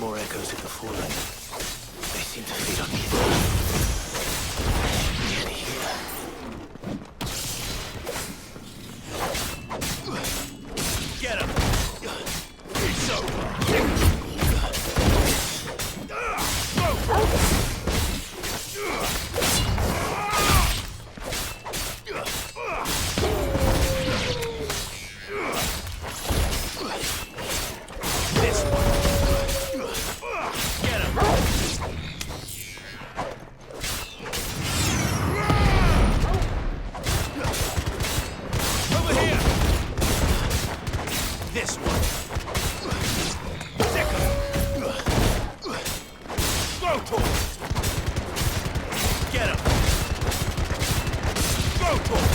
More echoes of the fallen. They seem to feed on either. Get here. Get him! It's over! This one. Get him! Over here! This one. Second. Go torch! Get him! Go torch!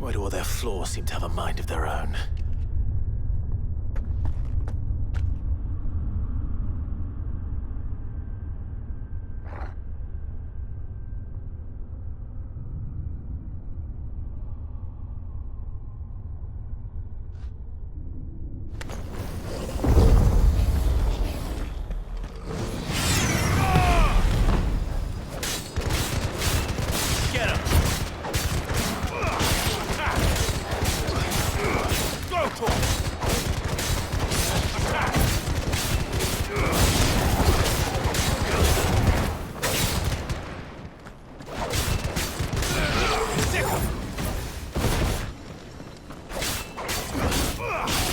Why do all their floors seem to have a mind of their own? Get him!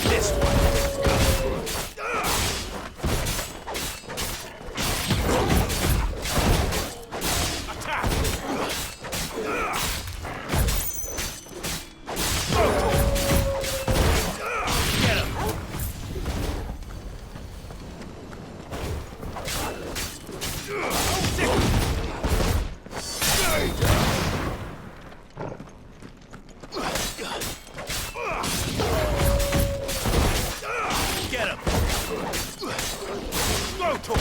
This one. Attack! Get him! Get him! Go torch!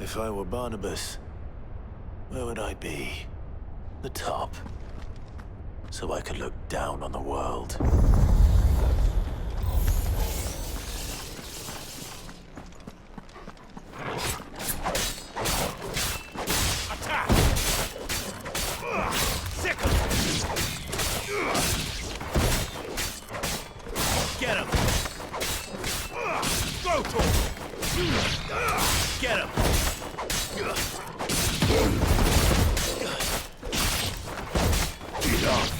If I were Barnabas, where would I be? The top. So I could look down on the world. Attack! Sickle! Get him! Go to him! Get him! Get off!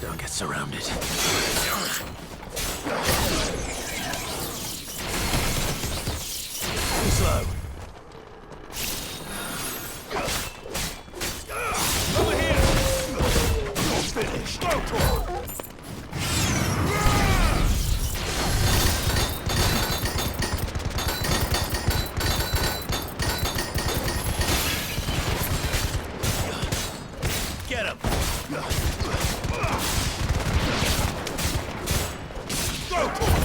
Don't get surrounded. Too slow. Over here! You're finished! Go to him! Get him! Go to him!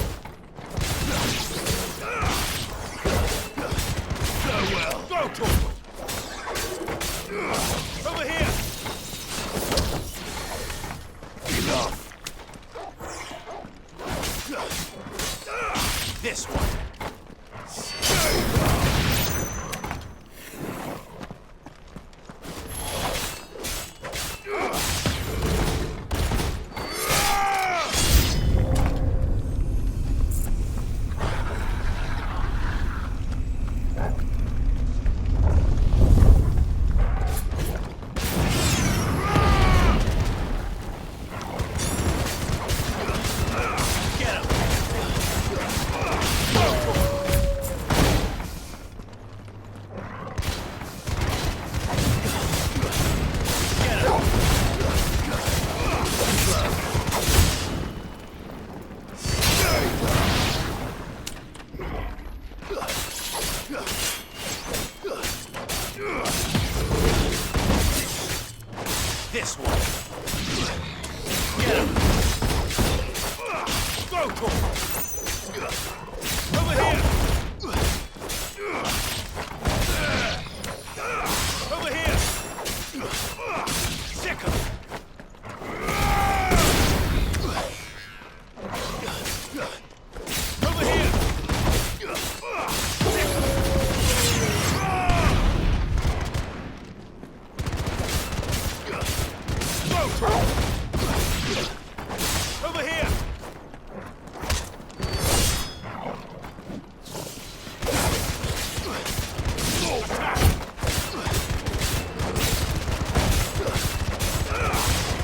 Farewell! Go to him! Over here! Enough! This one! This one. Get him. Go to him. Over here. Over here. Sick him. Over here. Sick him. Over here!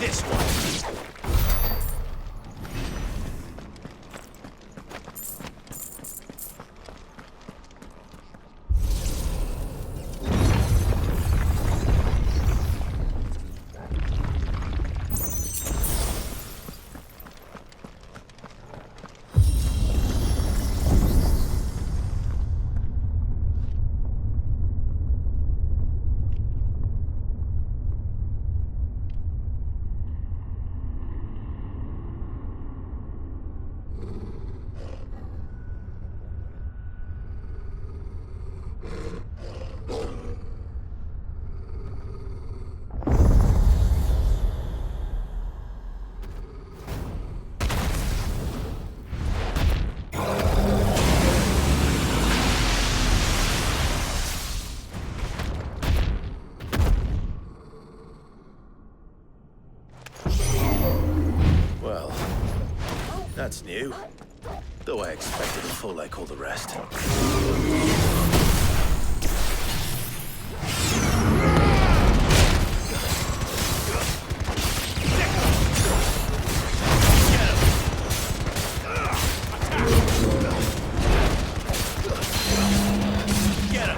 This one! Well, that's new. Though I expected a fall like all the rest. Get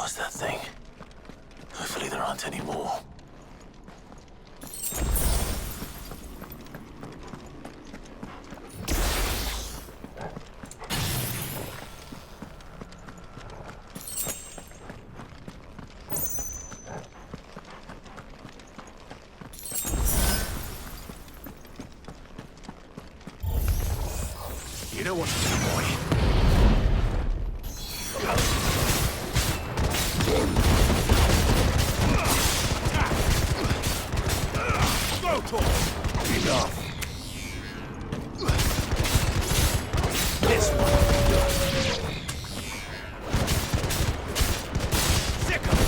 was that thing? Hopefully there aren't any more. You know what to do, boy. Go, Tor! Enough! This one! Sick of it!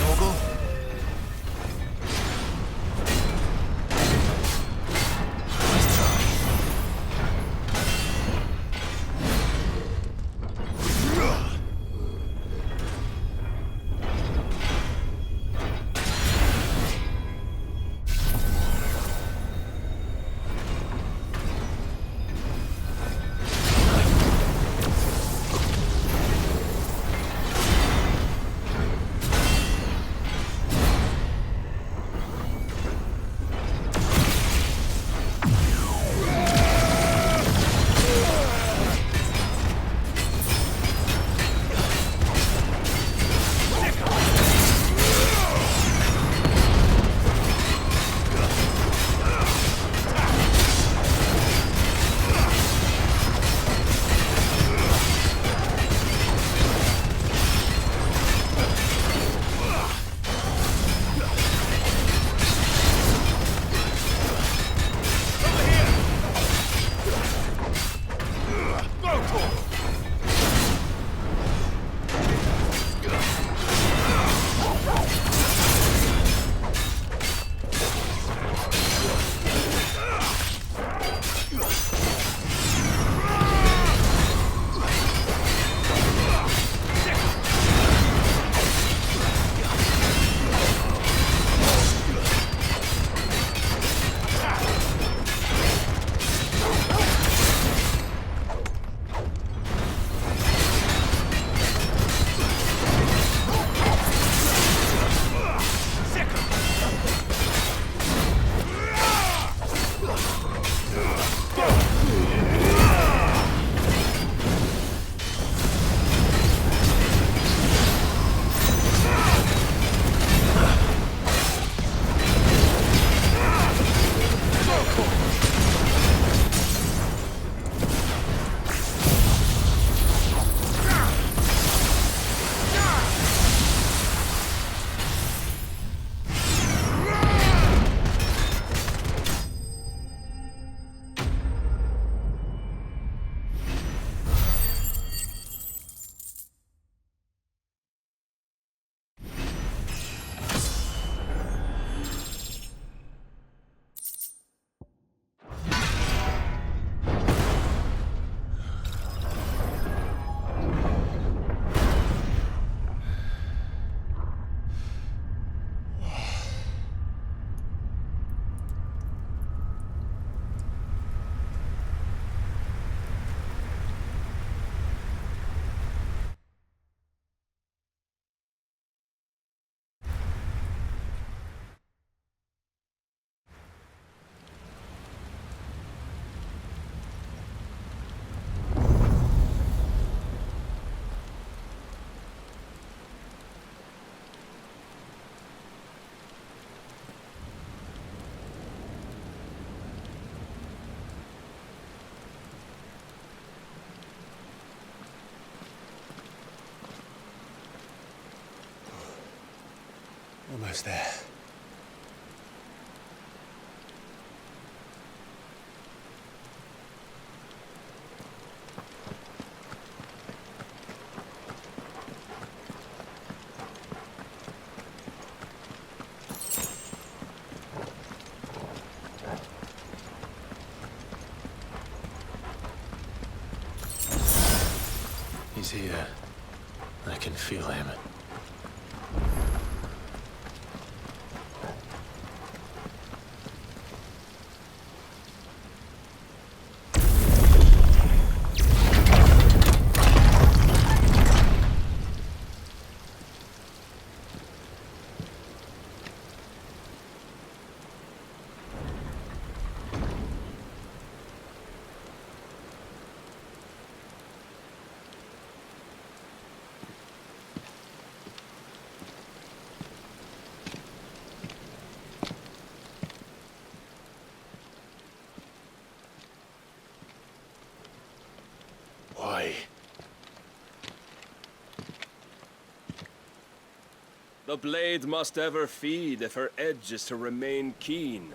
Torgal? Nice try. Almost there. He's here. I can feel him. Why? The blade must ever feed if her edge is to remain keen.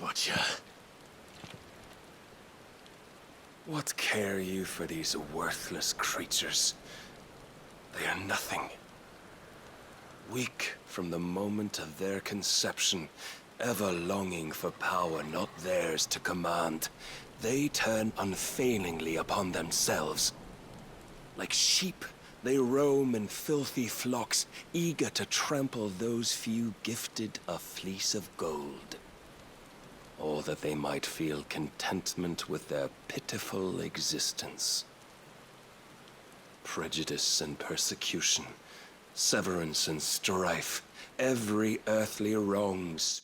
Butcher. What care you for these worthless creatures? They are nothing. Weak from the moment of their conception, ever longing for power not theirs to command, they turn unfailingly upon themselves. Like sheep, they roam in filthy flocks, eager to trample those few gifted a fleece of gold. Or that they might feel contentment with their pitiful existence. Prejudice and persecution, severance and strife, every earthly wrong's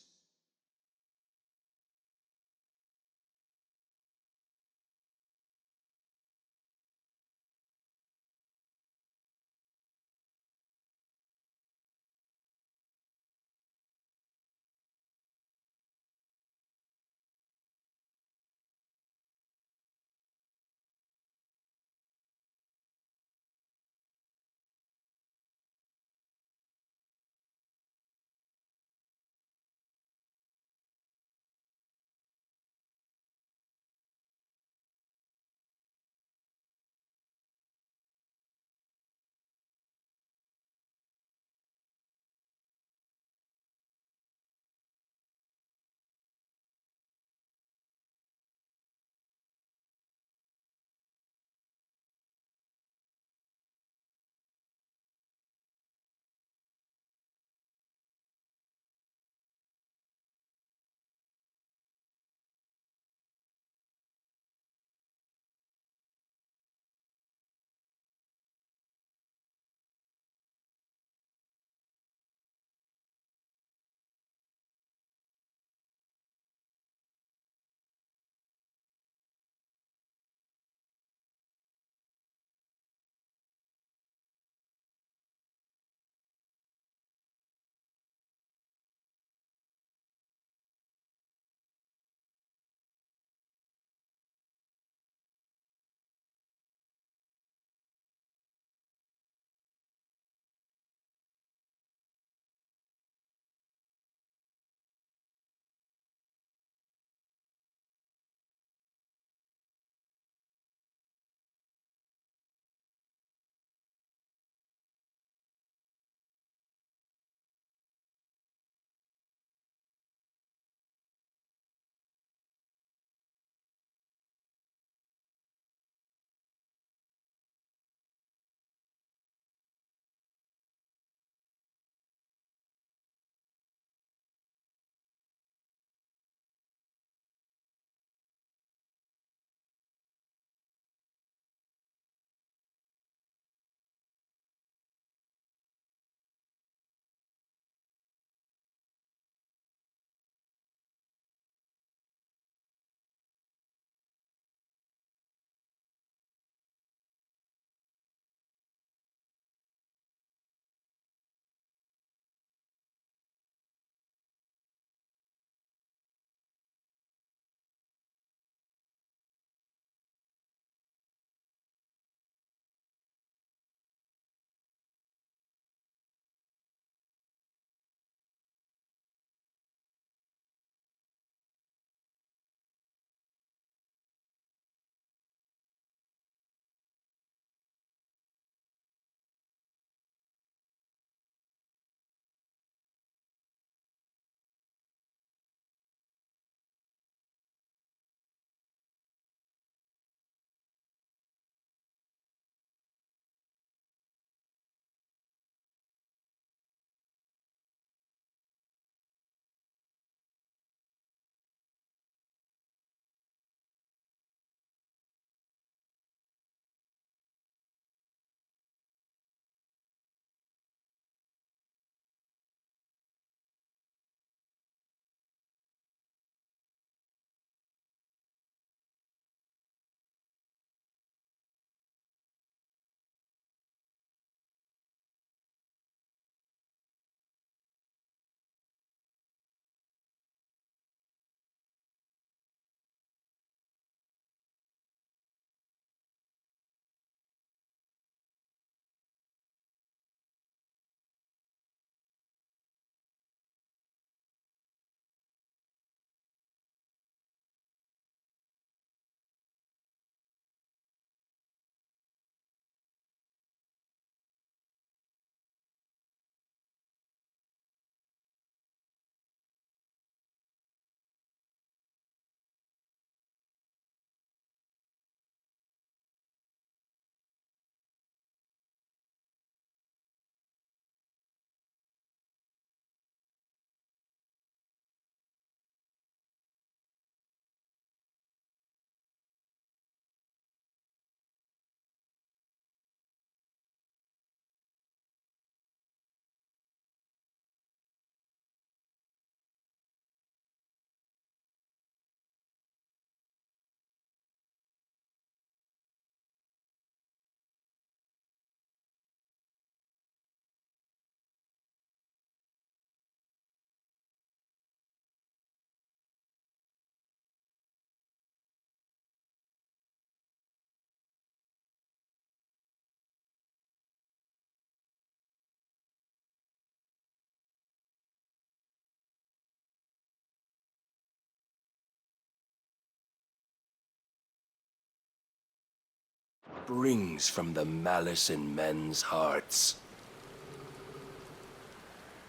springs from the malice in men's hearts.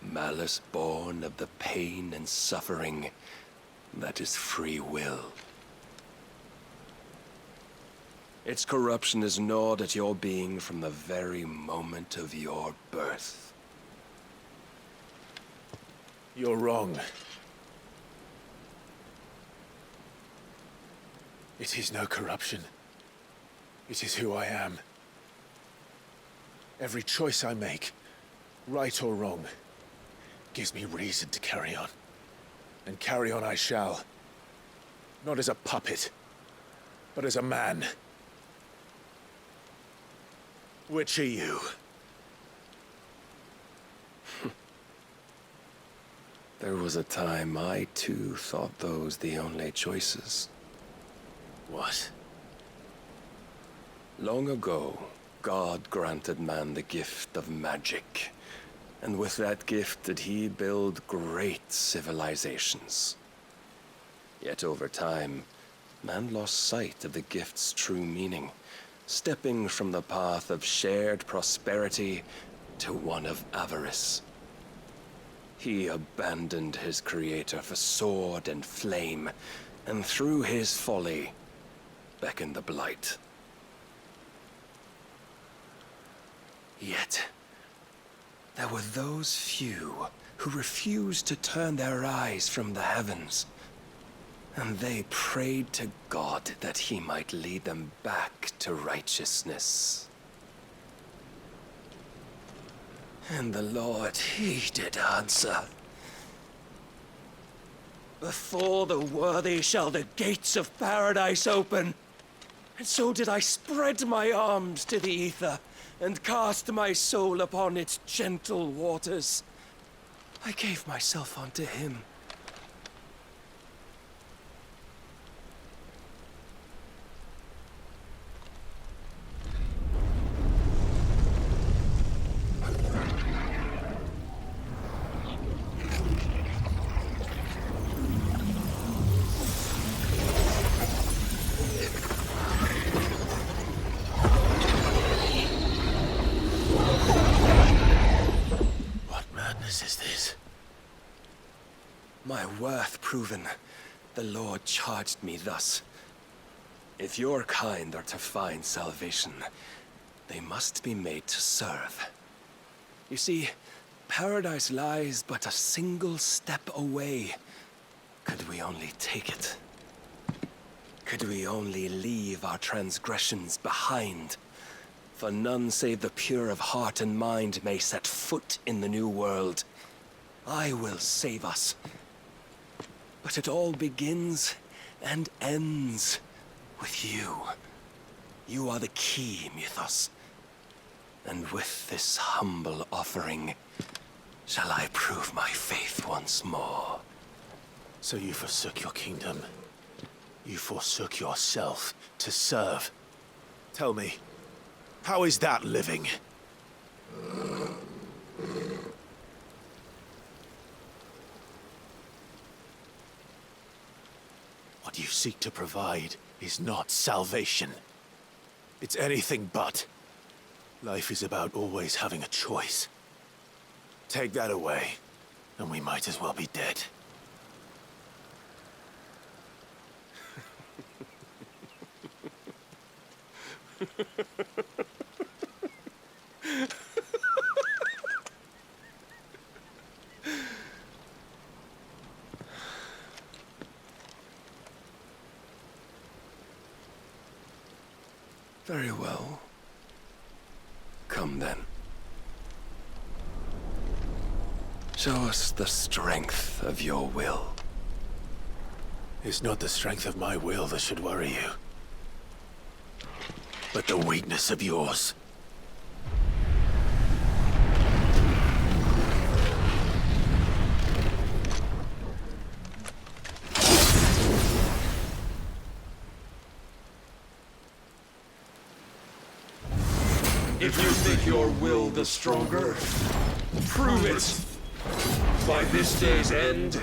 Malice born of the pain and suffering that is free will. Its corruption is gnawed at your being from the very moment of your birth. You're wrong. It is no corruption. It is who I am. Every choice I make, right or wrong, gives me reason to carry on. And carry on I shall. Not as a puppet, but as a man. Which are you? There was a time I too thought those the only choices. What? Long ago, God granted man the gift of magic. And with that gift did he build great civilizations. Yet over time, man lost sight of the gift's true meaning, stepping from the path of shared prosperity to one of avarice. He abandoned his creator for sword and flame, and through his folly, beckoned the blight. Yet, there were those few who refused to turn their eyes from the heavens, and they prayed to God that he might lead them back to righteousness. And the Lord, he did answer. Before the worthy shall the gates of paradise open. And so did I spread my arms to the ether, and cast my soul upon its gentle waters. I gave myself unto him. Is this? My worth proven, the Lord charged me thus. If your kind are to find salvation, they must be made to serve. You see, paradise lies but a single step away. Could we only take it? Could we only leave our transgressions behind? For none save the pure of heart and mind may set foot in the new world. I will save us. But it all begins and ends with you. You are the key, Mythos. And with this humble offering, shall I prove my faith once more. So you forsook your kingdom. You forsook yourself to serve. Tell me, how is that living? What you seek to provide is not salvation. It's anything but. Life is about always having a choice. Take that away, and we might as well be dead. Very well. Come then. Show us the strength of your will. It's not the strength of my will that should worry you, but the weakness of yours. If you think your will the stronger, prove it. By this day's end,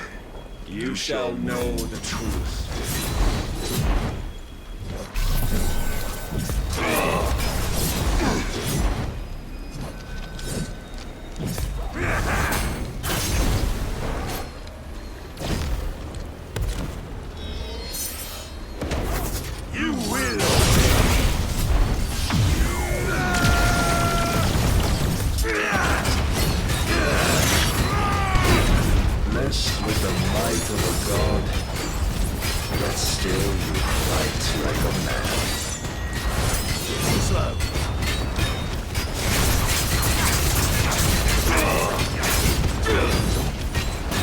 you shall know the truth. of a god, yet still you fight like a man. Slow.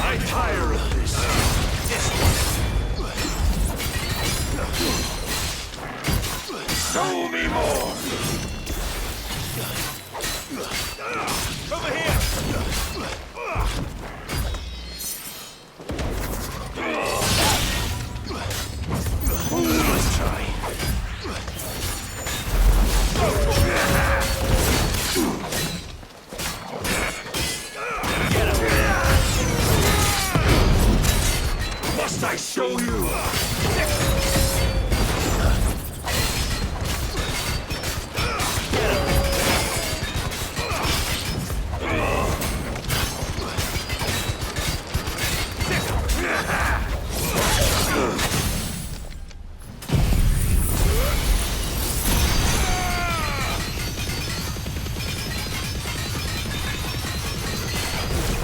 I tire of this. Show me more. Over here! Let's try. Must I show you?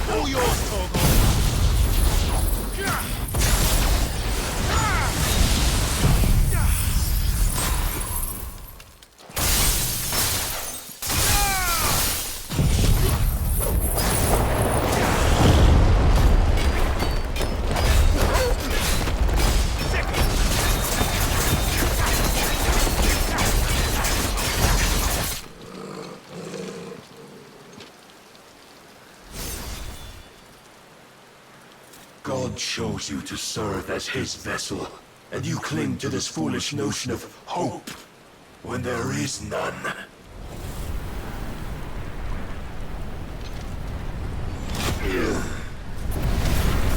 All yours, Torgal. God chose you to serve as his vessel, and you cling to this foolish notion of hope when there is none.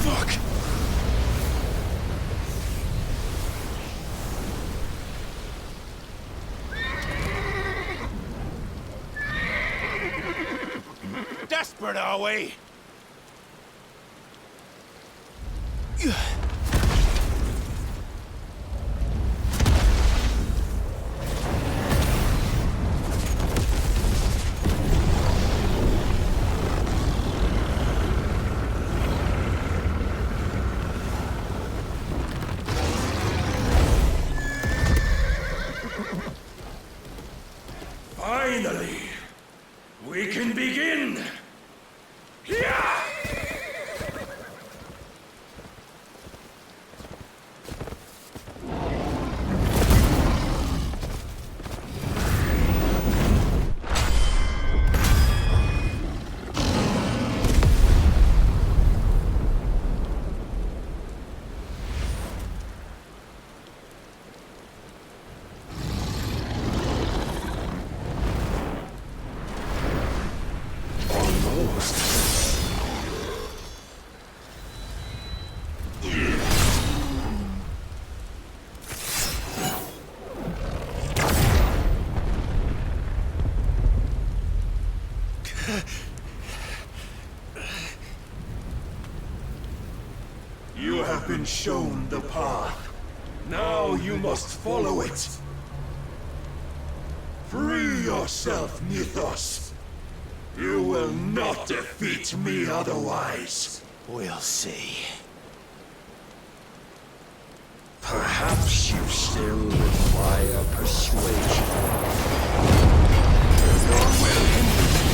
Fuck! Desperate, are we? Finally, we can begin! Yeah! You have been shown the path. Now you must follow it. Free yourself, Mythos. You will not defeat me otherwise. We'll see. Perhaps you still require persuasion. Your will hinder you.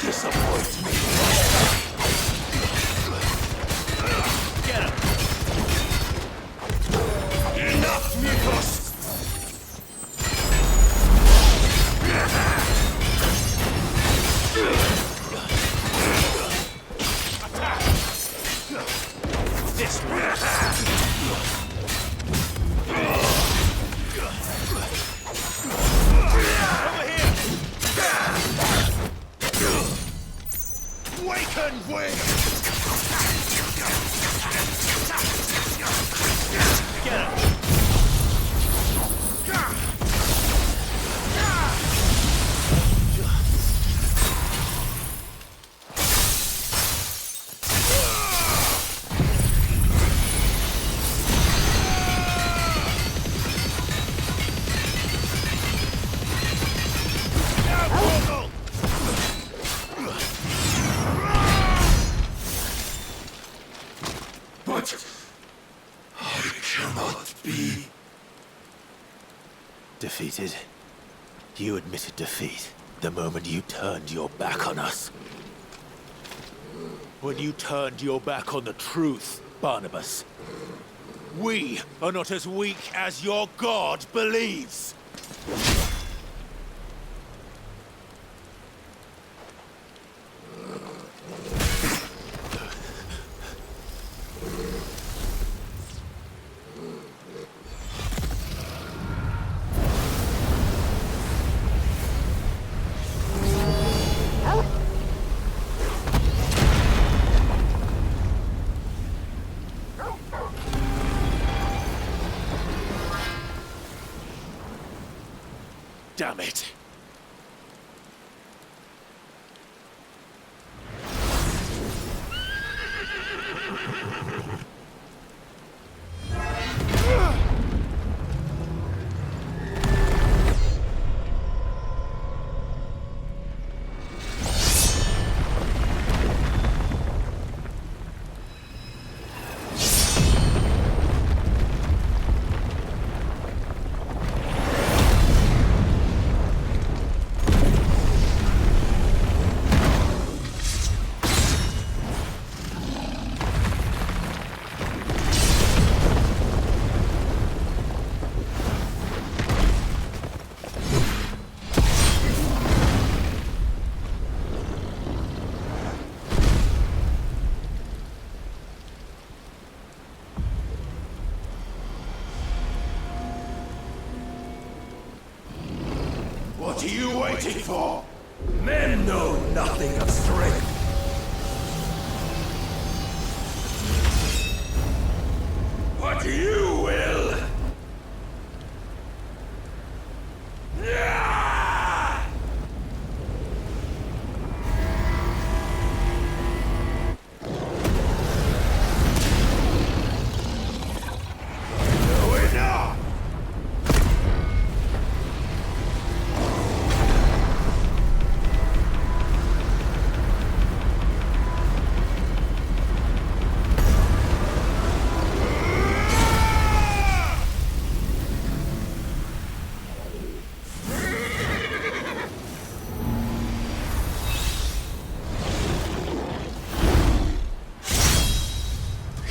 Disappoint me. Defeated. You admitted defeat the moment you turned your back on us. When you turned your back on the truth, Barnabas. We are not as weak as your god believes. Damn it. What are you waiting for? Men know nothing of strength. But you will. Yeah! No, enough!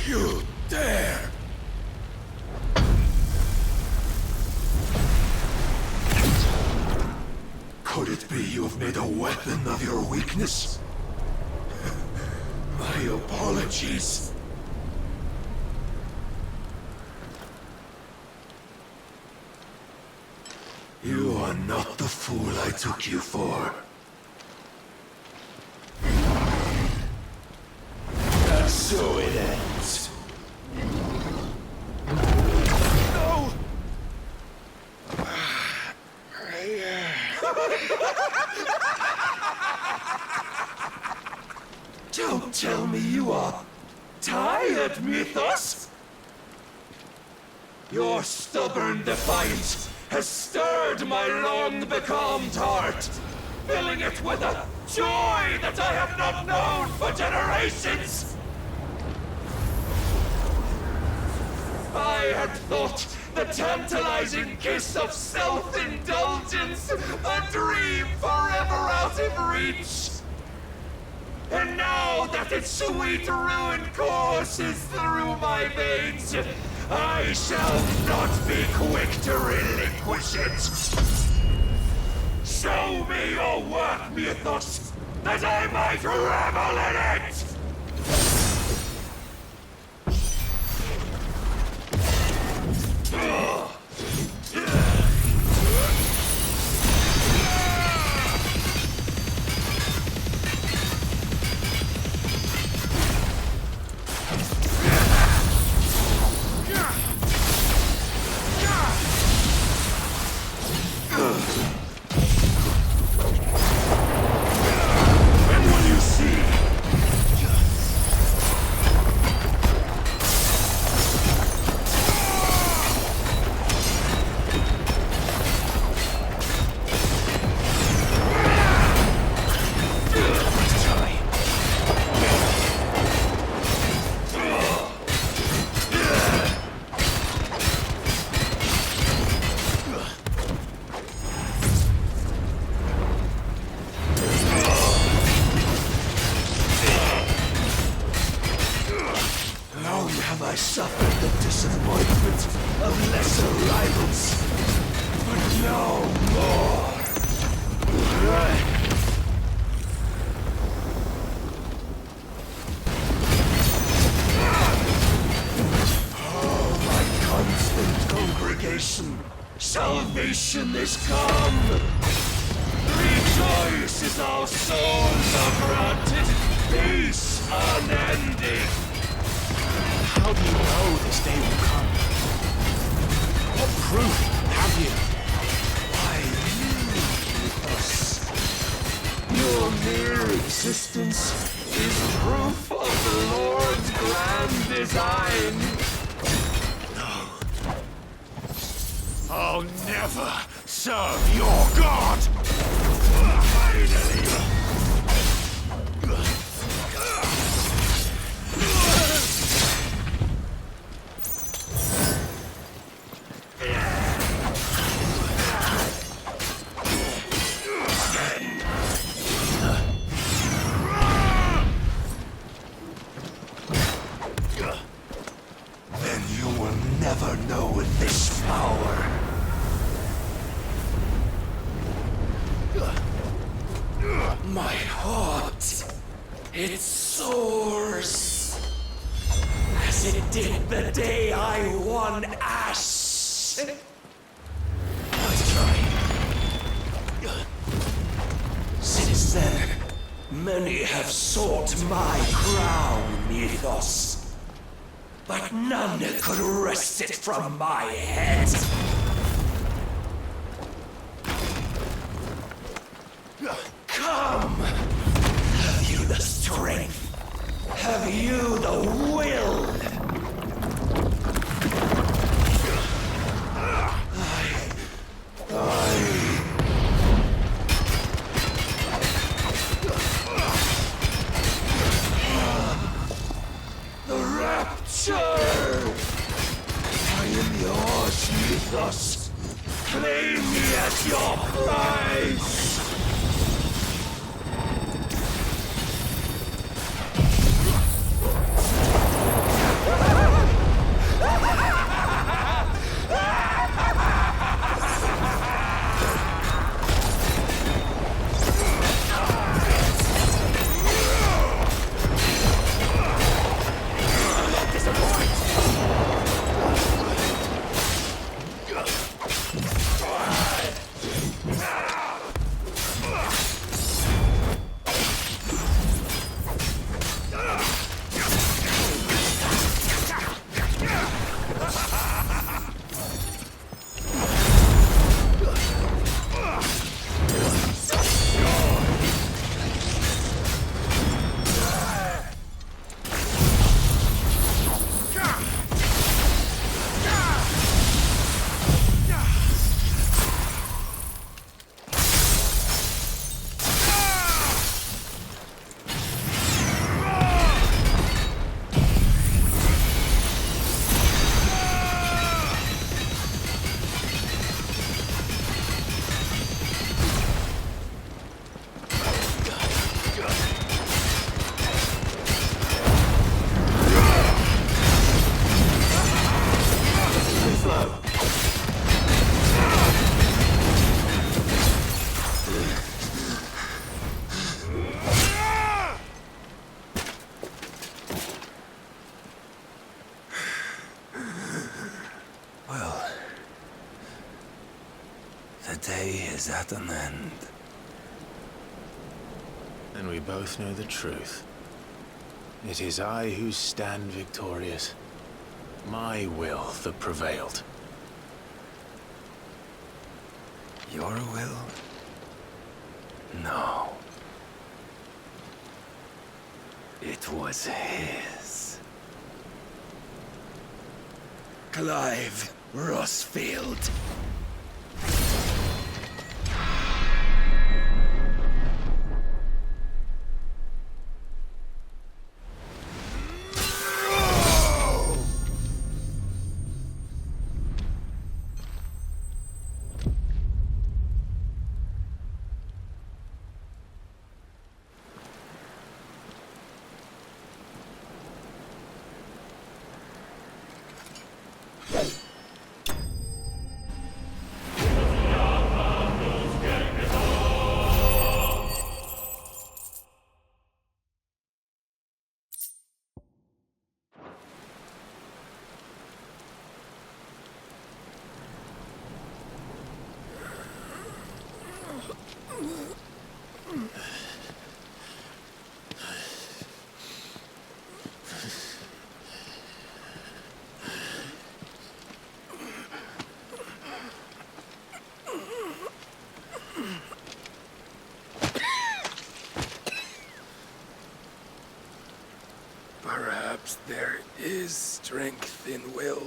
You dare! Could it be you have made a weapon of your weakness? My apologies. You are not the fool I took you for. And so it ends. No! Don't tell me you are tired, Mythos! Your stubborn defiance has stirred my long-becalmed heart, filling it with a joy that I have not known for generations! I had thought the tantalizing kiss of self-indulgence a dream forever out of reach. And now that its sweet ruin courses through my veins, I shall not be quick to relinquish it. Show me your work, Mythos, that I might revel in it! And when you see congregation, salvation is come. Rejoice as our souls are granted peace unending. How do you know this day will come? What proof have you? Why you, us? Your mere existence is proof of the Lord's grand design. I'll never serve your god! Finally! Then you will never know this power. My heart, it soars, as it did the day I won Ash. Let's try. Since then, many have sought my crown, Mythos, but none could wrest it from my head. Come! Have you the strength? Have you the will? The rapture! I am yours, Mythos. Claim me as your prize! The day is at an end. And we both know the truth. It is I who stand victorious. My will that prevailed. Your will? No. It was his. Clive Rossfield. strength in will.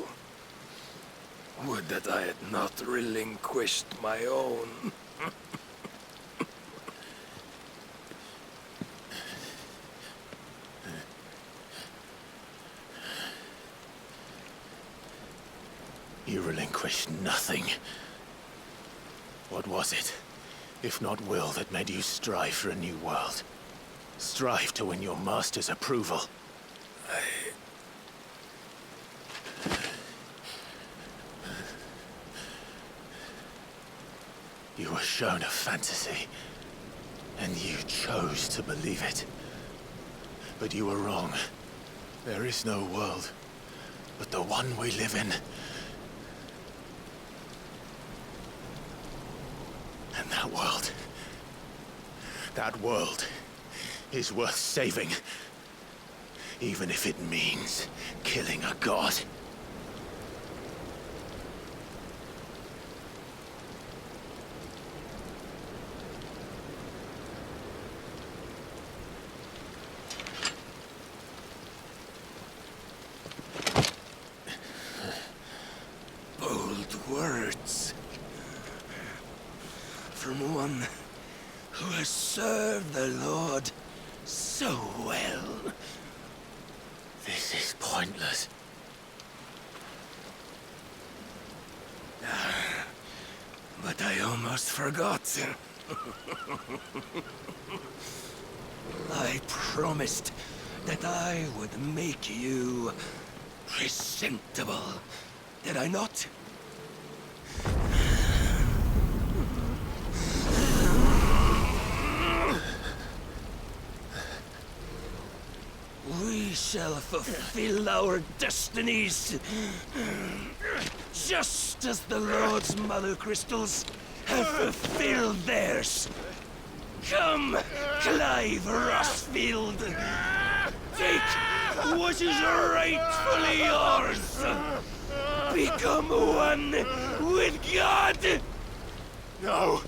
Would that I had not relinquished my own. You relinquished nothing. What was it, if not will, that made you strive for a new world? Strive to win your master's approval? You were shown a fantasy, and you chose to believe it. But you were wrong. There is no world, but the one we live in. And that world is worth saving, even if it means killing a god. Bold words. From one who has served the Lord so well. This is pointless. But I almost forgot. I promised that I would make you presentable. Did I not? We shall fulfill our destinies, just as the Lord's Mother Crystals have fulfilled theirs. Come, Clive Rossfield, take what is rightfully yours. Become one with God. No!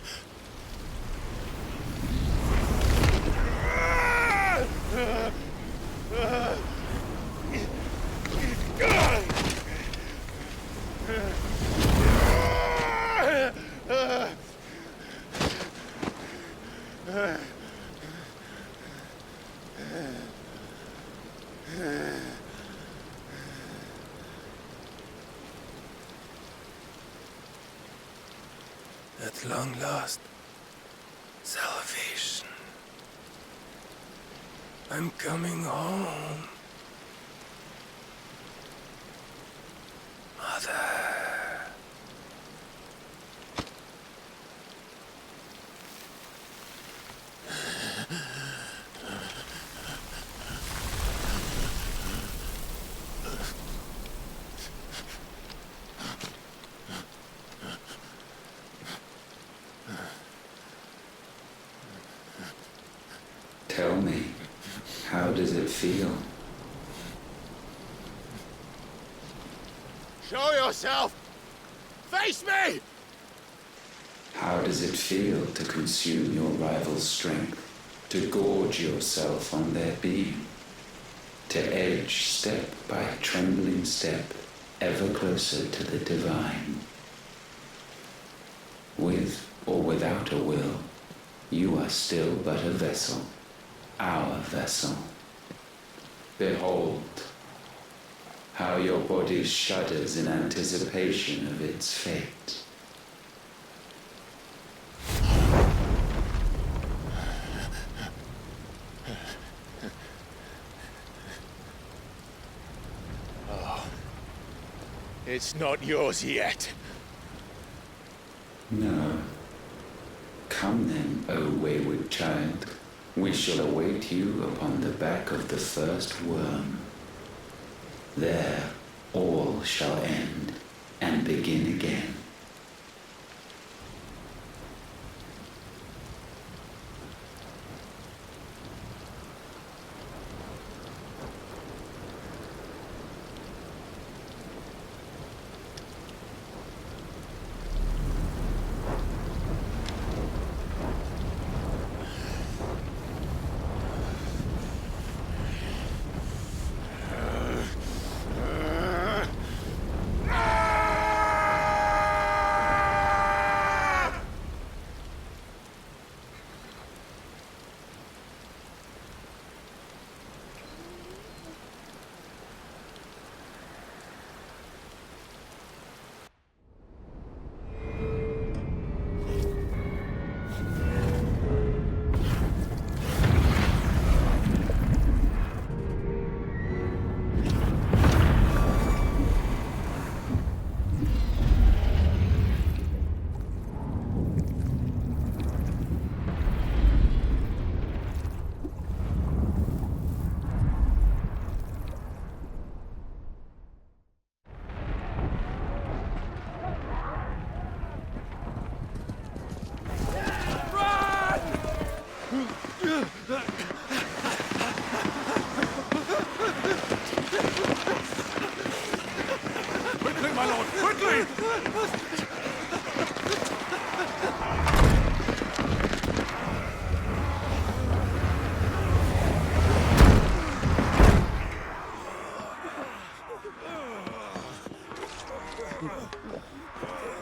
At long last, salvation. I'm coming home. Mother. Tell me, how does it feel? Show yourself! Face me! How does it feel to consume your rival's strength, to gorge yourself on their beam, to edge step by trembling step ever closer to the divine? With or without a will, you are still but a vessel, our vessel. Behold, how your body shudders in anticipation of its fate. It's not yours yet. No. Come then, O wayward child. We shall await you upon the back of the first worm. There all shall end and begin again.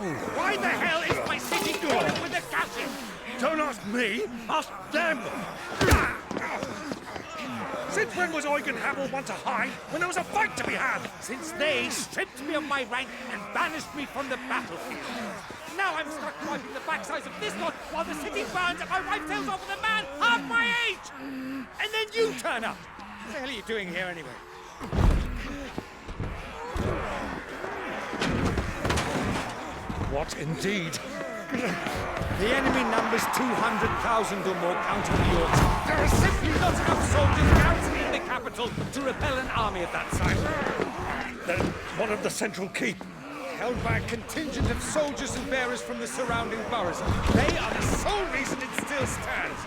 Why the hell is my city going with the gassing? Don't ask me, ask them! Since when was Eugen Hamel one to hide when there was a fight to be had? Since they stripped me of my rank and banished me from the battlefield. Now I'm stuck wiping the backsides of this lot while the city burns and my wife tells off with a man half my age! And then you turn up! What the hell are you doing here anyway? What indeed? The enemy numbers 200,000 or more, counting the Yorks. There are simply not enough soldiers garrisoning the capital to repel an army of that size. Then what of the central keep? Held by a contingent of soldiers and bearers from the surrounding boroughs. They are the sole reason it still stands.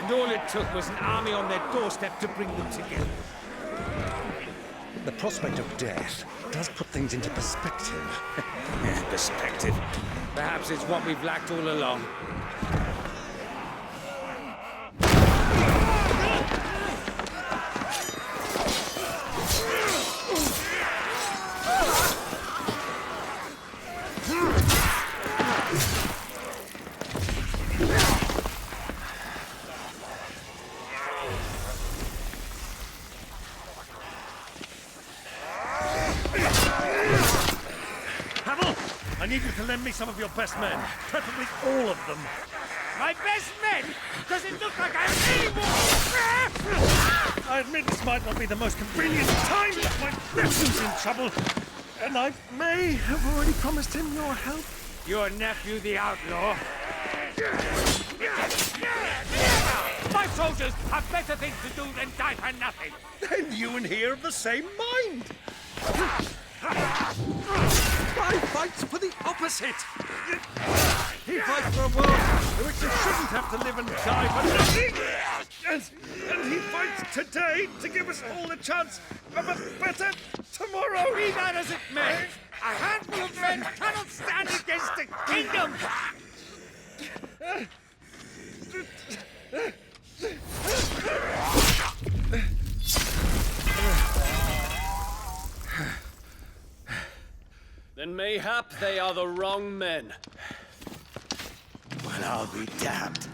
And all it took was an army on their doorstep to bring them together. The prospect of death does put things into perspective. Perspective. Perhaps it's what we've lacked all along. I need you to lend me some of your best men, preferably all of them. My best men? Does it look like I have any more? I admit this might not be the most convenient time, but my nephew's in trouble, and I may have already promised him your help. Your nephew, the outlaw? My soldiers have better things to do than die for nothing. Then you and he are of the same mind. I fight for the opposite. He fights for a world in which you shouldn't have to live and die for nothing. And he fights today to give us all the chance of a better tomorrow. Be that as it may, a handful of men cannot stand against a kingdom. Then mayhap they are the wrong men. Well, I'll be damned.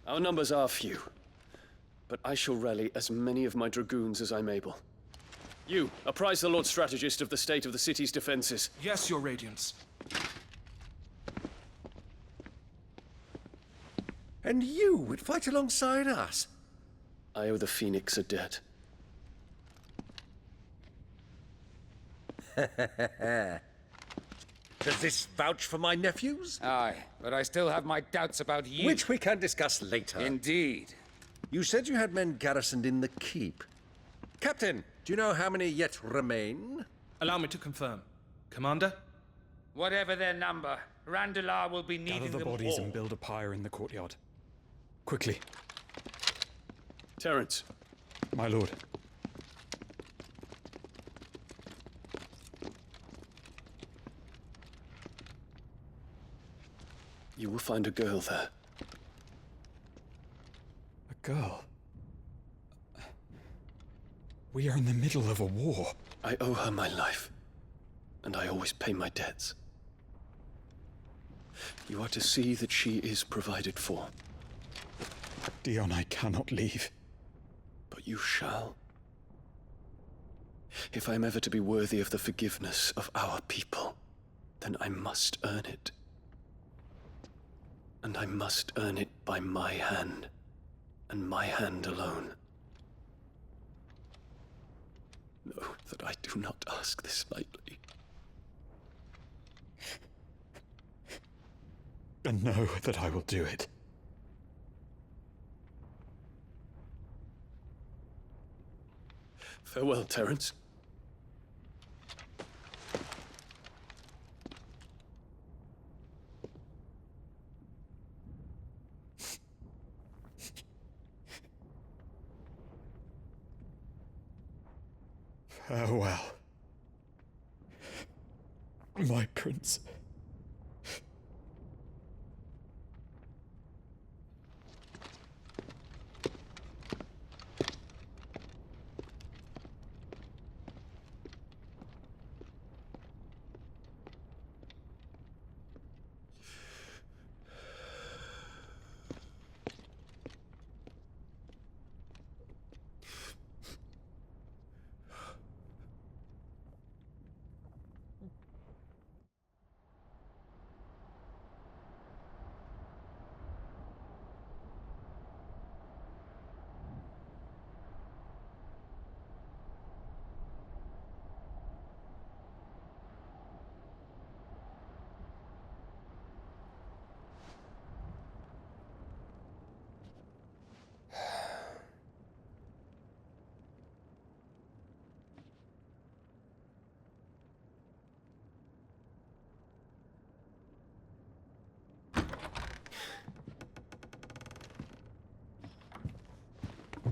Our numbers are few, but I shall rally as many of my dragoons as I'm able. You, apprise the Lord Strategist of the state of the city's defenses. Yes, Your Radiance. And you would fight alongside us? I owe the Phoenix a debt. Does this vouch for my nephews? Aye, but I still have my doubts about you. Which we can discuss later. Indeed. You said you had men garrisoned in the keep. Captain, do you know how many yet remain? Allow me to confirm. Commander? Whatever their number, Randalar will be needing Gather the them bodies all. and build a pyre in the courtyard. Quickly, Terence, my lord. you will find a girl there. A girl. We are in the middle of a war. I owe her my life, and I always pay my debts. You are to see that she is provided for. Dion, I cannot leave. But you shall. If I am ever to be worthy of the forgiveness of our people, then I must earn it. And I must earn it by my hand, and my hand alone. Know that I do not ask this lightly. And know that I will do it. Farewell, Terence. Farewell, my prince.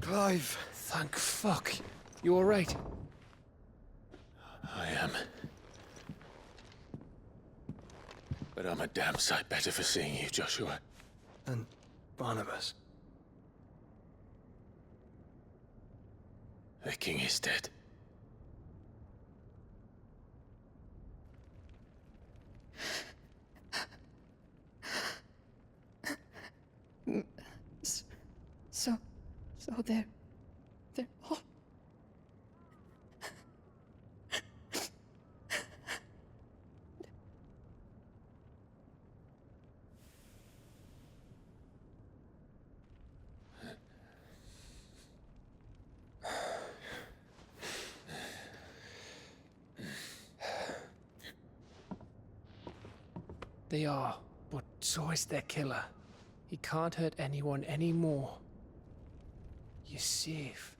Clive! Thank fuck. You alright? I am. But I'm a damn sight better for seeing you, Joshua. And Barnabas? The king is dead. So they're all... They are, but so is their killer. He can't hurt anyone anymore. You're safe.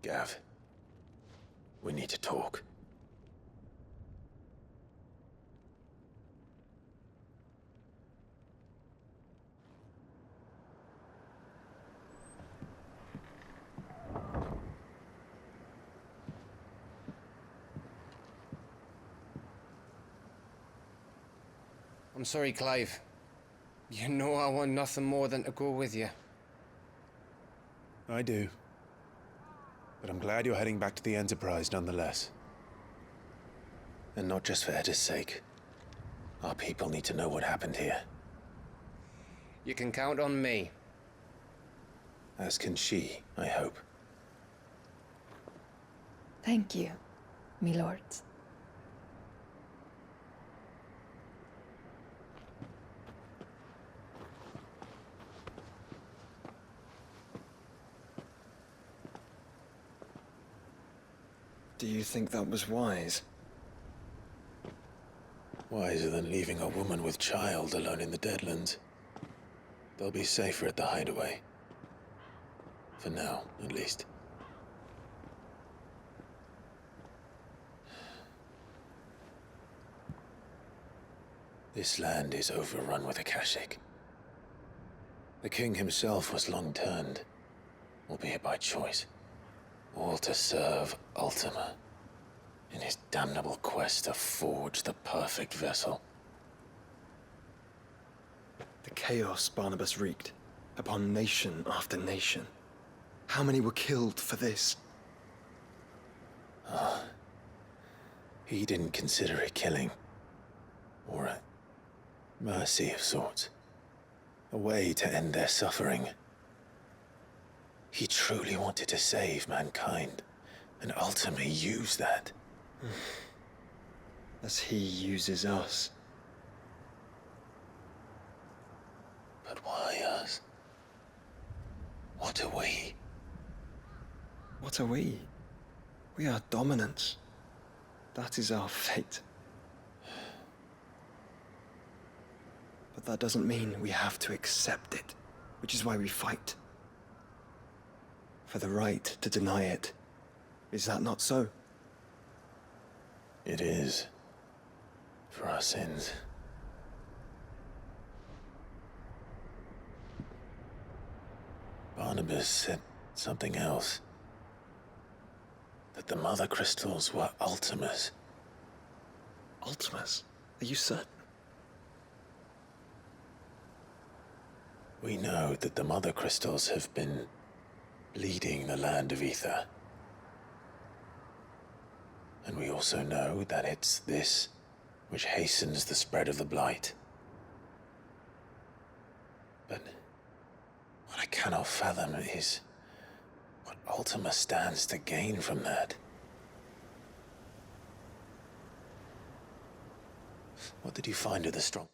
Gav, we need to talk. I'm sorry, Clive. You know I want nothing more than to go with you. I do. But I'm glad you're heading back to the Enterprise nonetheless. And not just for Edda's sake. Our people need to know what happened here. You can count on me. As can she, I hope. Thank you, me lords. Do you think that was wise? Wiser than leaving a woman with child alone in the Deadlands. They'll be safer at the hideaway. For now, at least. This land is overrun with Akashic. The king himself was long turned, albeit by choice, all to serve Ultima, in his damnable quest to forge the perfect vessel. The chaos Barnabas wreaked upon nation after nation. How many were killed for this? He didn't consider it killing, or a mercy of sorts, a way to end their suffering. He truly wanted to save mankind, and ultimately use that. As he uses us. But why us? What are we? What are we? We are dominance. That is our fate. But that doesn't mean we have to accept it, which is why we fight. For the right to deny it. Is that not so? It is. For our sins. Barnabas said something else. That the mother crystals were Ultimas. Ultimas? Are you certain? We know that the mother crystals have been leading the land of ether. And we also know that it's this which hastens the spread of the blight. But what I cannot fathom is what Ultima stands to gain from that. What did you find of the strong?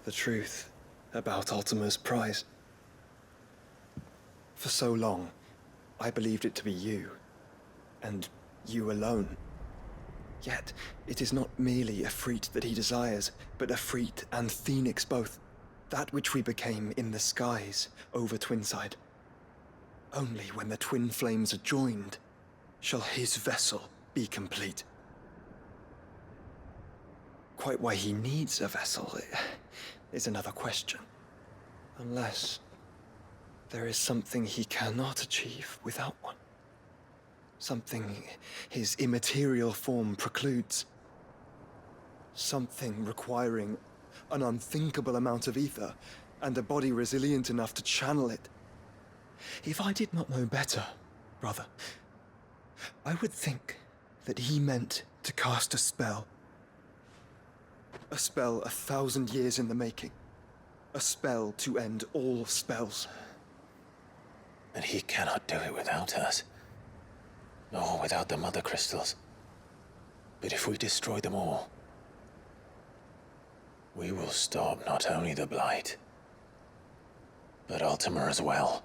the truth about Ultima's prize. For so long, I believed it to be you, and you alone. Yet, it is not merely a Efreet that he desires, but Efreet and Phoenix both. That which we became in the skies over Twinside. Only when the twin flames are joined shall his vessel be complete. Quite why he needs a vessel is another question. Unless there is something he cannot achieve without one. Something his immaterial form precludes. Something requiring an unthinkable amount of ether and a body resilient enough to channel it. If I did not know better, brother, I would think that he meant to cast a spell. A spell 1,000 years in the making. A spell to end all spells. And he cannot do it without us. Nor without the Mother Crystals. But if we destroy them all, we will stop not only the Blight, but Ultima as well.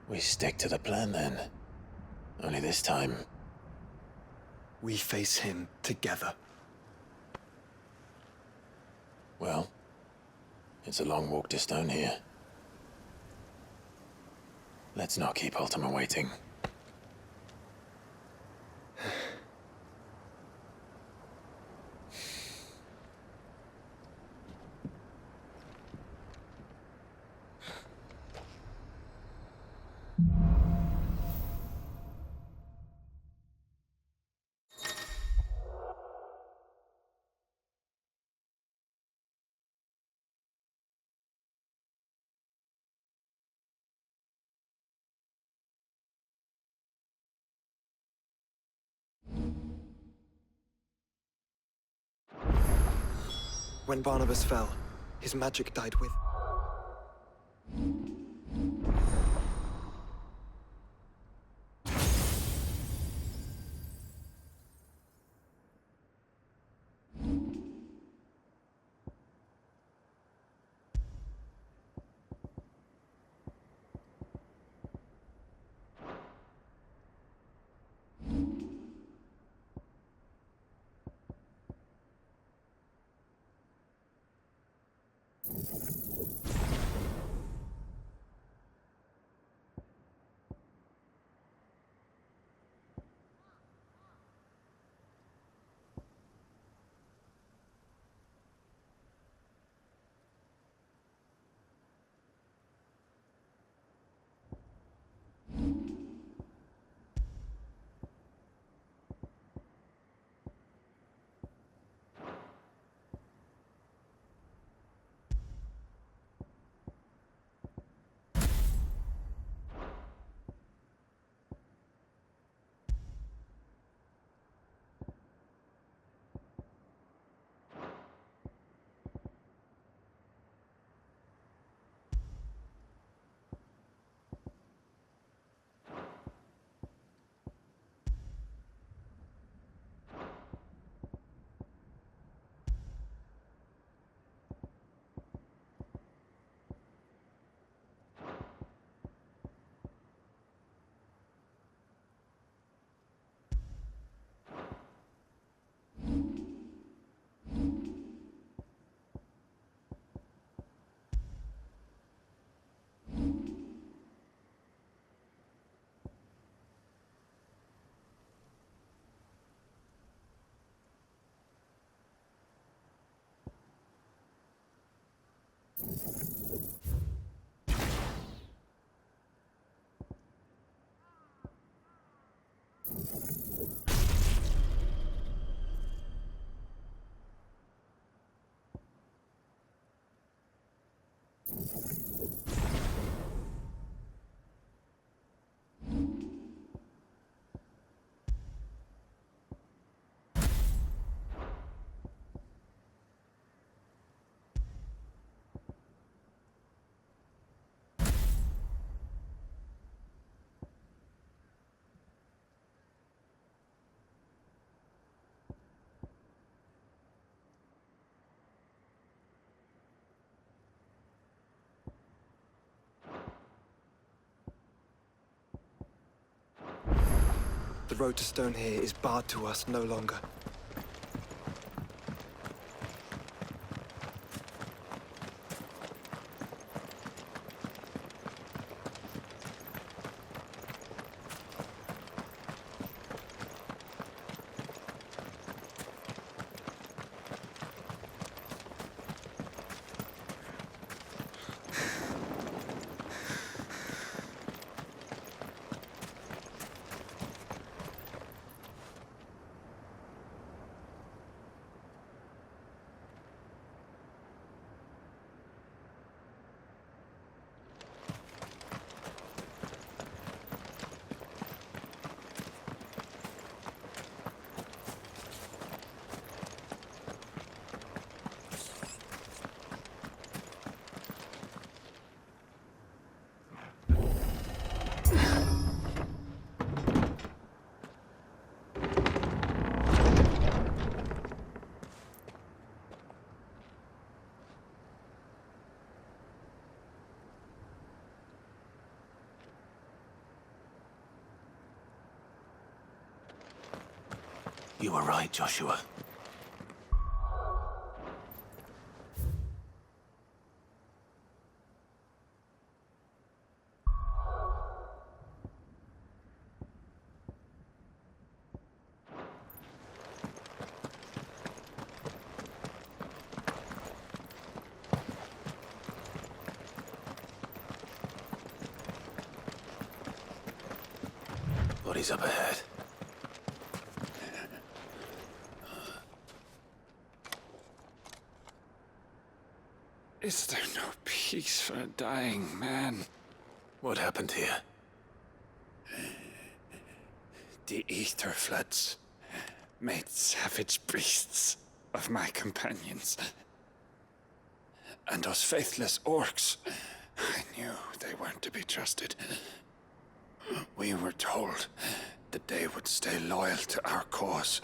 We stick to the plan then. Only this time, we face him together. Well, it's a long walk to Stone here. Let's not keep Ultima waiting. When Barnabas fell, his magic died with. The road to Stone here is barred to us no longer. You were right, Joshua. Bodies up ahead. Is there no peace for a dying man? What happened here? The ether floods made savage beasts of my companions. And those faithless orcs, I knew they weren't to be trusted. We were told that they would stay loyal to our cause.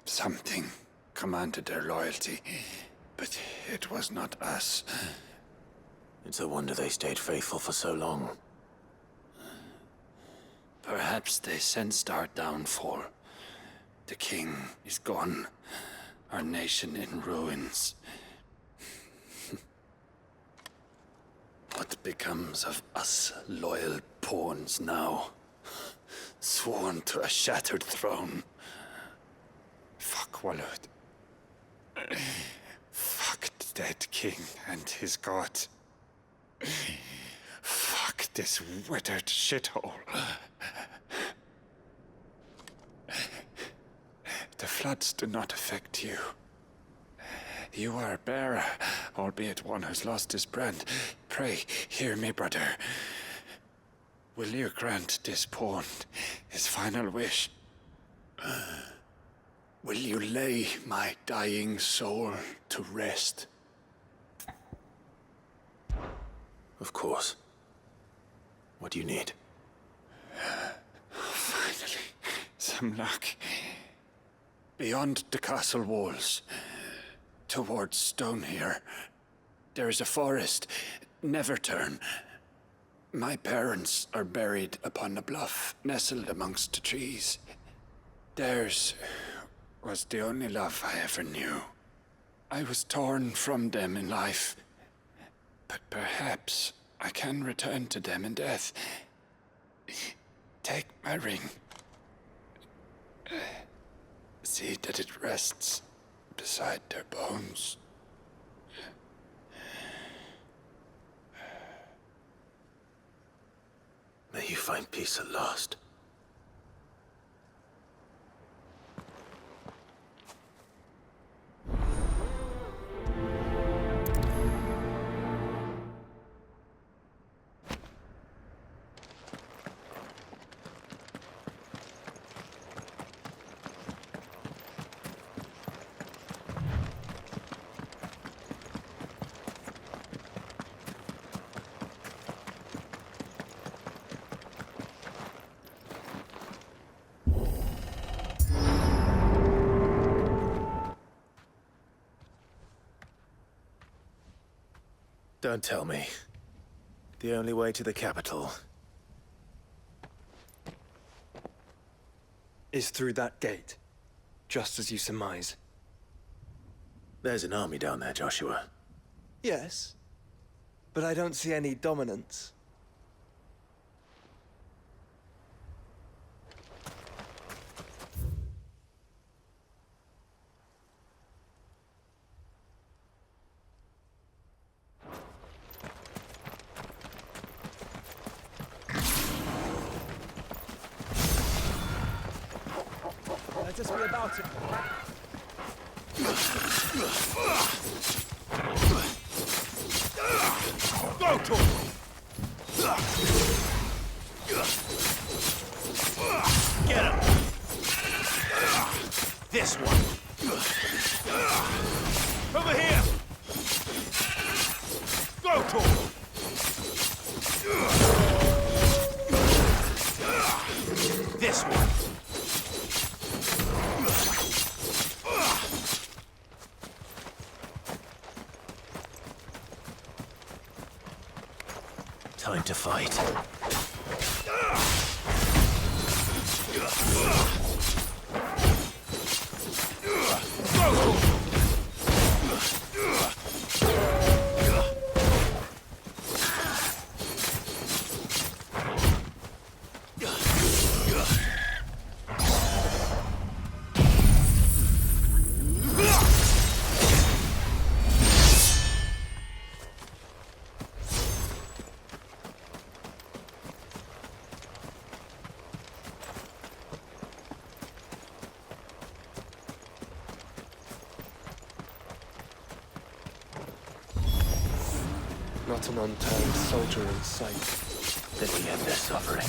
Something commanded their loyalty, but it was not us. It's a wonder they stayed faithful for so long. Perhaps they sensed our downfall. The king is gone, our nation in ruins. What becomes of us loyal pawns now? Sworn to a shattered throne. Fuck Walud. Fuck the dead king and his god. Fuck this withered shithole. The floods do not affect you. You are a bearer, albeit one who's lost his brand. Pray, hear me, brother. Will you grant this pawn his final wish? Will you lay my dying soul to rest? Of course. What do you need? Finally, some luck. Beyond the castle walls, towards Stone here, there is a forest. Never turn. My parents are buried upon a bluff, nestled amongst the trees. Theirs was the only love I ever knew. I was torn from them in life, but perhaps I can return to them in death. Take my ring. See that it rests beside their bones. May you find peace at last. Don't tell me. The only way to the capital is through that gate, just as you surmise. There's an army down there, Joshua. Yes, but I don't see any dominance. Let us be about it. Go to him! Get him! This one! Over here! Go to him! This one! Time to fight. Not an unturned soldier in sight. Then we end their suffering.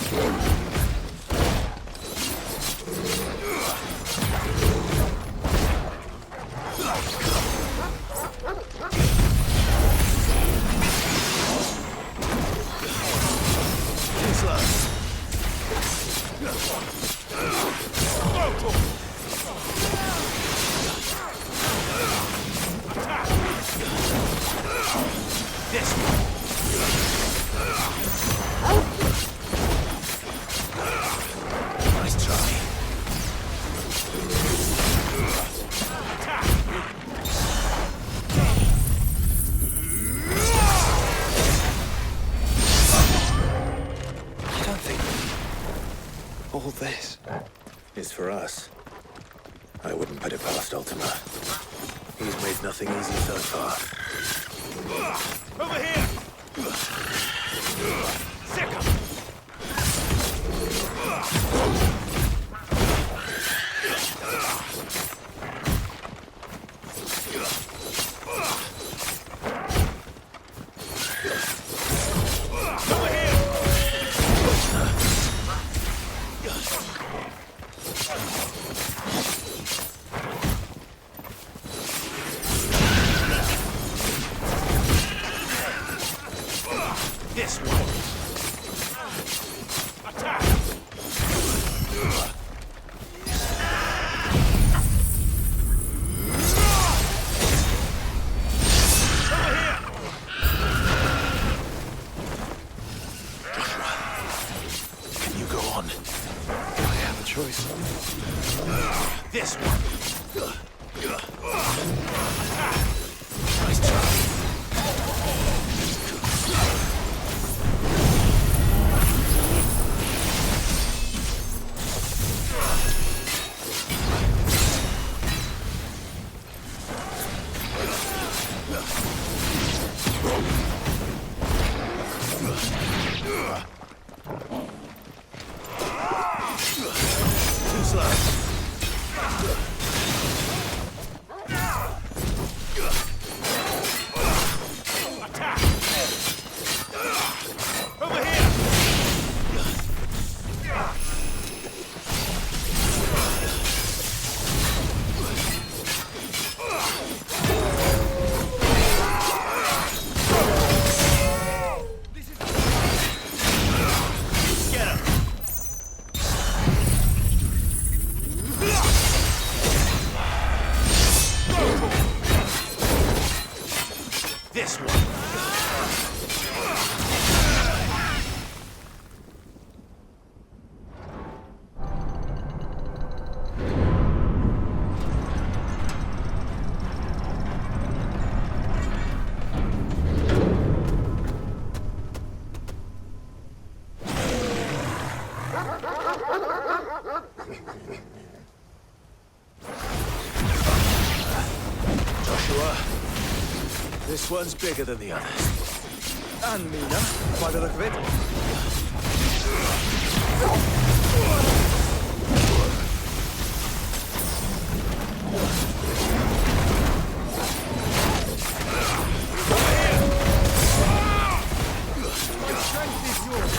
Nice try. I don't think all this Is for us. I wouldn't put it past Ultima. He's made nothing easy so far. Over here! Sick him! Over here! This one. Attack! Over here! Can you go on? I have a choice. This one. Nice try. Too slow. Attack! Over here! Get him! This one. This one's bigger than the others. And meaner, by the look of it. My strength is yours.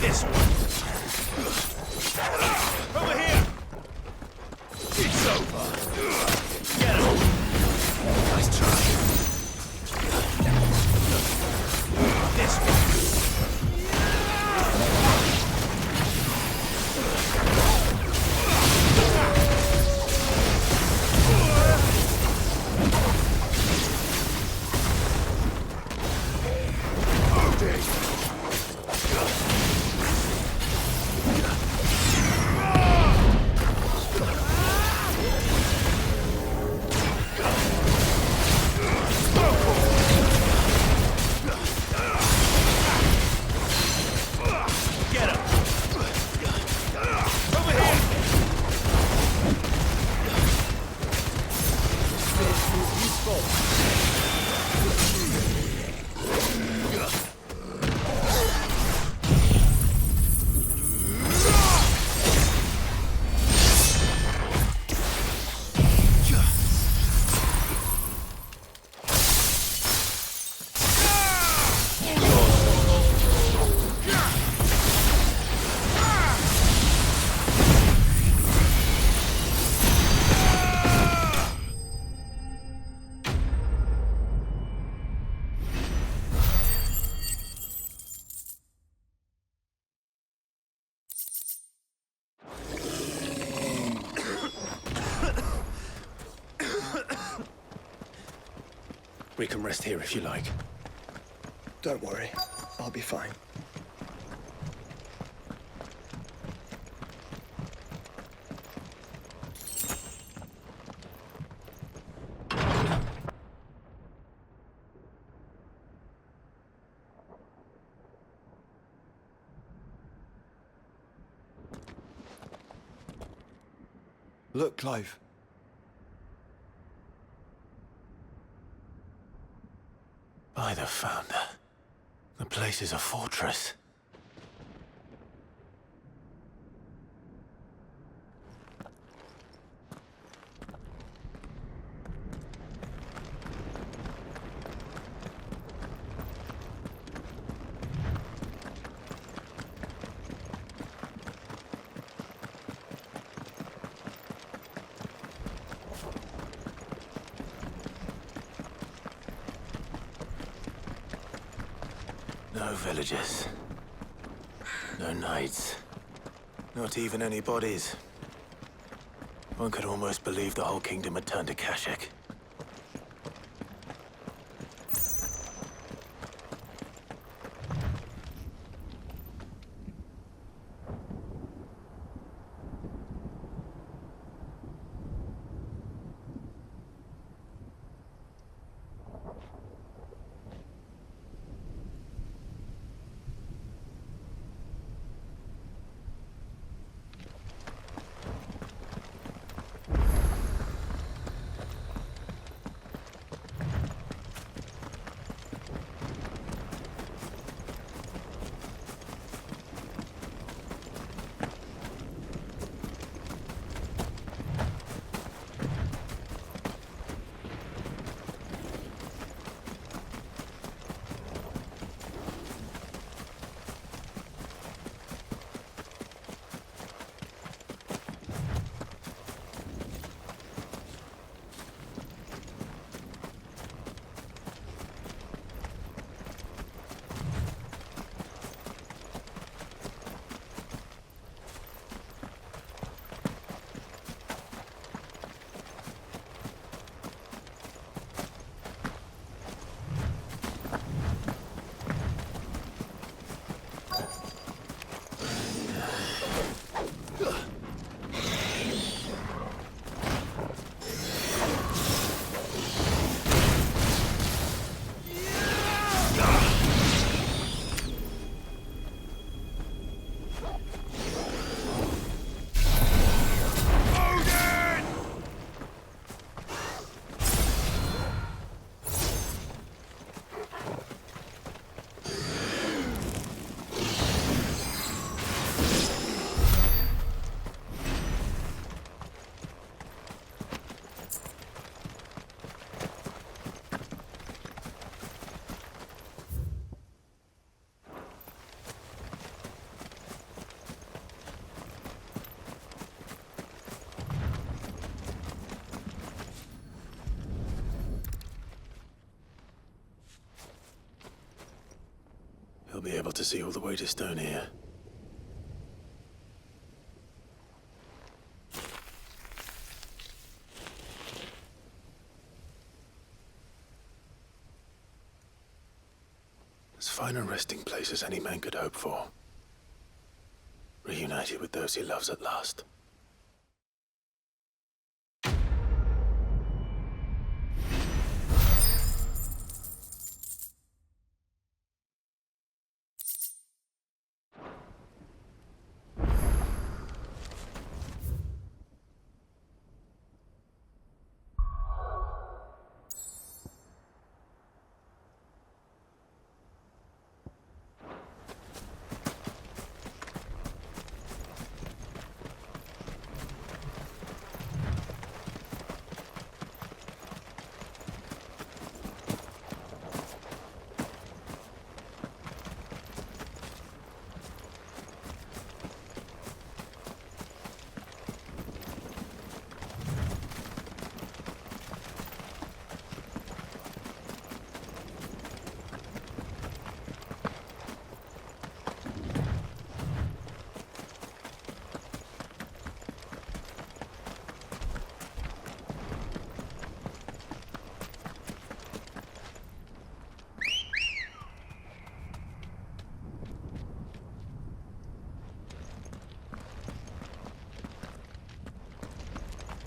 This one. Over here! It's over! Get him! Nice try. This one. We can rest here if you like. Don't worry, I'll be fine. Look, Clive. By the Founder. The place is a fortress. No villagers. No knights. Not even any bodies. One could almost believe the whole kingdom had turned to Kashek. be able to see all the way to Stone here. As fine a resting place as any man could hope for. Reunited with those he loves at last.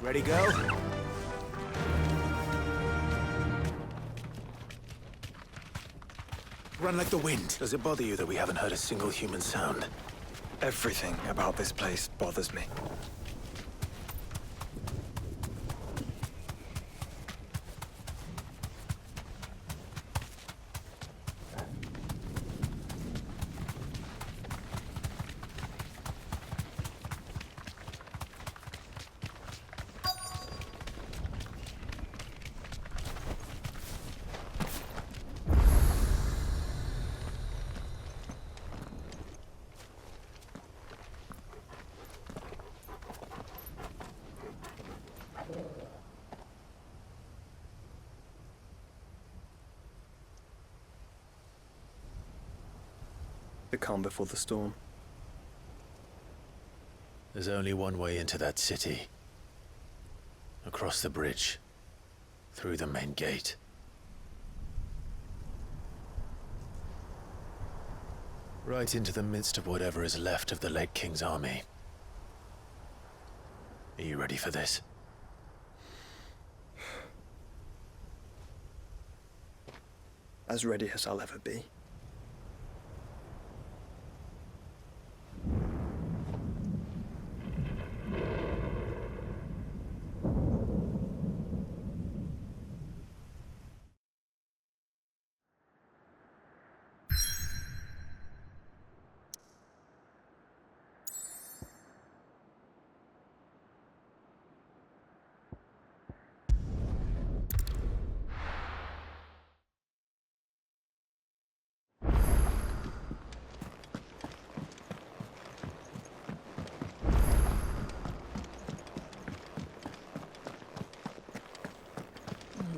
Ready, go? Run like the wind. Does it bother you that we haven't heard a single human sound? Everything about this place bothers me. The calm before the storm. There's only one way into that city. Across the bridge. Through the main gate. Right into the midst of whatever is left of the late King's army. Are you ready for this? As ready as I'll ever be.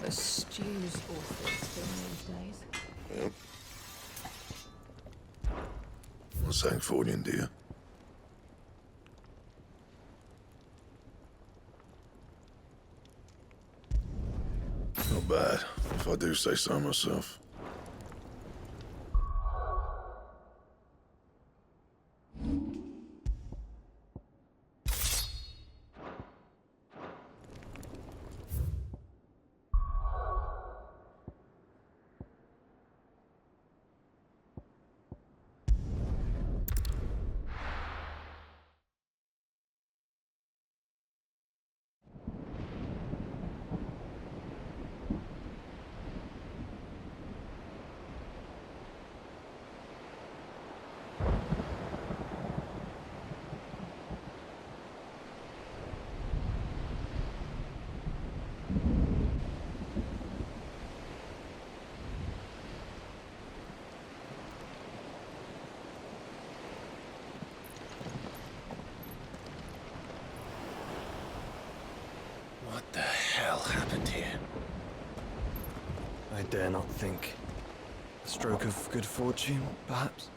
The stew's awful these days. Yep. Well, something for you, dear. Not bad, if I do say so myself. What the hell happened here? I dare not think. Stroke of good fortune, perhaps?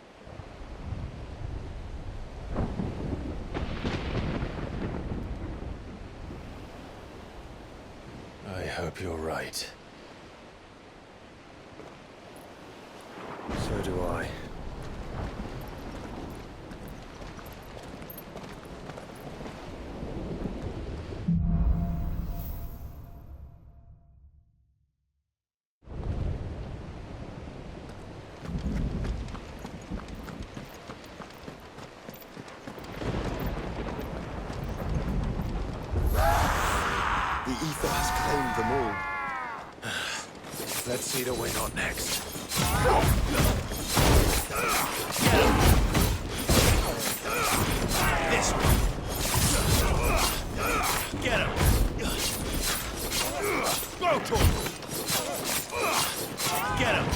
I hope you're right. So do I. The ether has claimed them all. Let's see the way not next. This one. Get him. Go to him. Get him.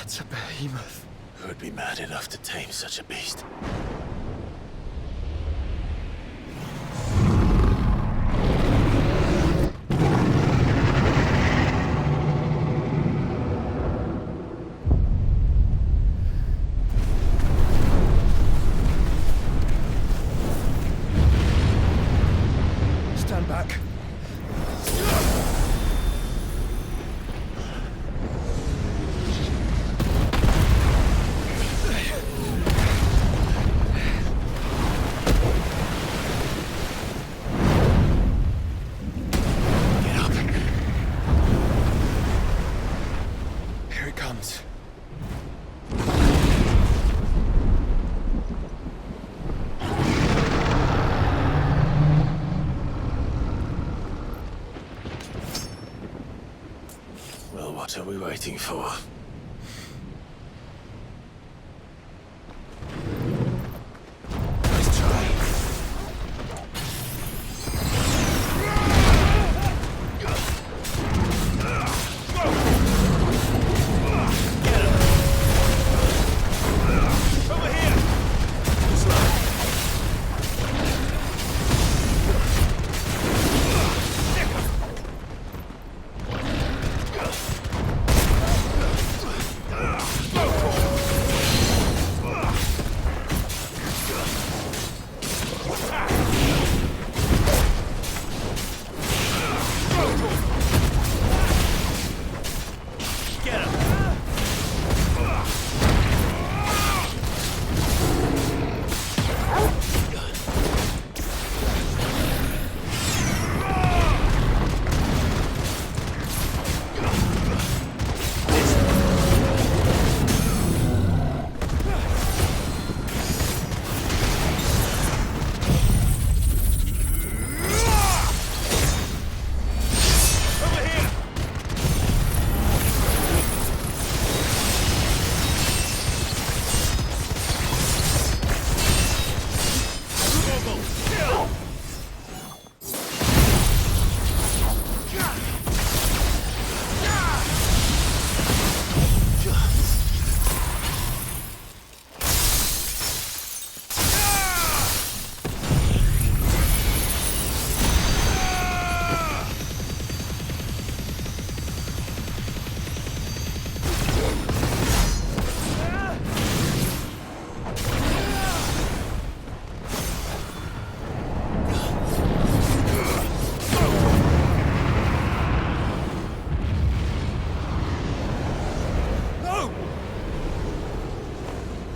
That's a behemoth. Who'd be mad enough to tame such a beast? Stand back. waiting for? Nice try. Over here!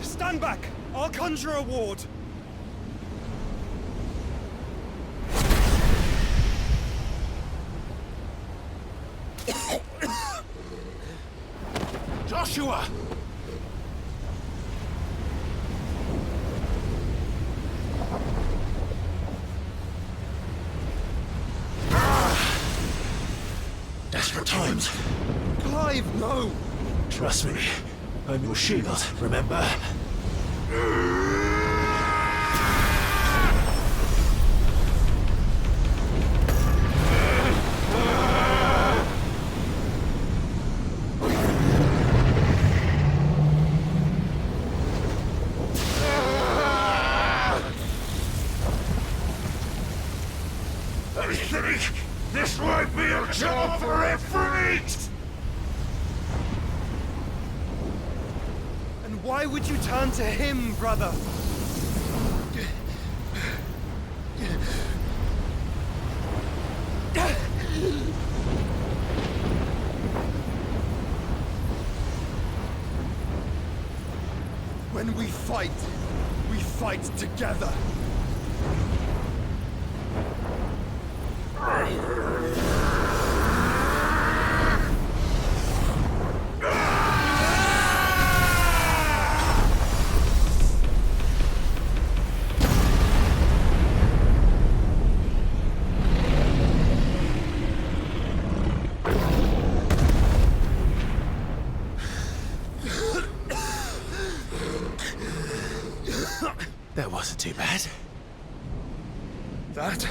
Stand back! I'll conjure a ward! Joshua! Desperate times. Clive, no! Trust me, I'm your shield, remember? I think this might be a job for Efreet! And why would you turn to him, brother? When we fight together. That wasn't too bad. That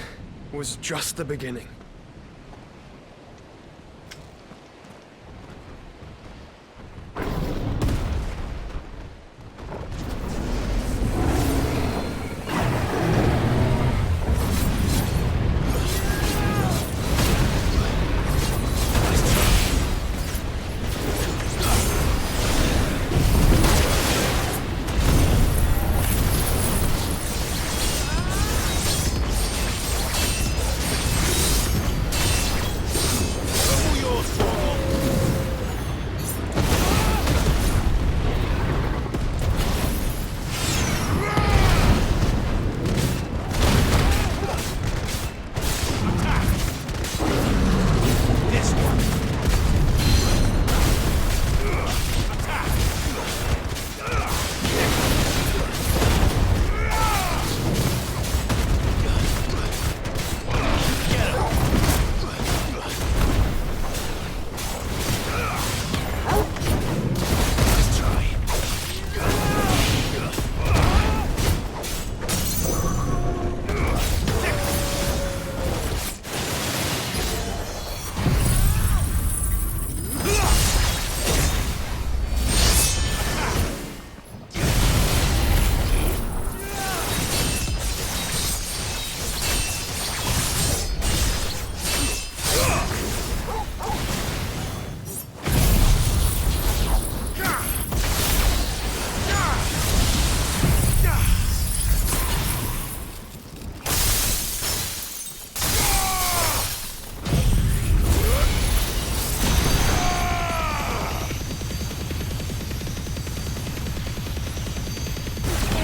was just the beginning.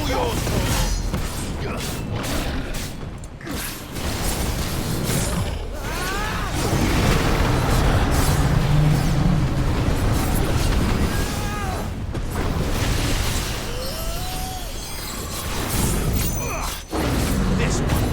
All yours, this one.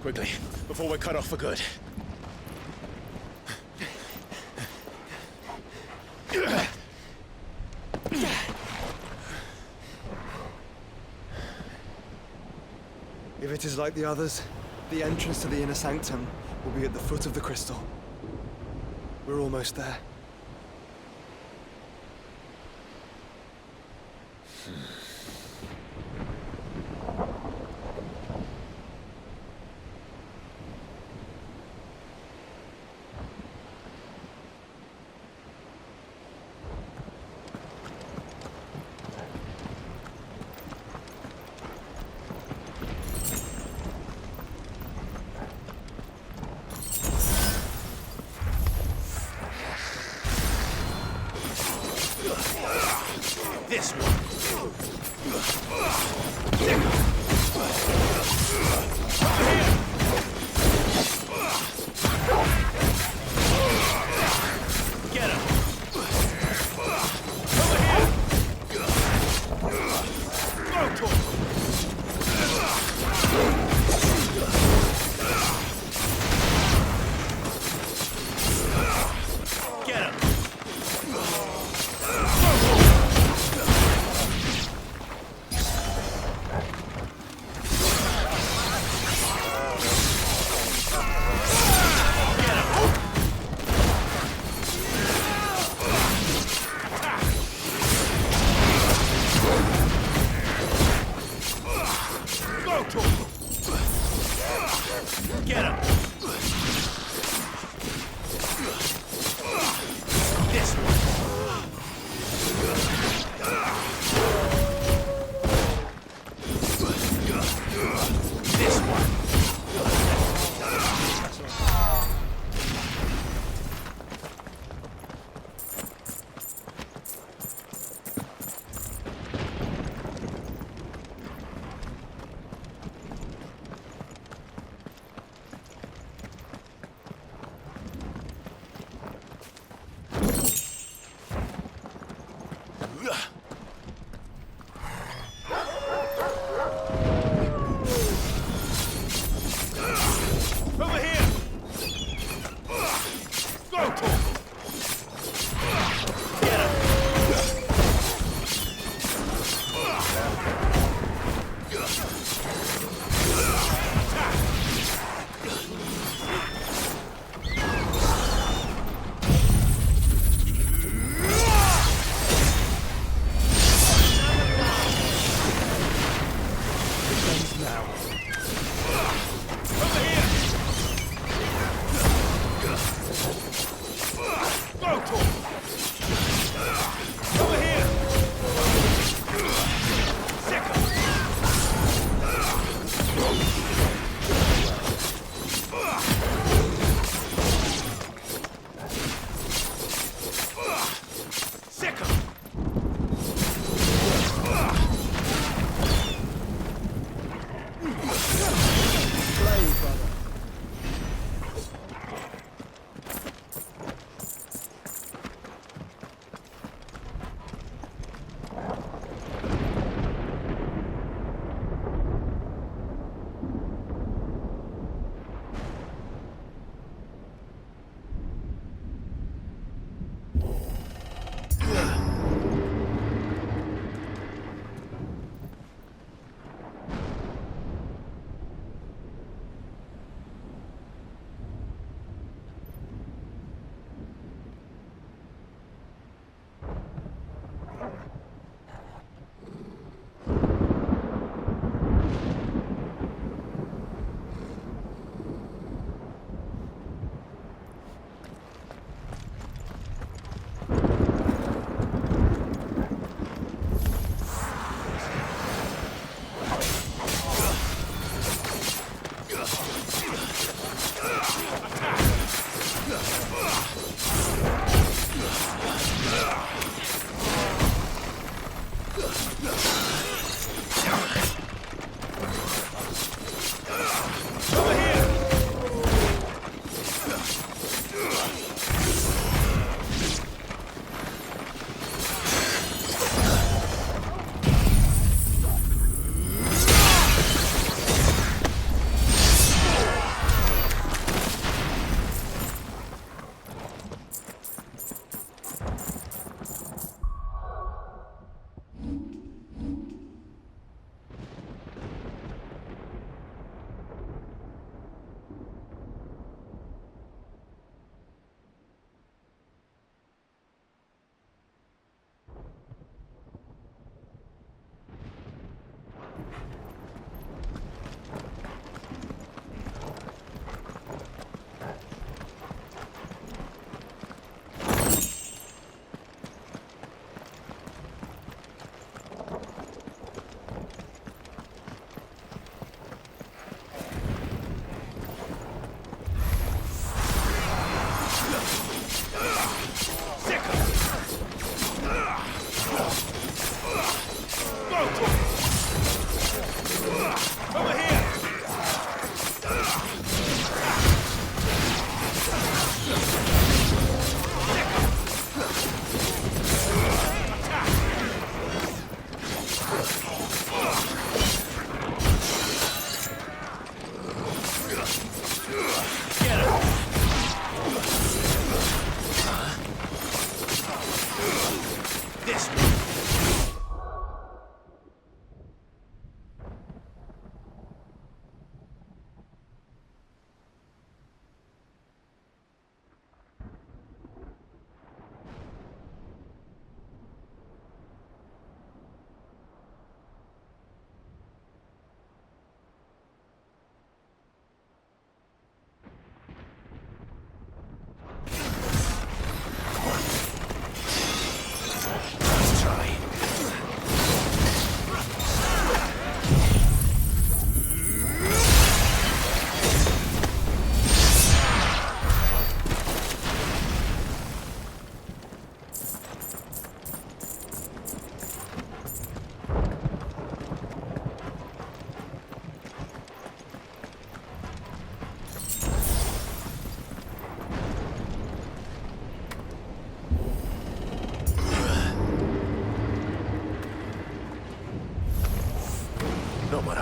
Quickly, before we're cut off for good. If it is like the others, the entrance to the inner sanctum will be at the foot of the crystal. We're almost there. This one. Get him. Over here. Go to him. Get him. Get him! This one! This one! Over here! Go to him! Get him! Over here!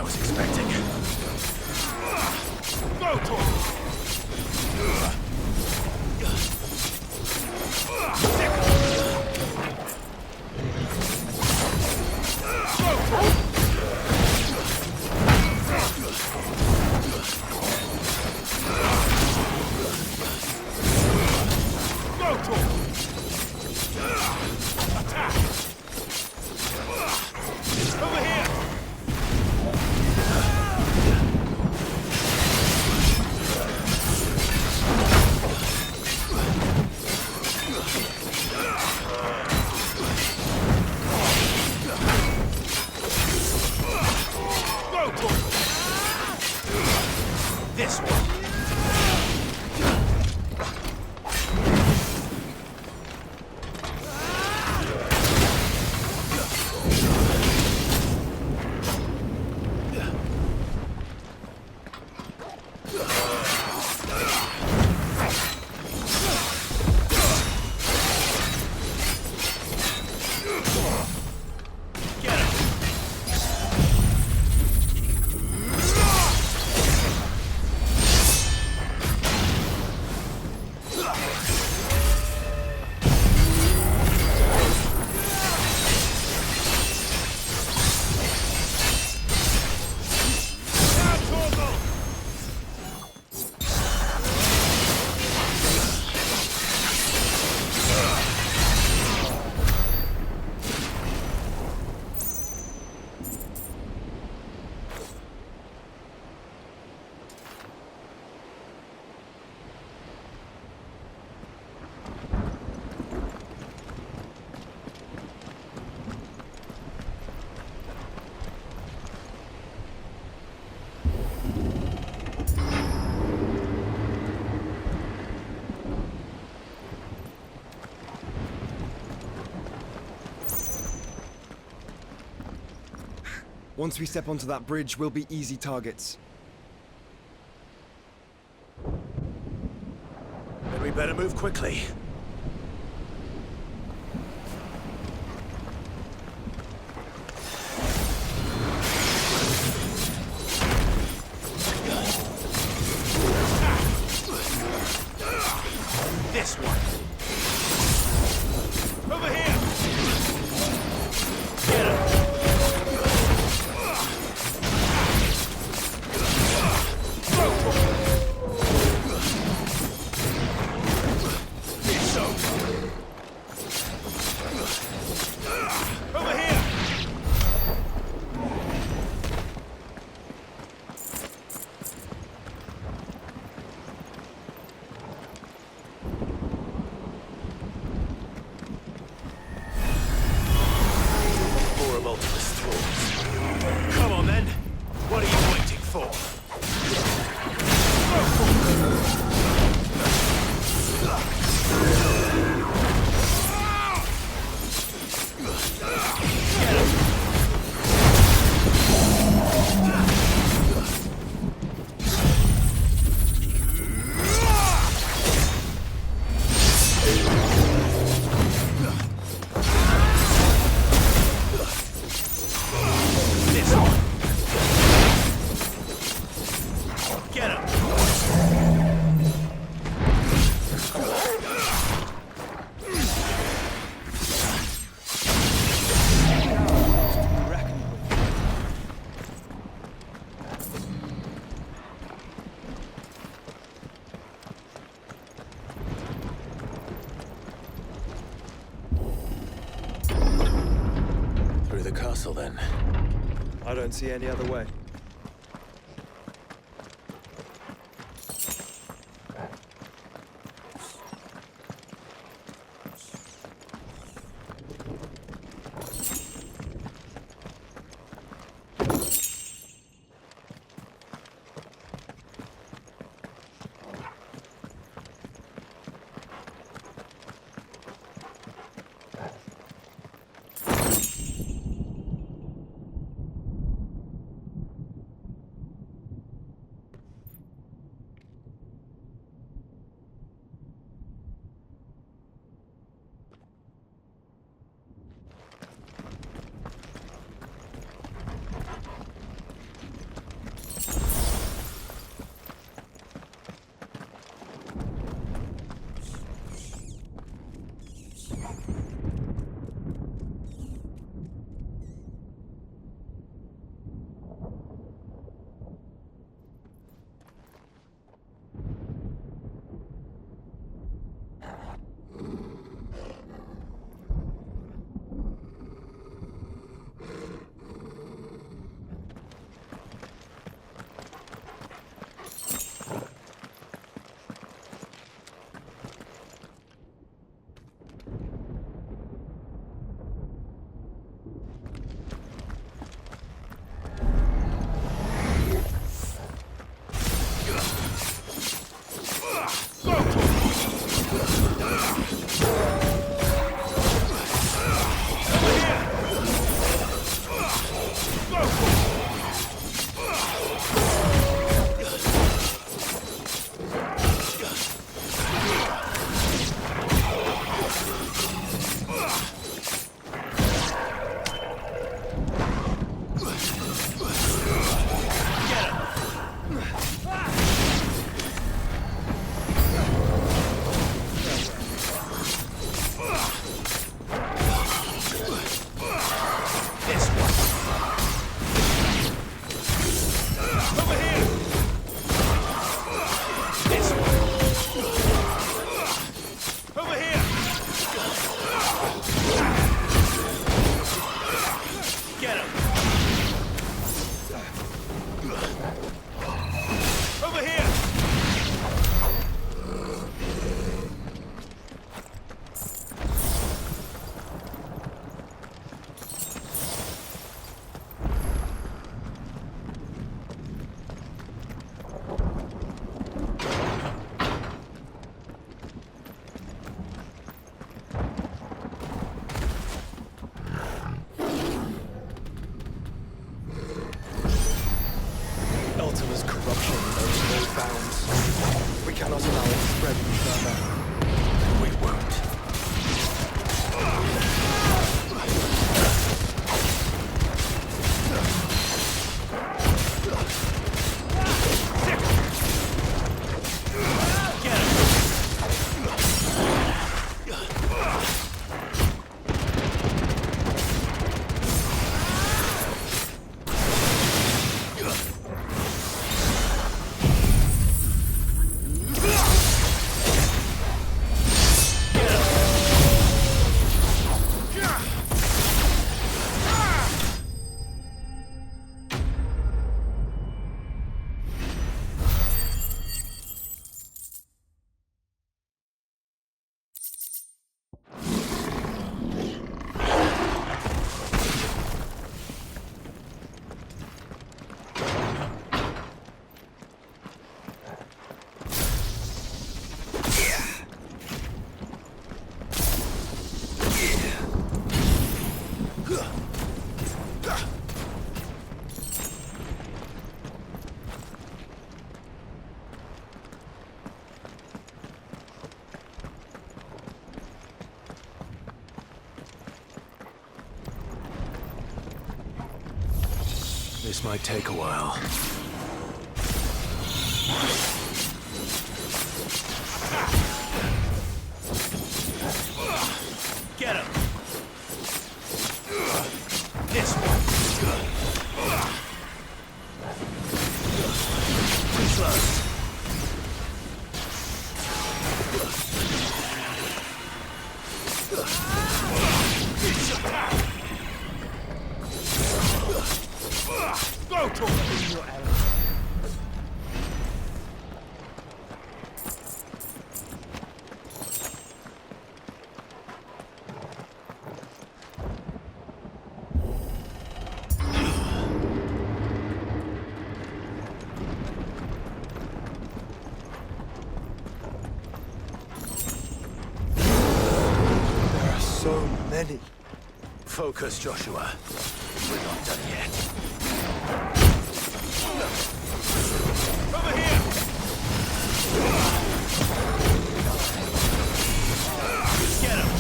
was expecting. Go, Tor! This one. Once we step onto that bridge, we'll be easy targets. Then we better move quickly. This one. Over here! Get him. Over here! Horrible to the thralls. Come on then. What are you waiting for? This one. Get him. Through the castle then. I don't see any other way. This might take a while. Get him! This one! Too close. Go to your arrow. There are so many. Focus, Joshua. We're not done yet. Over here! Get him!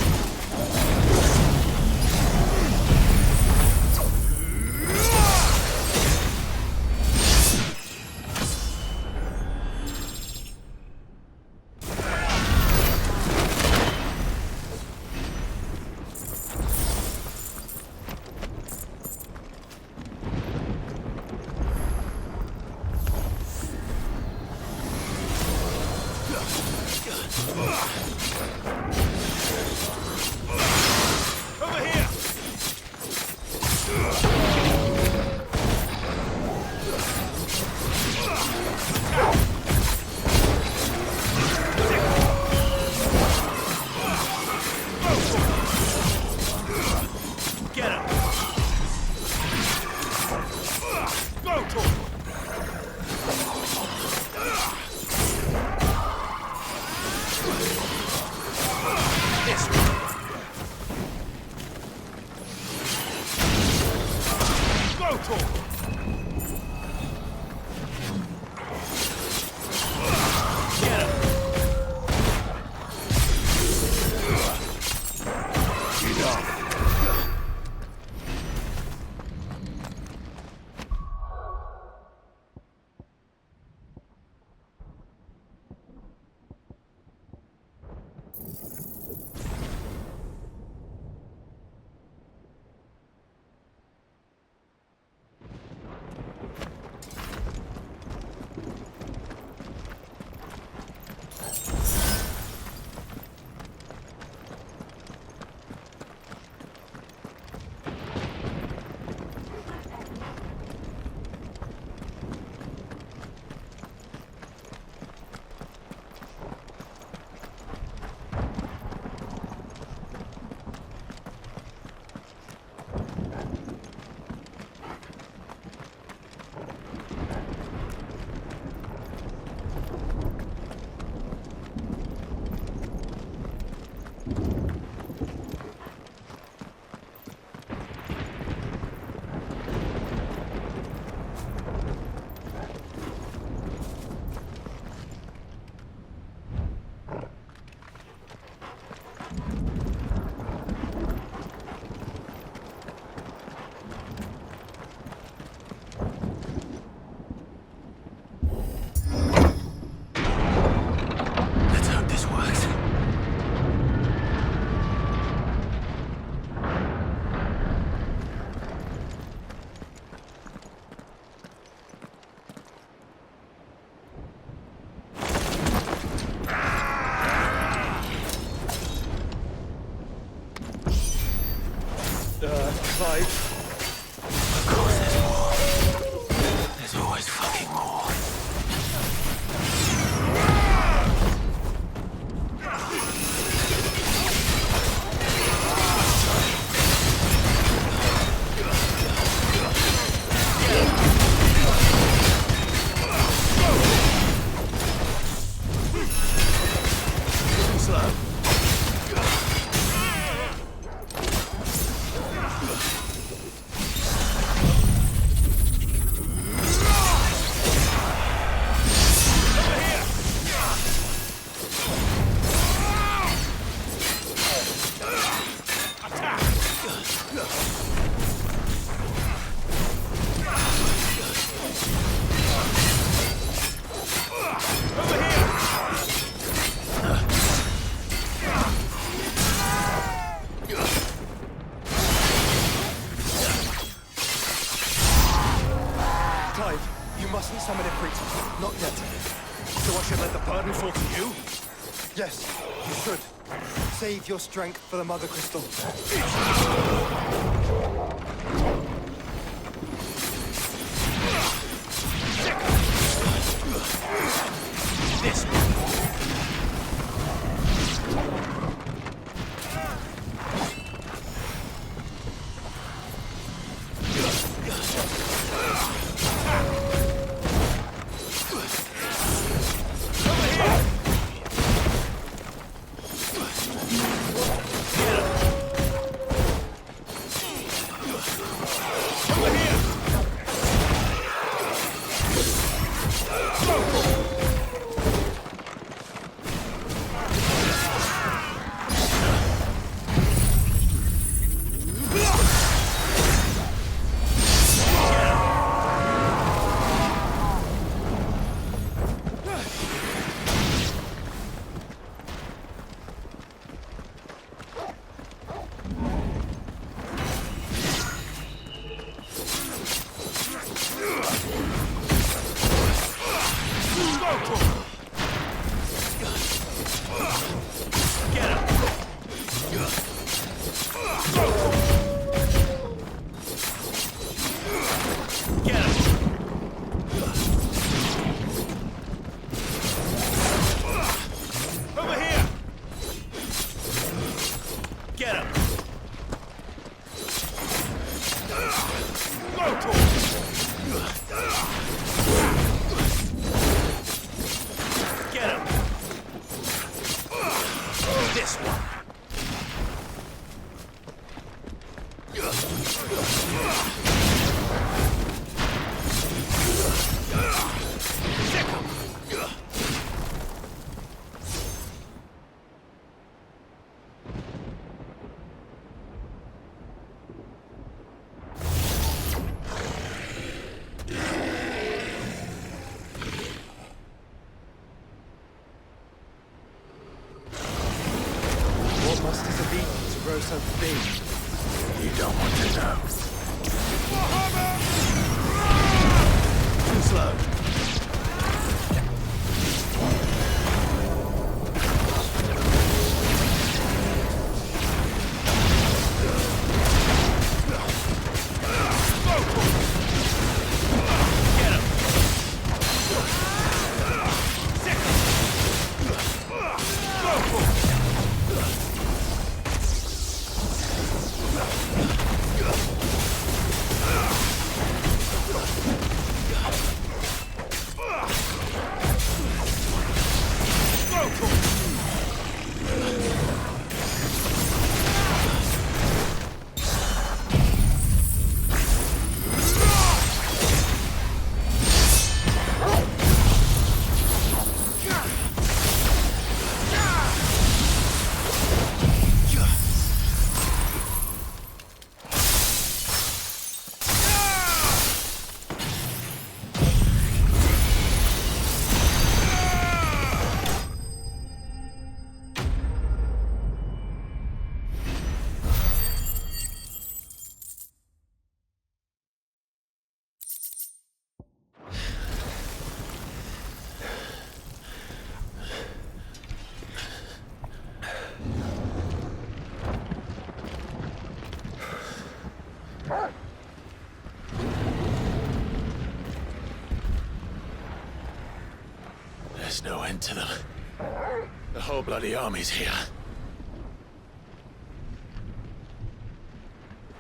Over here! Get him! Go to him! This one! Go to him! Get him! Get off! Let's hope this works. Clive, Of course there's more. There's always fucking more. Slow. burdenful to you? Yes, you should. Save your strength for the Mother Crystal. This Must have been to grow so big. You don't want to know. Too slow. There's no end to them. The whole bloody army's here.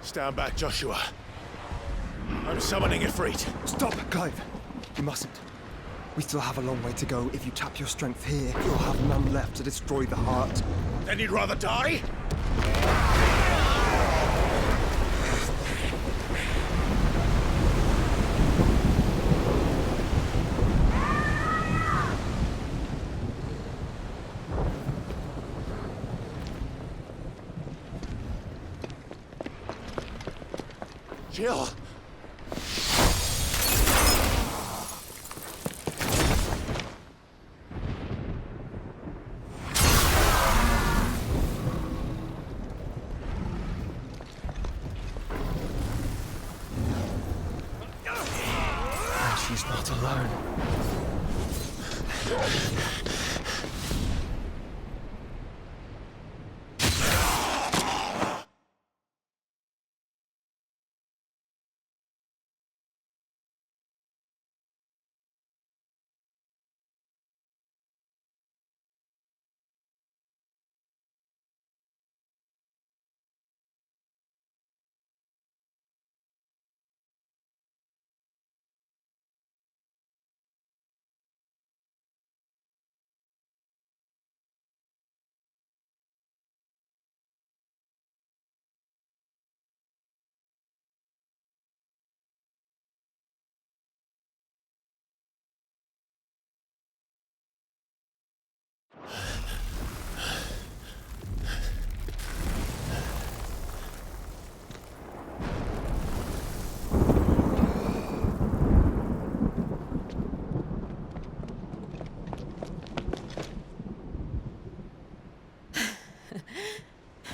Stand back, Joshua. I'm summoning Ifrit. Stop, Clive. You mustn't. We still have a long way to go. If you tap your strength here, you'll have none left to destroy the heart. Then you'd rather die? Jill! She's not alone.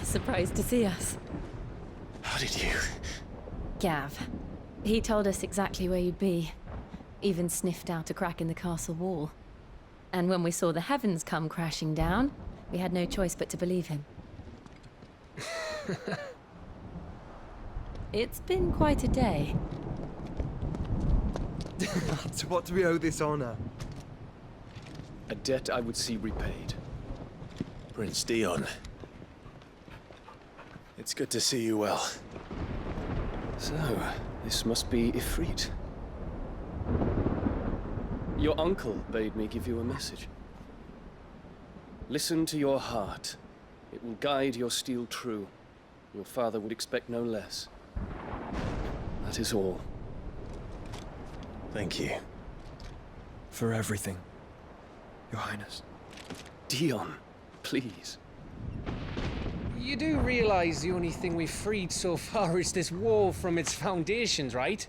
Surprised to see us. How did you? Gav. He told us exactly where you'd be. Even sniffed out a crack in the castle wall. And when we saw the heavens come crashing down, we had no choice but to believe him. It's been quite a day. To what do we owe this honor? A debt I would see repaid. Prince Dion. It's good to see you well. So, this must be Ifrit. Your uncle bade me give you a message. Listen to your heart. It will guide your steel true. Your father would expect no less. That is all. Thank you. For everything, Your Highness. Dion, please. You do realize the only thing we've freed so far is this wall from its foundations, right?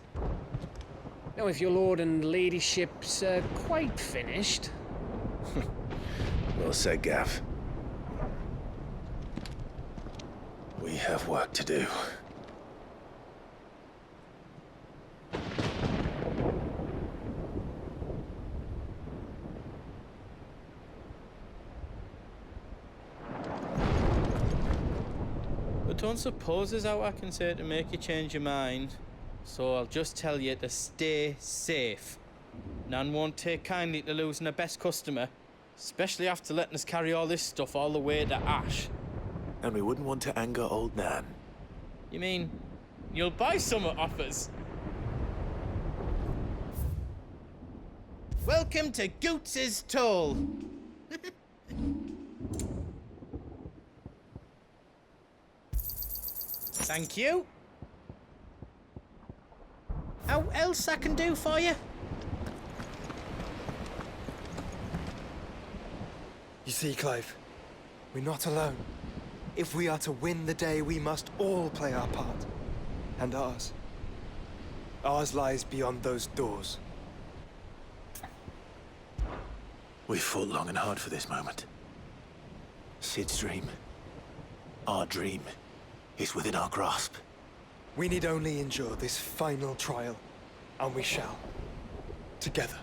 Now, if your lord and ladyship's quite finished... Well said, Gav. We have work to do. But don't suppose there's out I can say to make you change your mind. So I'll just tell you to stay safe. Nan won't take kindly to losing her best customer, especially after letting us carry all this stuff all the way to Ash. And we wouldn't want to anger old Nan. You mean, you'll buy some off us? Welcome to Goots's Toll. Thank you. How else I can do for you? You see, Clive, we're not alone. If we are to win the day, we must all play our part. And ours. Ours lies beyond those doors. We fought long and hard for this moment. Sid's dream, our dream, is within our grasp. We need only endure this final trial, and we shall. Together.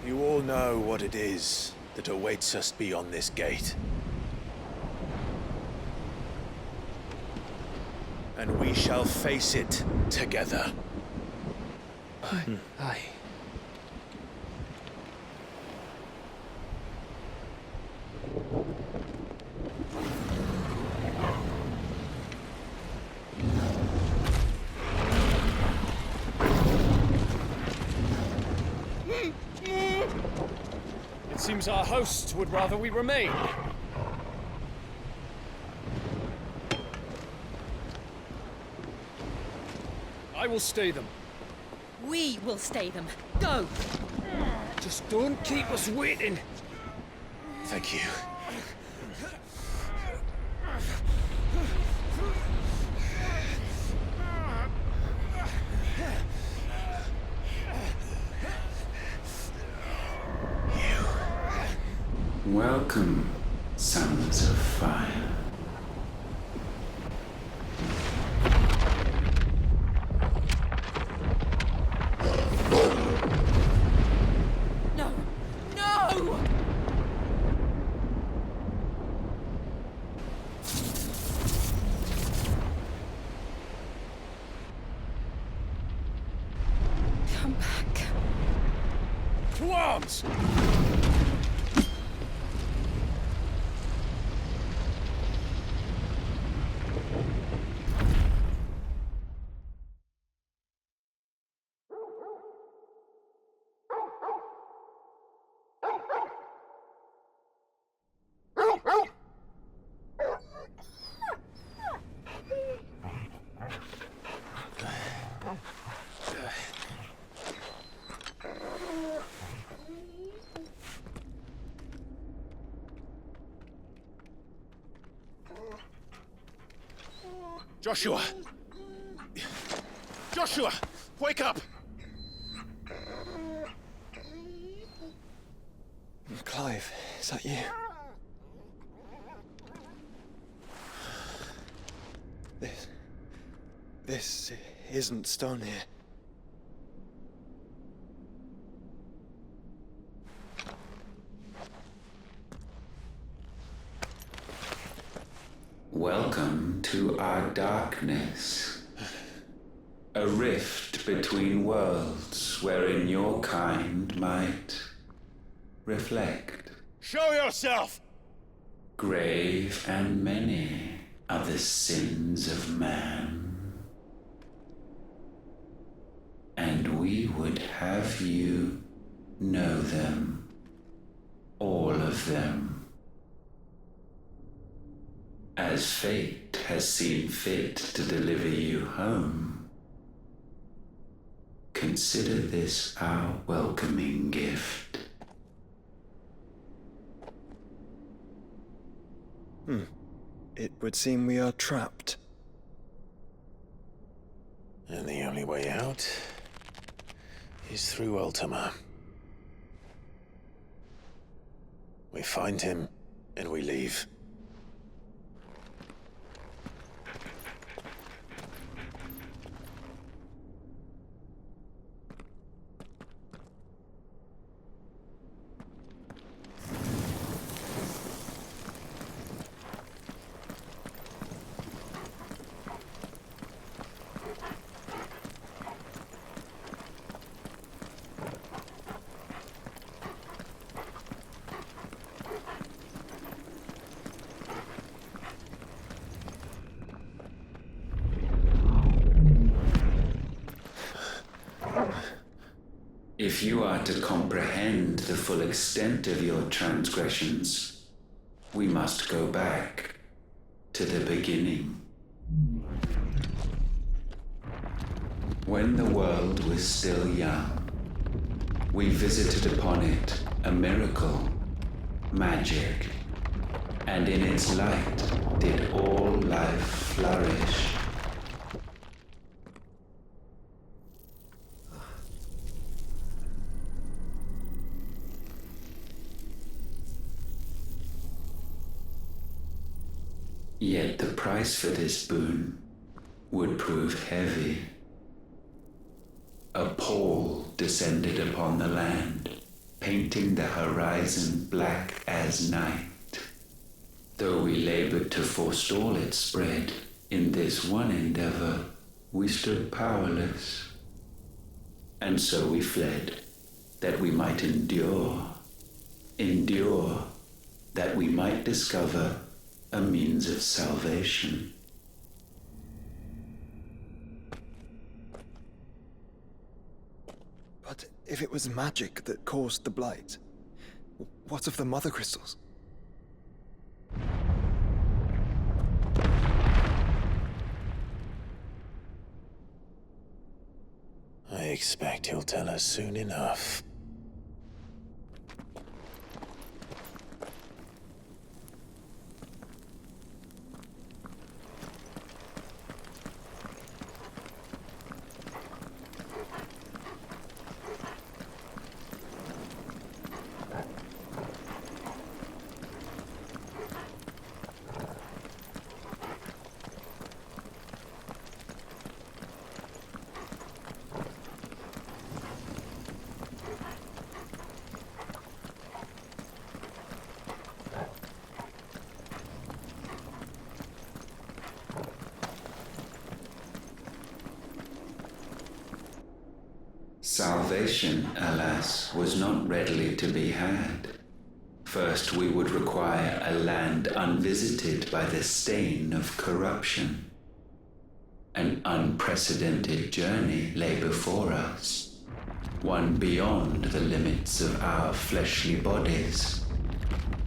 You all know what it is that awaits us beyond this gate. And we shall face it together. Aye. It seems our hosts would rather we remain. I will stay them. We will stay them. Go! Just don't keep us waiting. Thank you. Welcome, sons of fire. No! No! Come back. To arms! Joshua! Joshua! Wake up! Clive, is that you? This isn't stone here. Welcome to our darkness. A rift between worlds wherein your kind might reflect. Show yourself! Grave and many are the sins of man. And we would have you know them. All of them. As fate has seen fit to deliver you home, consider this our welcoming gift. It would seem we are trapped. And the only way out is through Ultima. We find him, and we leave. If you are to comprehend the full extent of your transgressions, we must go back to the beginning. When the world was still young, we visited upon it a miracle, magic, and in its light did all life flourish. Yet the price for this boon would prove heavy. A pall descended upon the land, painting the horizon black as night. Though we labored to forestall its spread, in this one endeavor we stood powerless. And so we fled, that we might endure, that we might discover a means of salvation. But if it was magic that caused the blight, what of the mother crystals? I expect he'll tell us soon enough. Salvation, alas, was not readily to be had. First, we would require a land unvisited by the stain of corruption. An unprecedented journey lay before us, one beyond the limits of our fleshly bodies.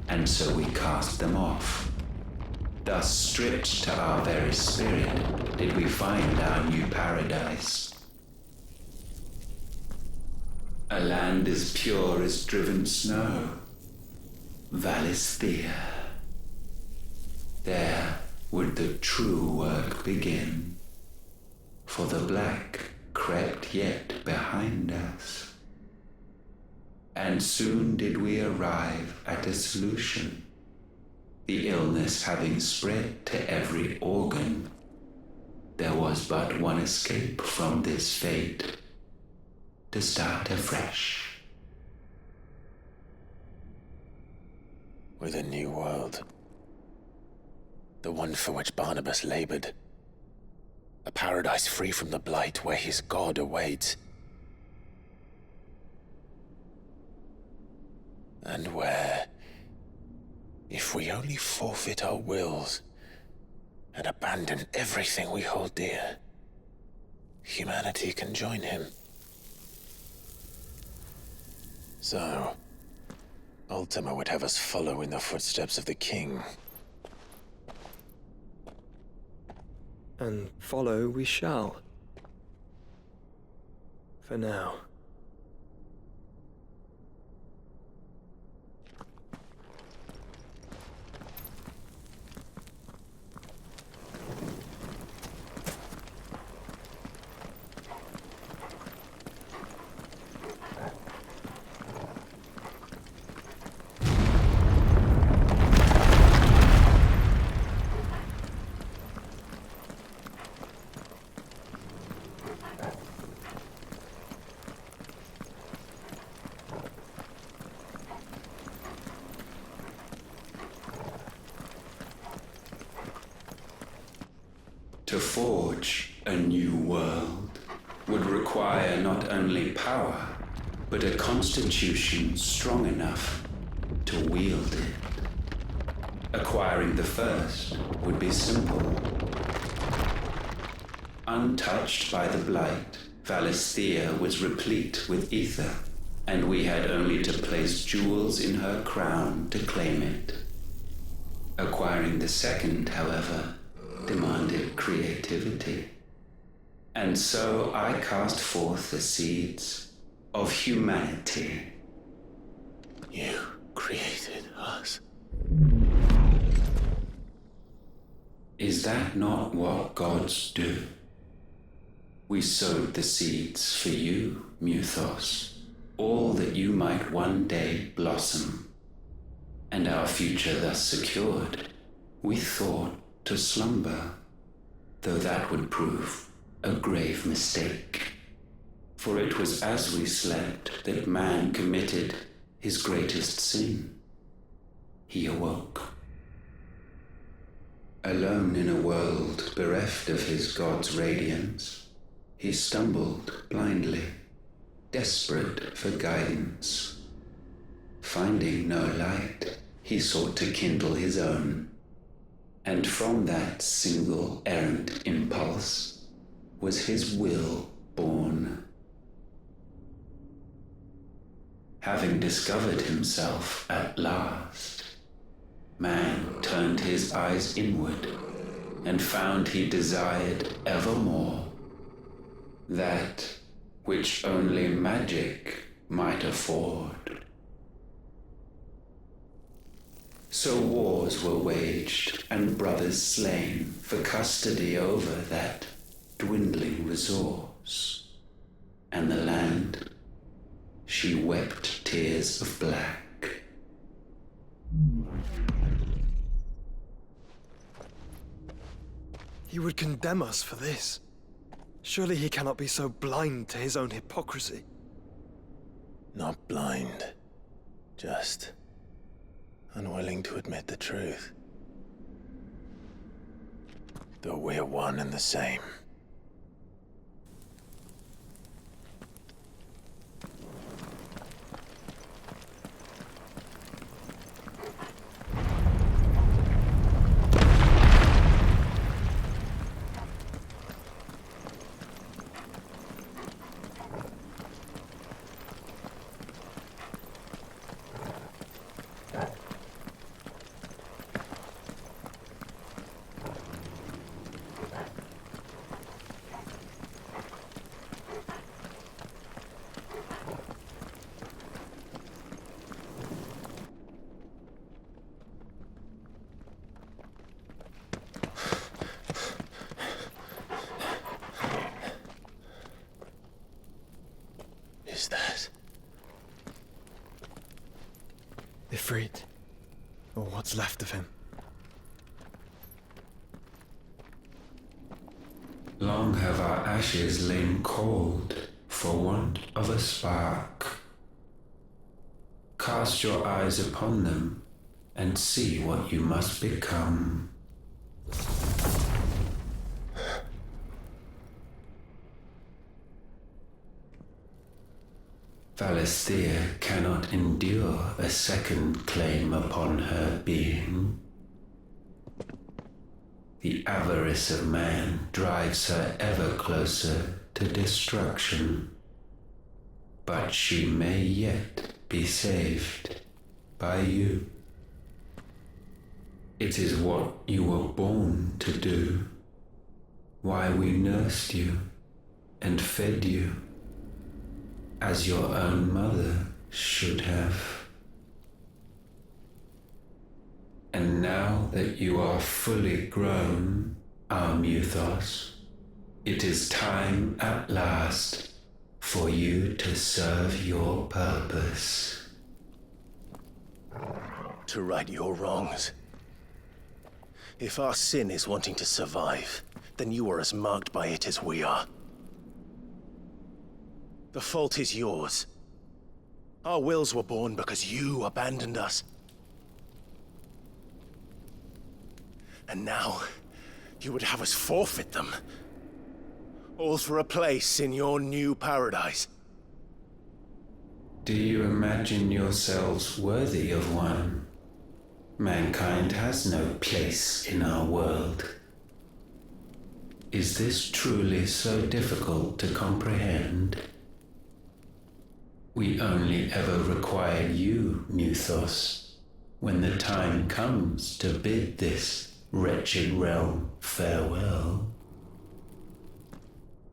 And so we cast them off. Thus, stripped to our very spirit, did we find our new paradise. A land as pure as driven snow, Valisthea. There would the true work begin, for the black crept yet behind us. And soon did we arrive at a solution. The illness having spread to every organ, there was but one escape from this fate: to start afresh. With a new world. The one for which Barnabas labored. A paradise free from the blight where his God awaits. And where, if we only forfeit our wills and abandon everything we hold dear, humanity can join him. So, Ultima would have us follow in the footsteps of the king. And follow we shall. For now. To forge a new world would require not only power, but a constitution strong enough to wield it. Acquiring the first would be simple. Untouched by the blight, Valisthea was replete with ether, and we had only to place jewels in her crown to claim it. Acquiring the second, however, demanded creativity. And so I cast forth the seeds of humanity. You created us. Is that not what gods do? We sowed the seeds for you, Muthos, all that you might one day blossom. And our future thus secured, we thought to slumber, though that would prove a grave mistake. For it was as we slept that man committed his greatest sin. He awoke. Alone in a world bereft of his God's radiance, he stumbled blindly, desperate for guidance. Finding no light, he sought to kindle his own. And from that single errant impulse was his will born. Having discovered himself at last, man turned his eyes inward and found he desired evermore that which only magic might afford. So wars were waged and brothers slain for custody over that dwindling resource. And the land, she wept tears of black. He would condemn us for this. Surely he cannot be so blind to his own hypocrisy. Not blind, just unwilling to admit the truth. Though we're one and the same. is that? Ifrit. Or what's left of him. Long have our ashes lain cold for want of a spark. Cast your eyes upon them and see what you must become. Valisthea cannot endure a second claim upon her being. The avarice of man drives her ever closer to destruction. But she may yet be saved by you. It is what you were born to do, why we nursed you and fed you, as your own mother should have. And now that you are fully grown, our Muthos, it is time at last for you to serve your purpose. To right your wrongs. If our sin is wanting to survive, then you are as marked by it as we are. The fault is yours. Our wills were born because you abandoned us. And now, you would have us forfeit them. All for a place in your new paradise. Do you imagine yourselves worthy of one? Mankind has no place in our world. Is this truly so difficult to comprehend? We only ever require you, Muthos, when the time comes to bid this wretched realm farewell.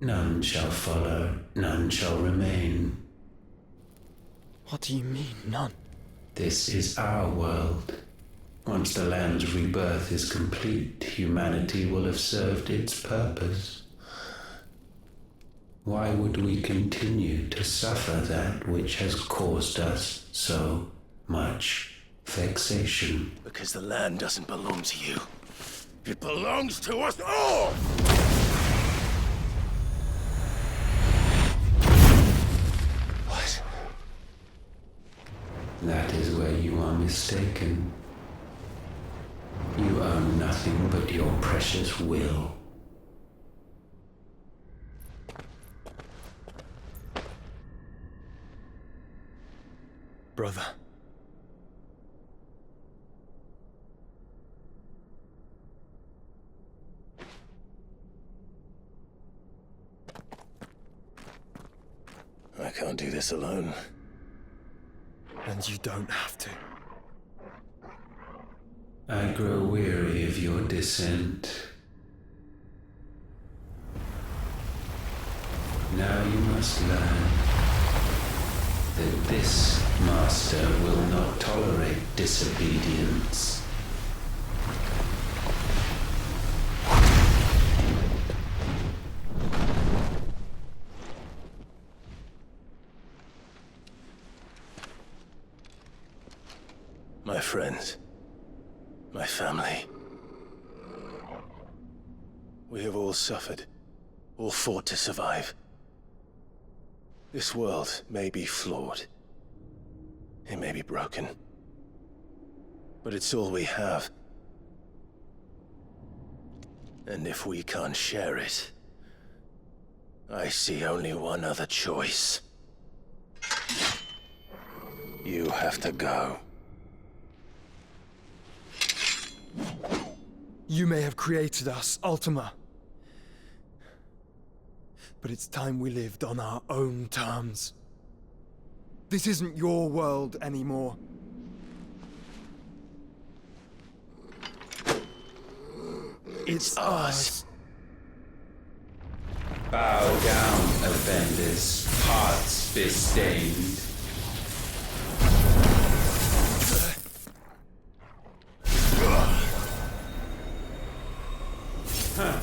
None shall follow, none shall remain. What do you mean, none? This is our world. Once the land's rebirth is complete, humanity will have served its purpose. Why would we continue to suffer that which has caused us so much vexation? Because the land doesn't belong to you. It belongs to us all! What? That is where you are mistaken. You own nothing but your precious will. Brother. I can't do this alone. And you don't have to. I grow weary of your dissent. Now you must learn that this master will not tolerate disobedience. My friends, my family. We have all suffered, all fought to survive. This world may be flawed. It may be broken. But it's all we have. And if we can't share it, I see only one other choice. You have to go. You may have created us, Ultima. But it's time we lived on our own terms. This isn't your world anymore. It's ours. Bow down, offenders, hearts bestained. Huh.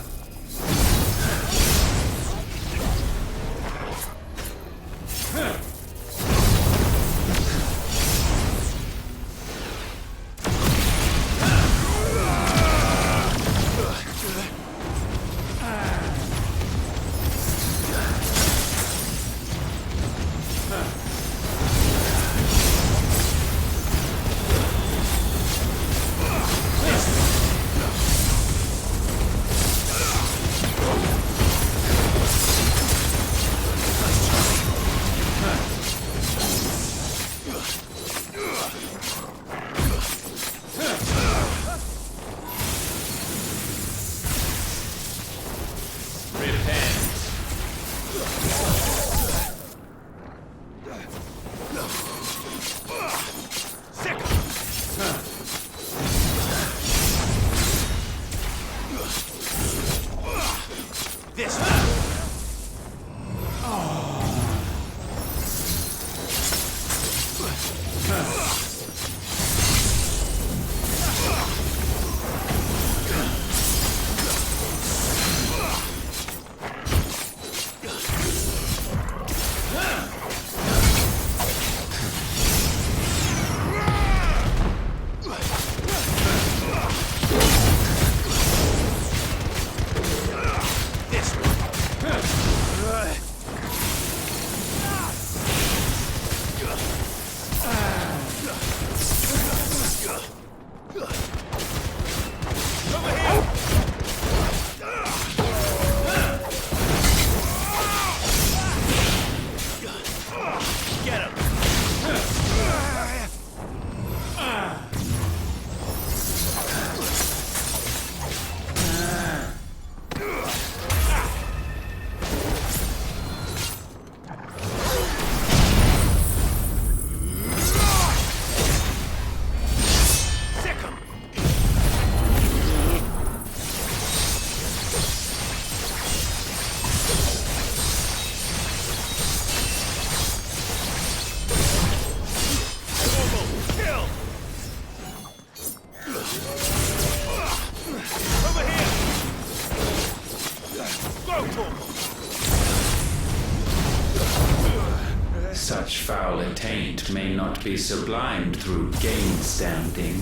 such foul attaint may not be sublimed through gain-standing.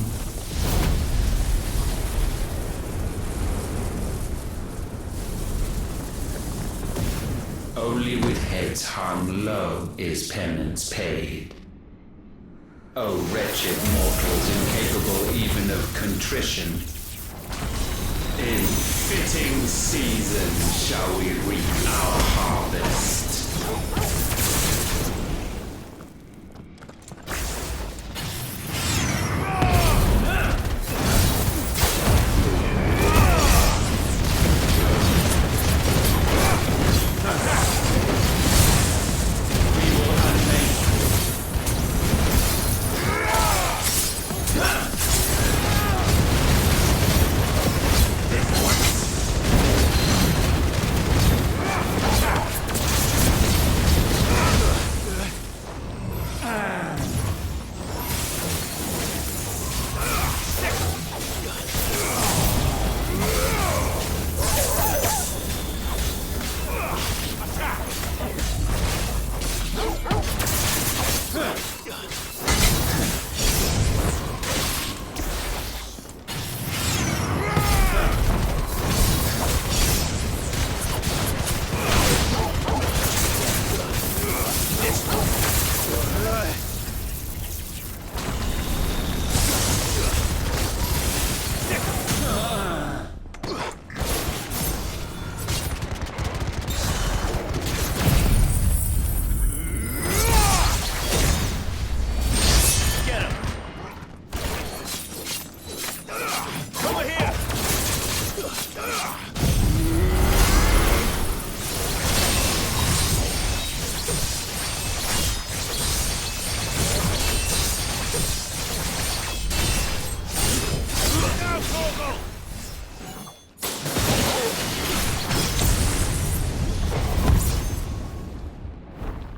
Only with heads hung low is penance paid. O wretched mortals incapable even of contrition, in fitting season shall we reap our harvest.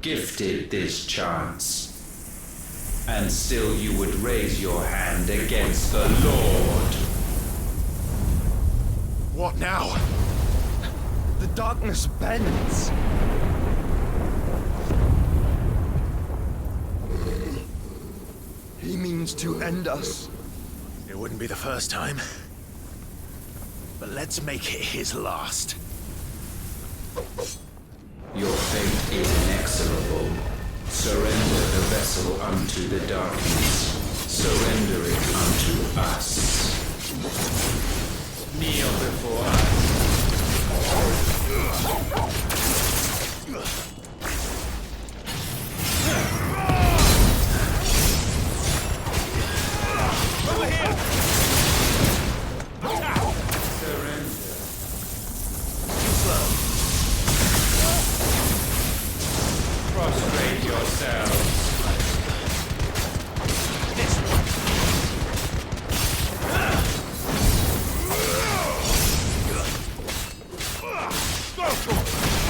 Gifted this chance, and still you would raise your hand against the Lord. What now? The darkness bends. He means to end us. It wouldn't be the first time. But let's make it his last. Your fate is inexorable. Surrender the vessel unto the darkness. Surrender it unto us. Kneel before us. Over here! Surrender. Slow. Prostrate yourselves. Go for it!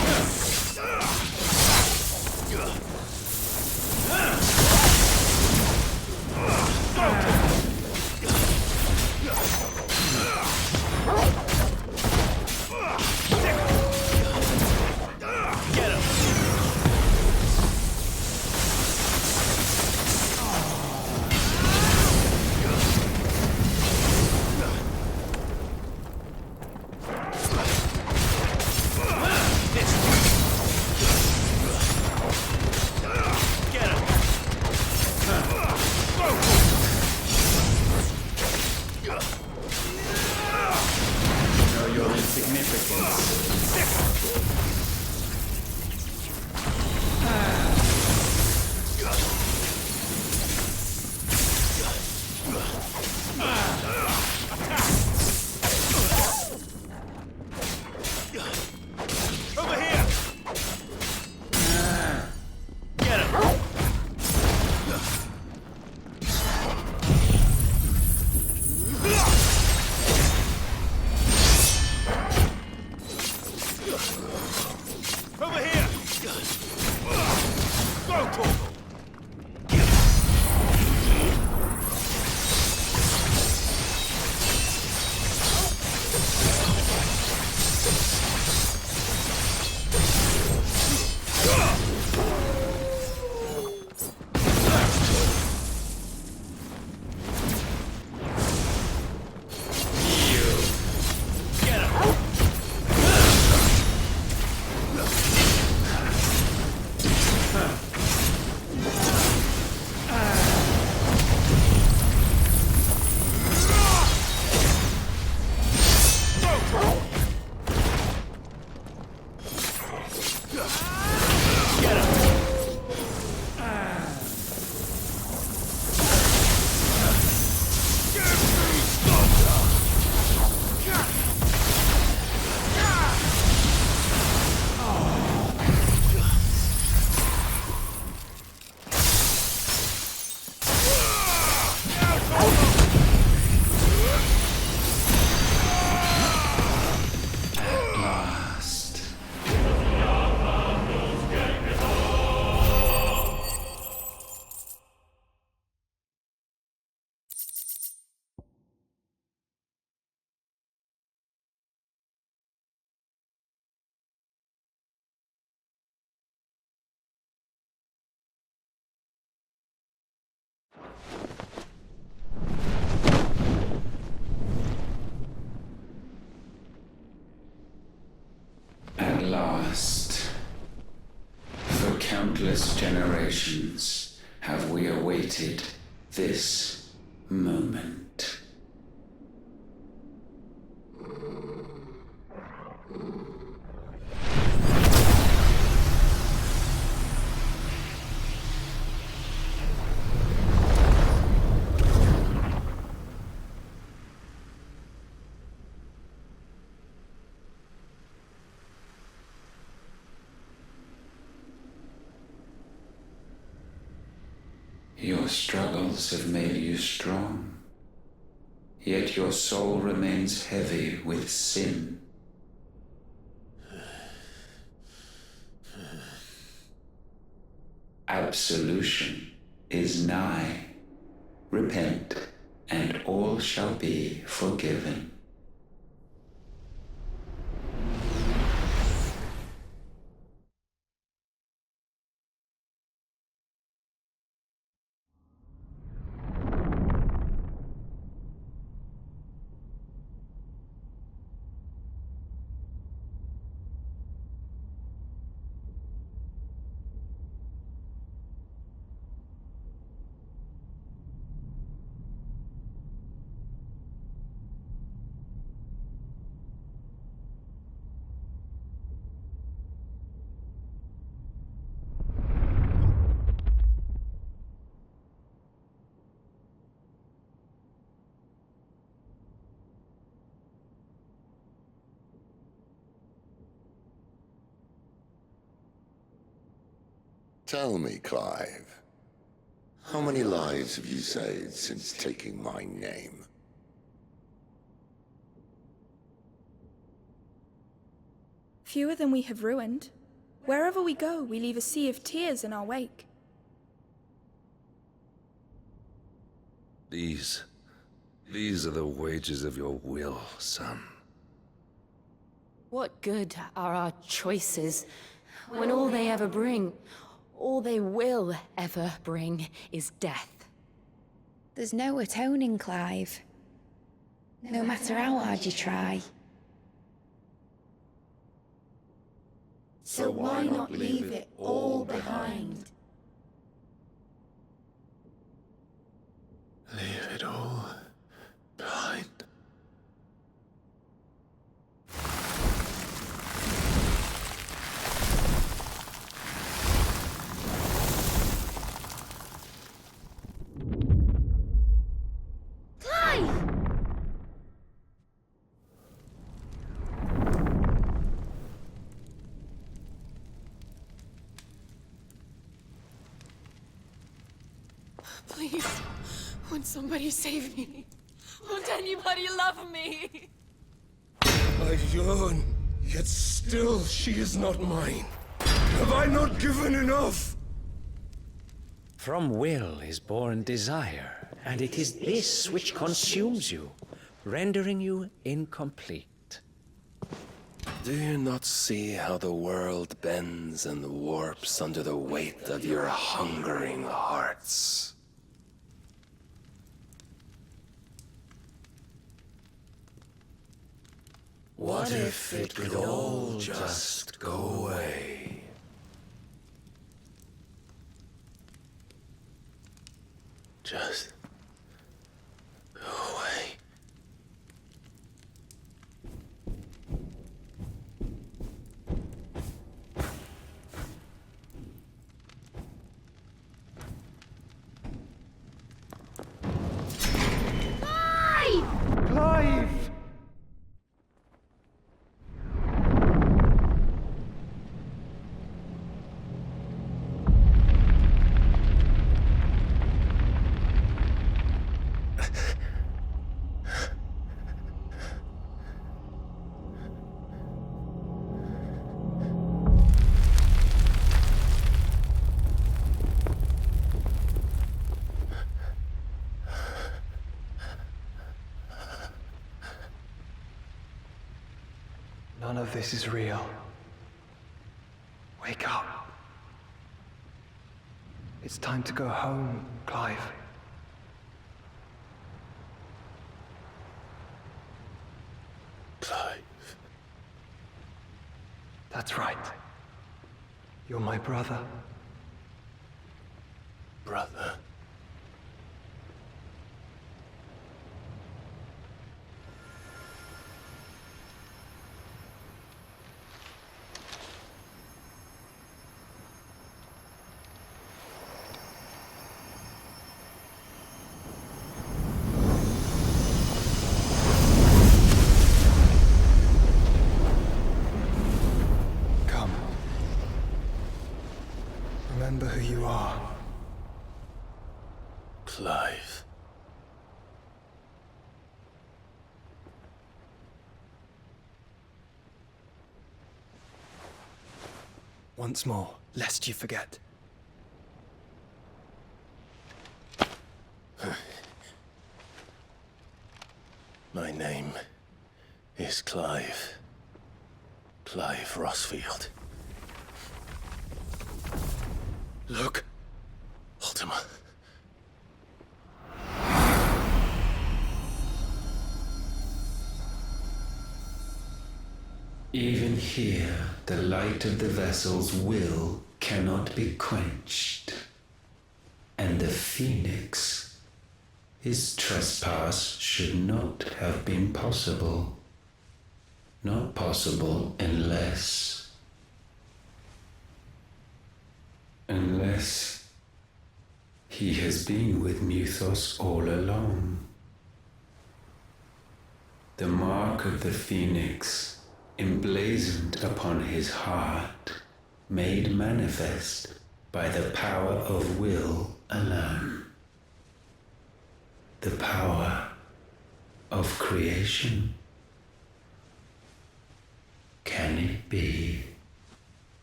countless generations have we awaited this moment. Your struggles have made you strong, yet your soul remains heavy with sin. Absolution is nigh. Repent, and all shall be forgiven. Tell me, Clive, how many lives have you saved since taking my name? Fewer than we have ruined. Wherever we go, we leave a sea of tears in our wake. These are the wages of your will, son. What good are our choices when all they ever bring, all they will ever bring, is death? There's no atoning, Clive. No matter how hard you try. So why not leave it all behind? Leave it all behind. Please, won't somebody save me? Won't anybody love me? I yearn, yet still she is not mine. Have I not given enough? From will is born desire, and it is this which consumes you, rendering you incomplete. Do you not see how the world bends and warps under the weight of your hungering hearts? What if it could all just go away? Just go away. Clive! None of this is real. Wake up. It's time to go home, Clive. Clive. That's right. You're my brother. brother. Come. Remember who you are. Clive. Once more, lest you forget. My name is Clive. Clive Rossfield. Look. Ultima. Even here, the light of the vessel's will cannot be quenched. And the Phoenix, his trespass should not have been possible. Not possible unless he has been with Muthos all along. The mark of the Phoenix, emblazoned upon his heart, made manifest by the power of will alone. The power of creation. Can it be?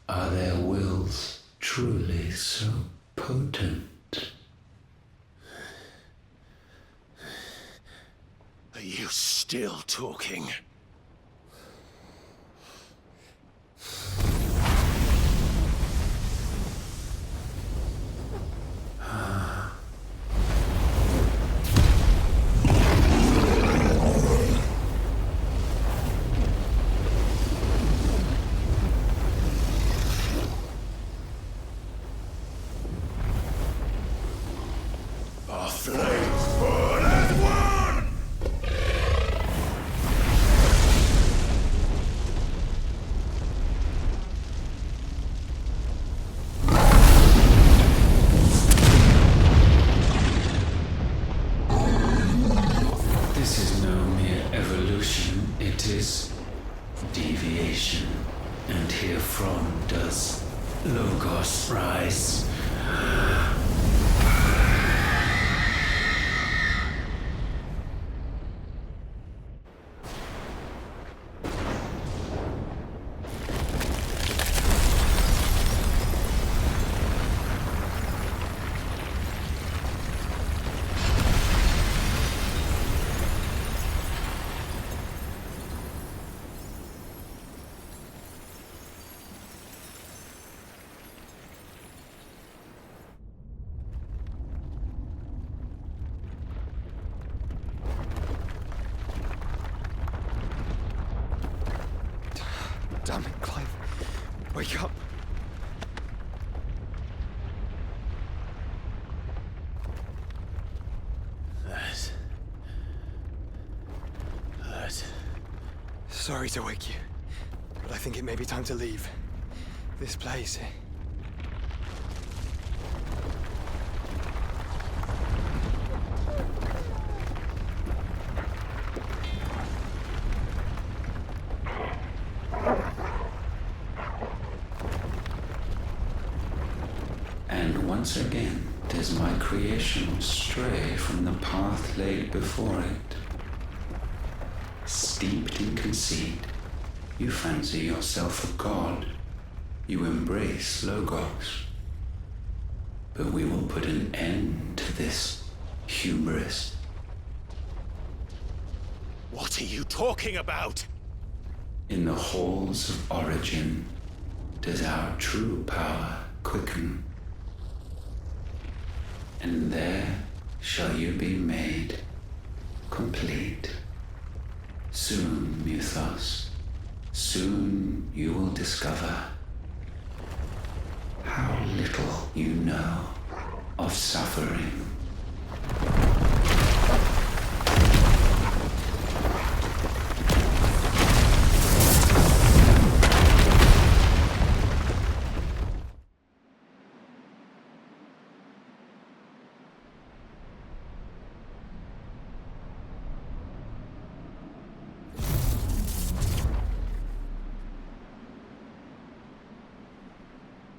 Are their wills truly so potent? Are you still talking? Our flames burn as one! This is no mere evolution, it is deviation. And herefrom does Logos rise. Damn it, Clive. Wake up. That. Sorry to wake you, but I think it may be time to leave. This place. And once again does my creation stray from the path laid before it. Steeped in conceit, you fancy yourself a god. You embrace Logos. But we will put an end to this hubris. What are you talking about? In the halls of origin does our true power quicken. And there shall you be made complete. Soon, Muthos, soon you will discover how little you know. of suffering.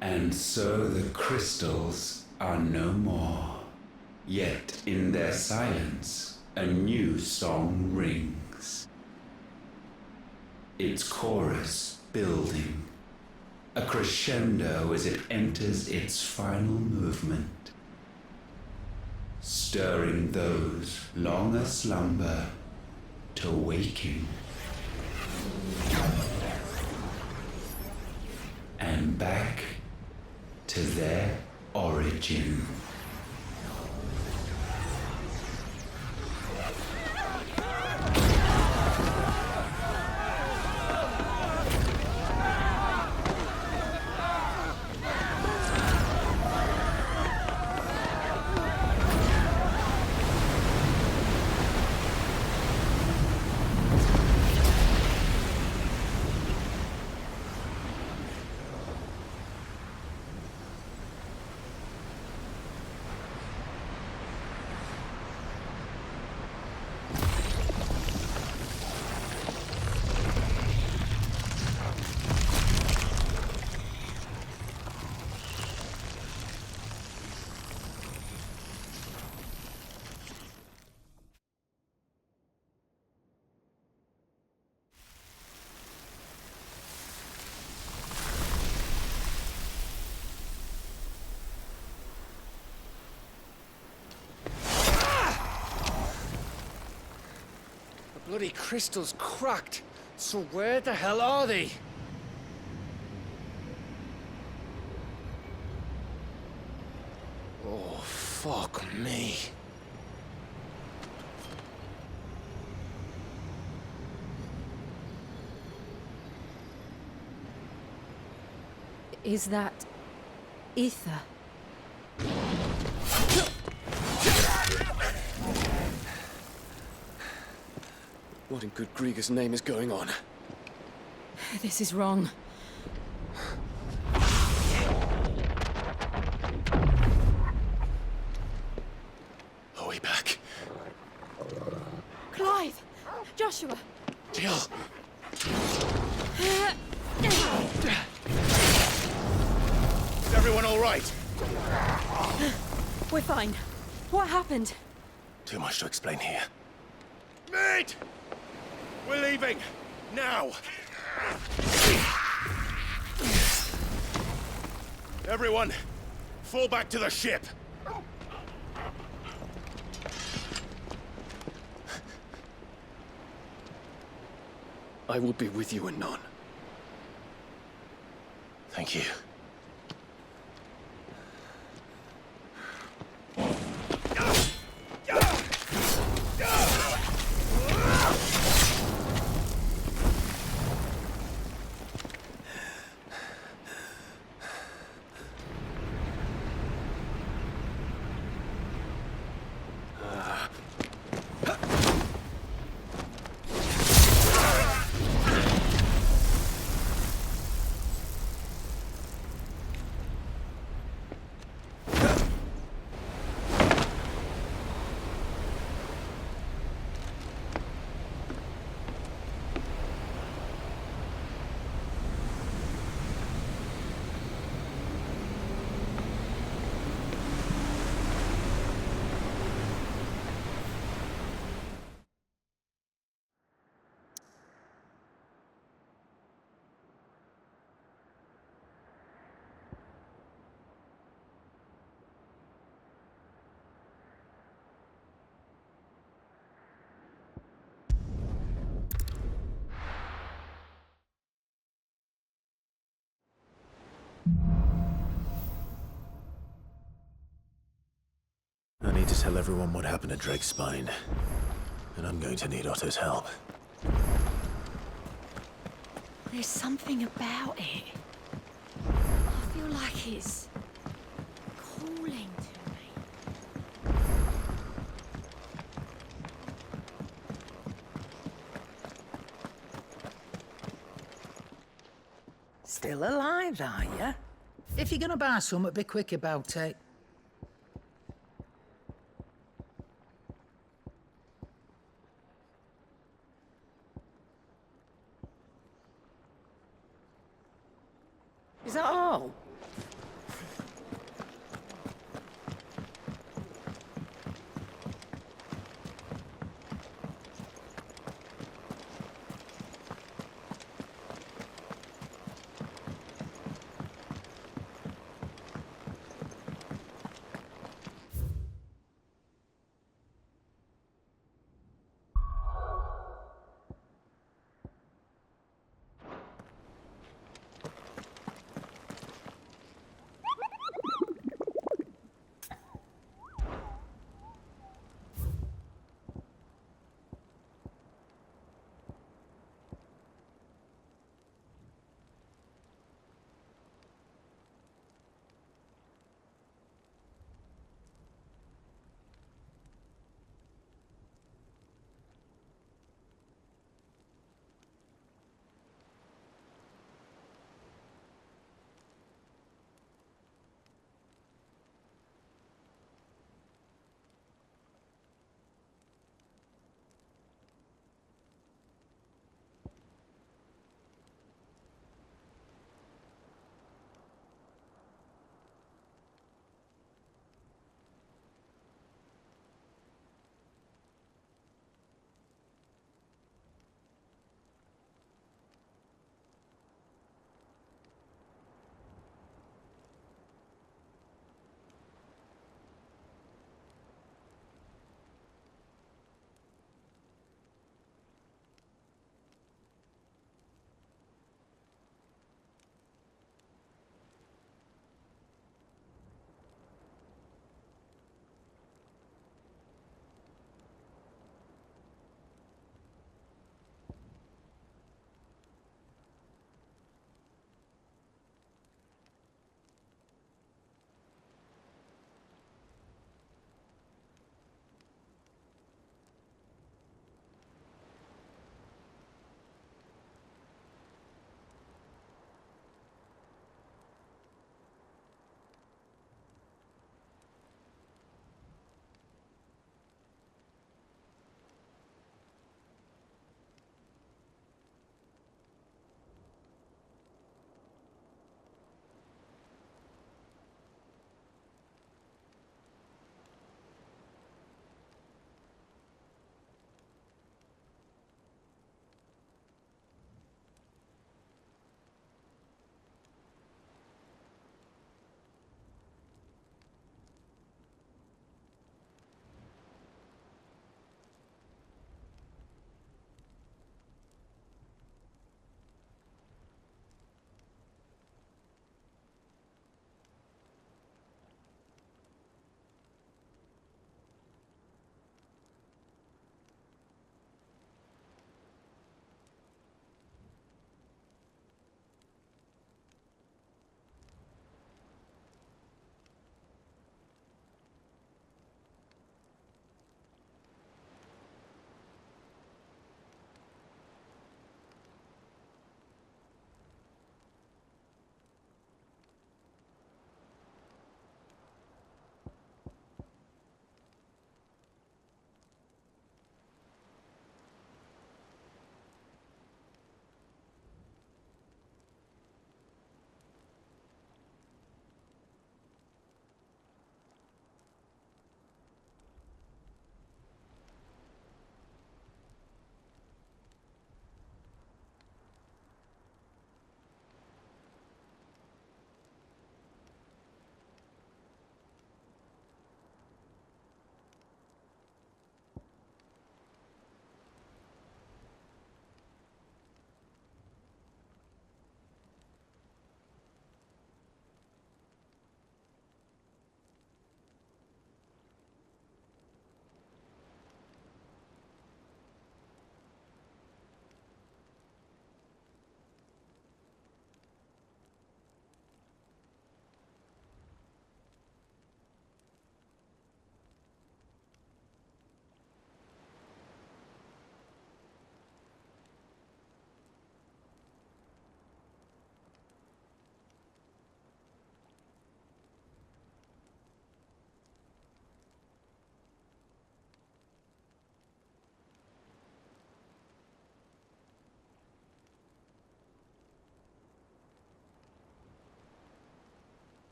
And so the crystals are no more. Yet in their silence, a new song rings. Its chorus building, a crescendo as it enters its final movement, stirring those long aslumber to waking. And back to their origin. Bloody crystal's cracked. So where the hell are they? Oh, fuck me. Is that ether? What in good Grieger's name is going on? This is wrong. Are we back? Clive! Joshua! Jill! Is everyone all right? We're fine. What happened? Too much to explain here. Mate! We're leaving! Now! Everyone, fall back to the ship! I will be with you anon. Thank you. I need to tell everyone what happened to Drake's spine. And I'm going to need Otto's help. There's something about it. I feel like it's calling to me. still alive, are you? If you're gonna buy some, be quick about it. Is that all?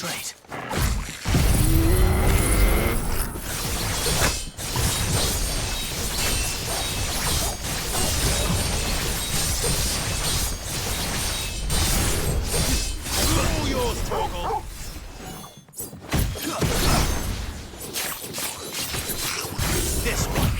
straight. All yours, Torgal. This one.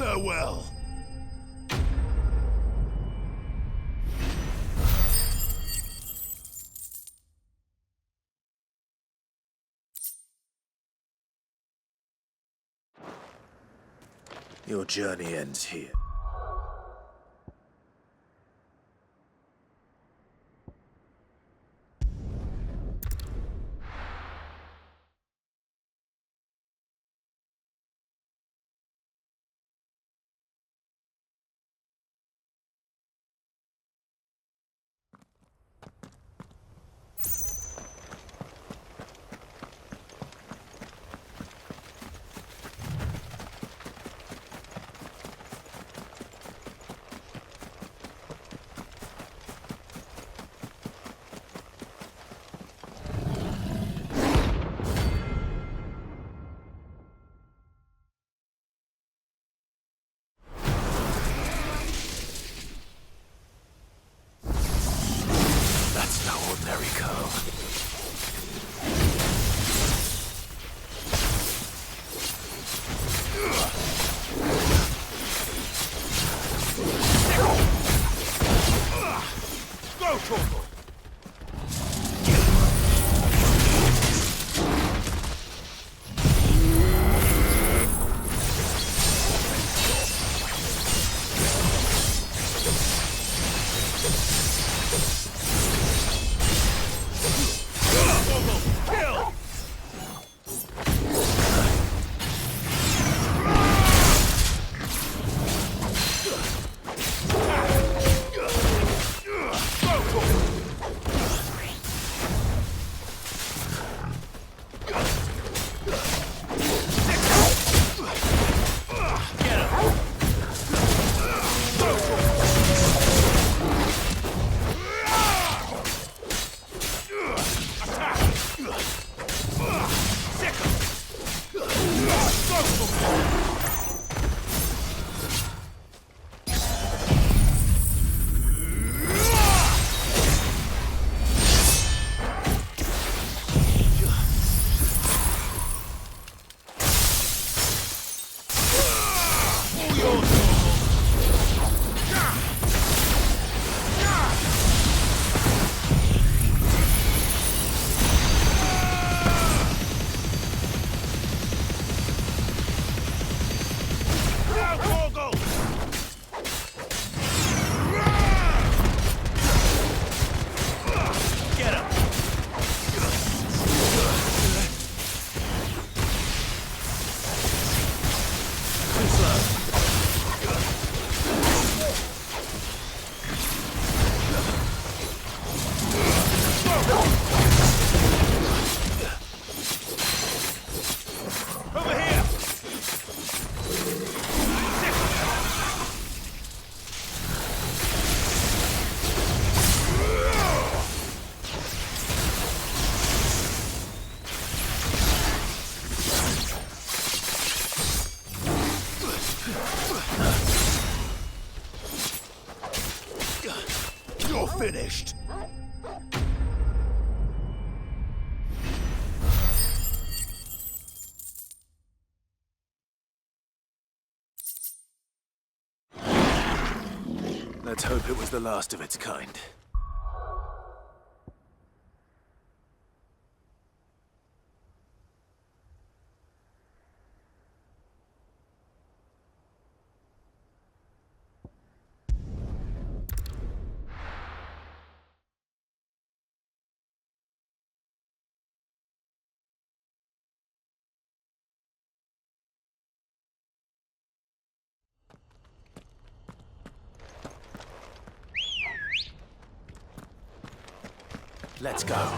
Farewell. Your journey ends here. That's no ordinary curl. Go, Torgal. finished. Let's hope it was the last of its kind. Let's go.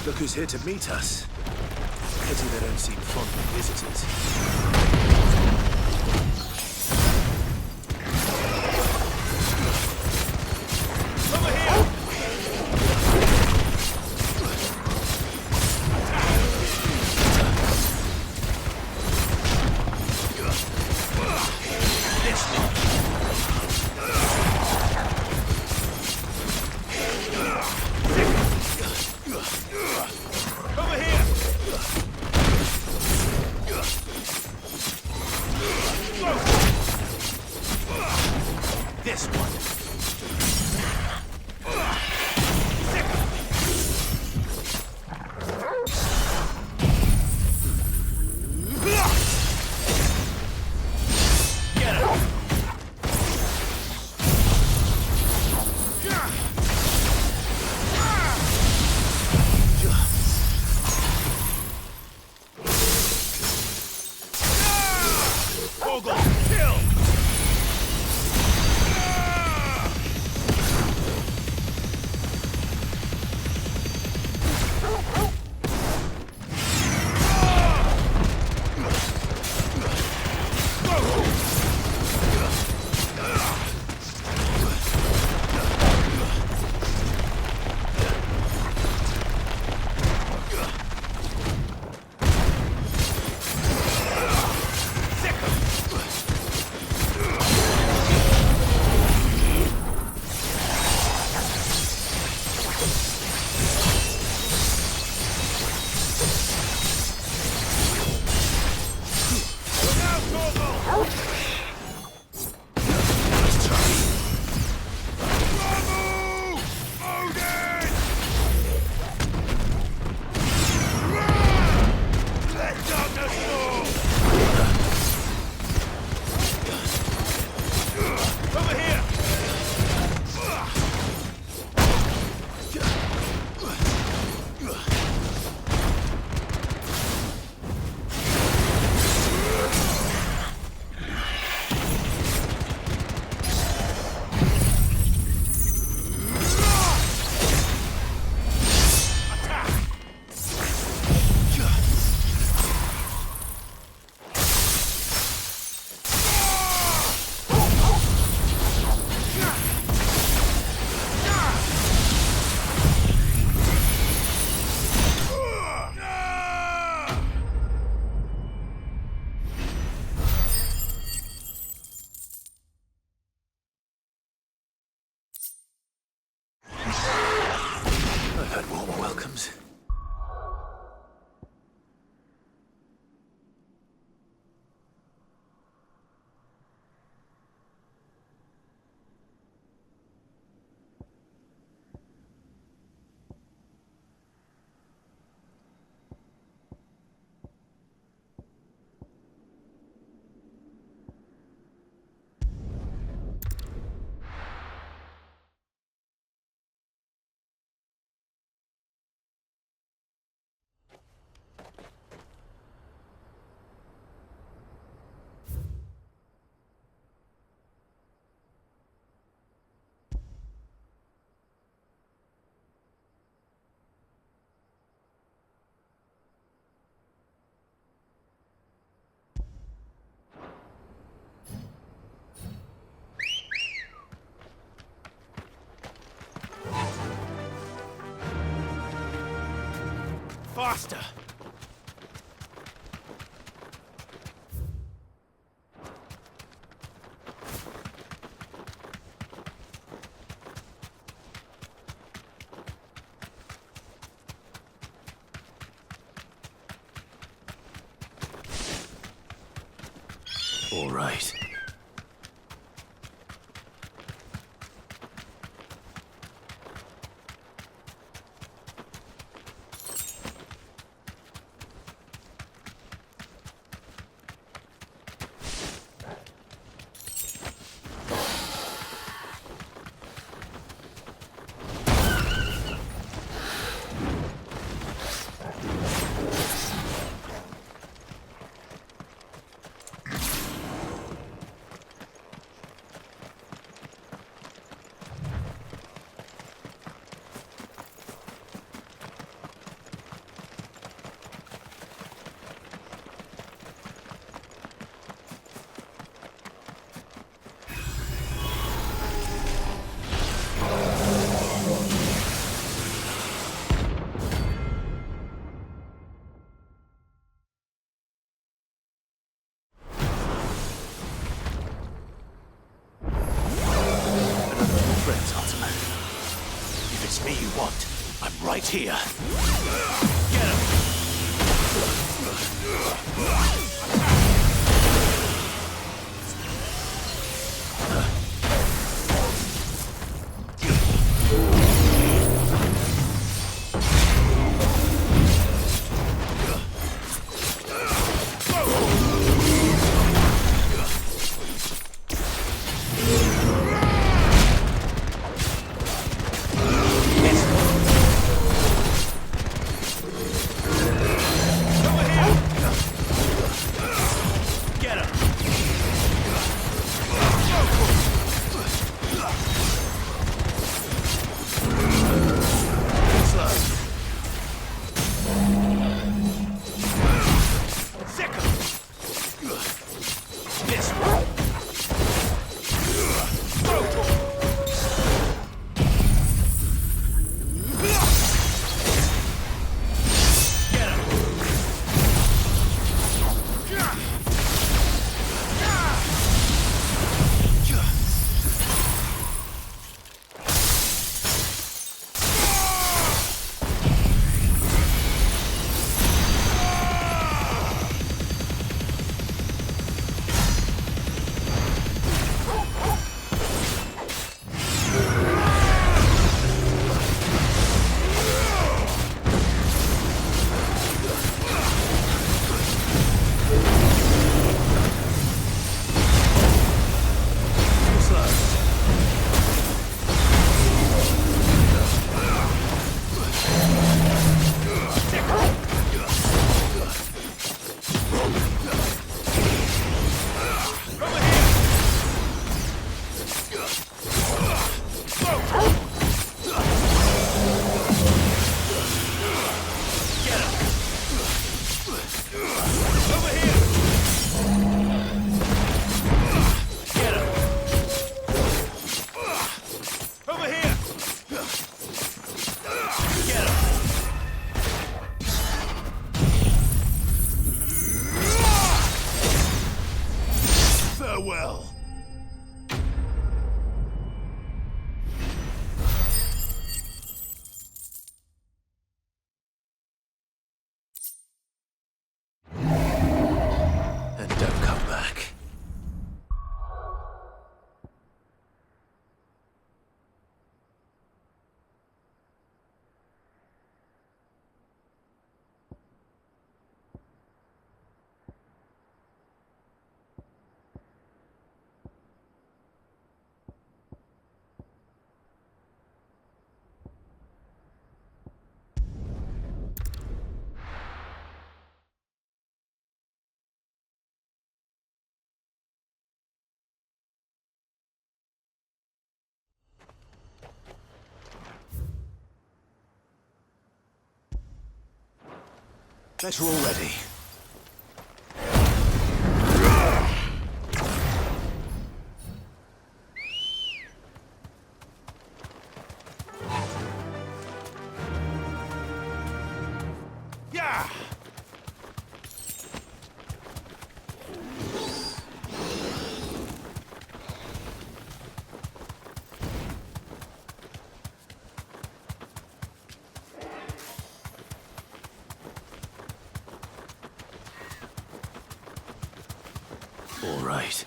Look who's here to meet us. Pity they don't seem fond of visitors. Over here! Faster! All right. If it's me you want, I'm right here. Get Farewell. And don't come back. Better already. All right.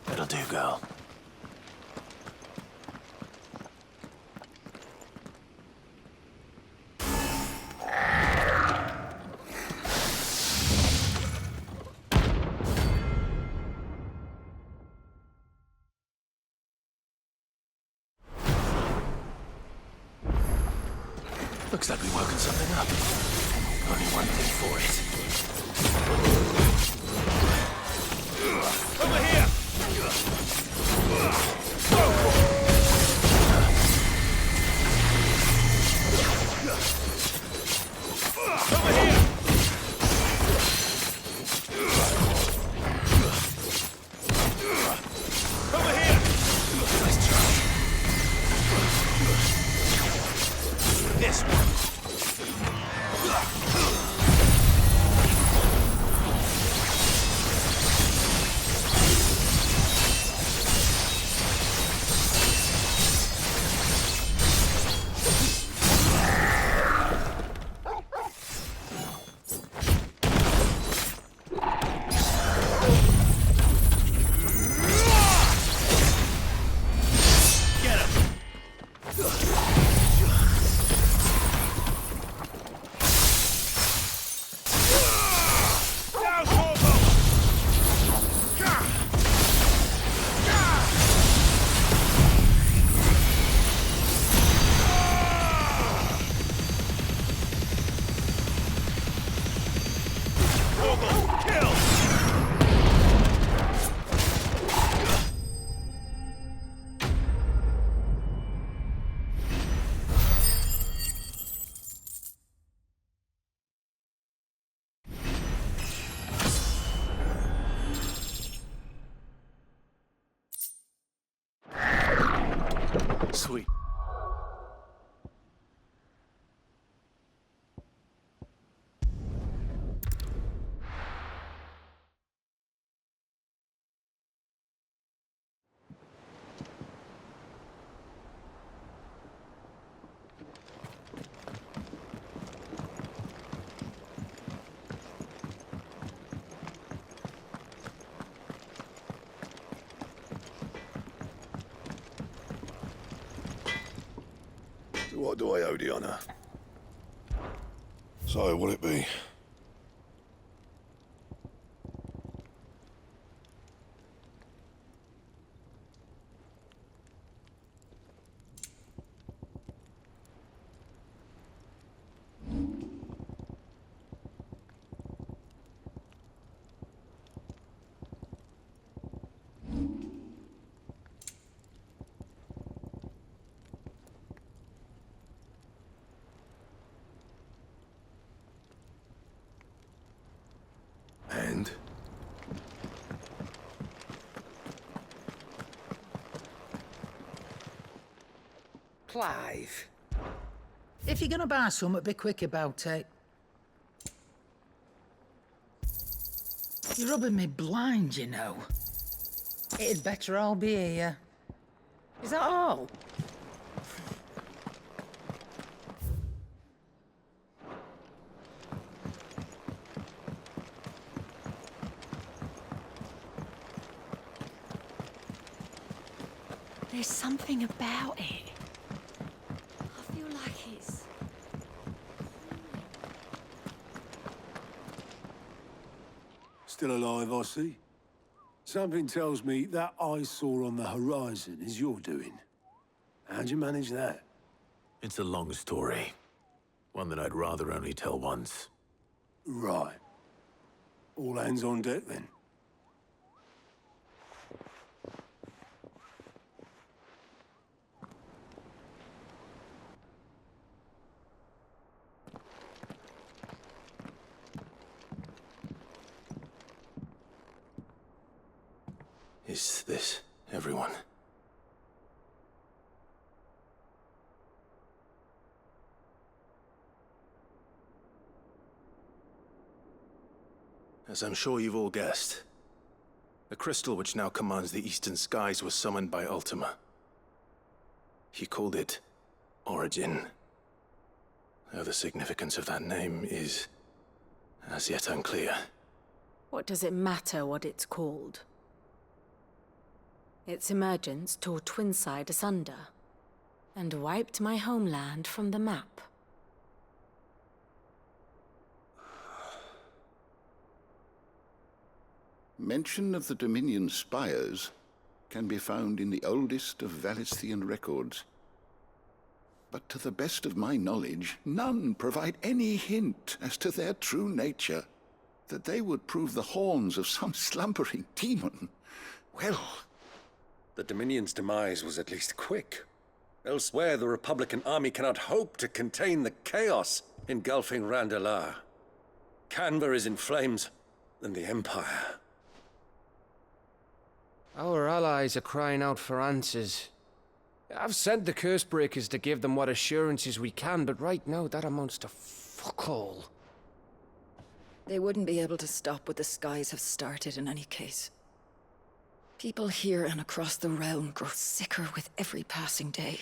That'll do, girl. Looks like we're working something up. Only one thing for it. Over here! Over here! Over here! Nice try. This one. Sweet. What do I owe the honour? So, what'll it be? And? Clive. If you're gonna buy something, be quick about it. You're rubbing me blind, you know. It'd better all be here. Is that all? There's something about it. I feel like it's... Still alive, I see. Something tells me that eyesore on the horizon is your doing. How'd you manage that? It's a long story. One that I'd rather only tell once. Right. All hands on deck, then. Is this everyone? As I'm sure you've all guessed, the crystal which now commands the eastern skies was summoned by Ultima. He called it Origin. Though the significance of that name is as yet unclear. What does it matter what it's called? Its emergence tore Twinside asunder, and wiped my homeland from the map. Mention of the Dominion spires can be found in the oldest of Valisthian records. But to the best of my knowledge, none provide any hint as to their true nature. That they would prove the horns of some slumbering demon. Well, the Dominion's demise was at least quick. Elsewhere, the Republican army cannot hope to contain the chaos engulfing Randalar. Canva is in flames, and the Empire. Our allies are crying out for answers. I've sent the Cursebreakers to give them what assurances we can, but right now that amounts to fuck all. They wouldn't be able to stop what the skies have started in any case. People here and across the realm grow sicker with every passing day.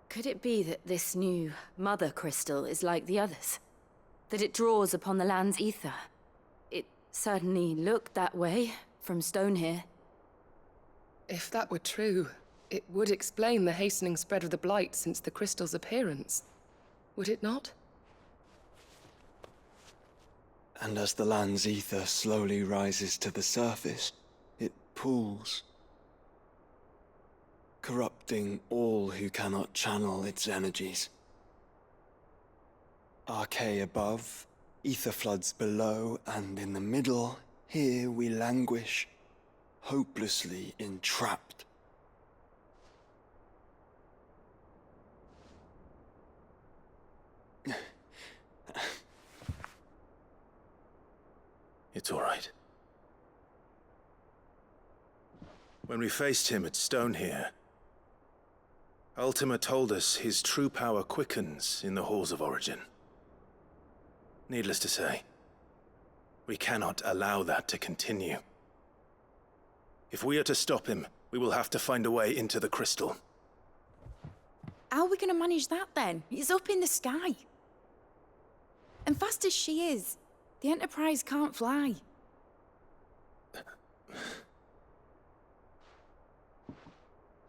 Could it be that this new Mother Crystal is like the others? That it draws upon the land's ether? It certainly looked that way from stone here. If that were true, it would explain the hastening spread of the Blight since the crystal's appearance. Would it not? And as the land's ether slowly rises to the surface, it pools, corrupting all who cannot channel its energies. Archay above, ether floods below, and in the middle, here we languish, hopelessly entrapped. It's all right. When we faced him at Stone here, Ultima told us his true power quickens in the halls of Origin. Needless to say, we cannot allow that to continue. If we are to stop him, we will have to find a way into the crystal. How are we gonna manage that then? It's up in the sky. And fast as she is, the Enterprise can't fly.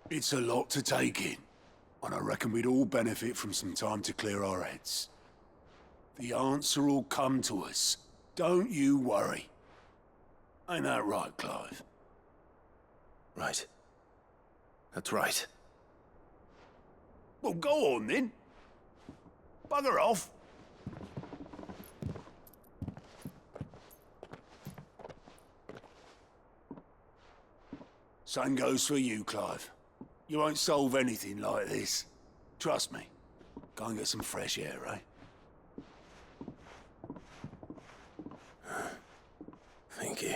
It's a lot to take in, and I reckon we'd all benefit from some time to clear our heads. The answer will come to us. Don't you worry. Ain't that right, Clive? Right. That's right. Well, go on then. Bugger off. Same goes for you, Clive. You won't solve anything like this. Trust me. Go and get some fresh air, eh? Thank you.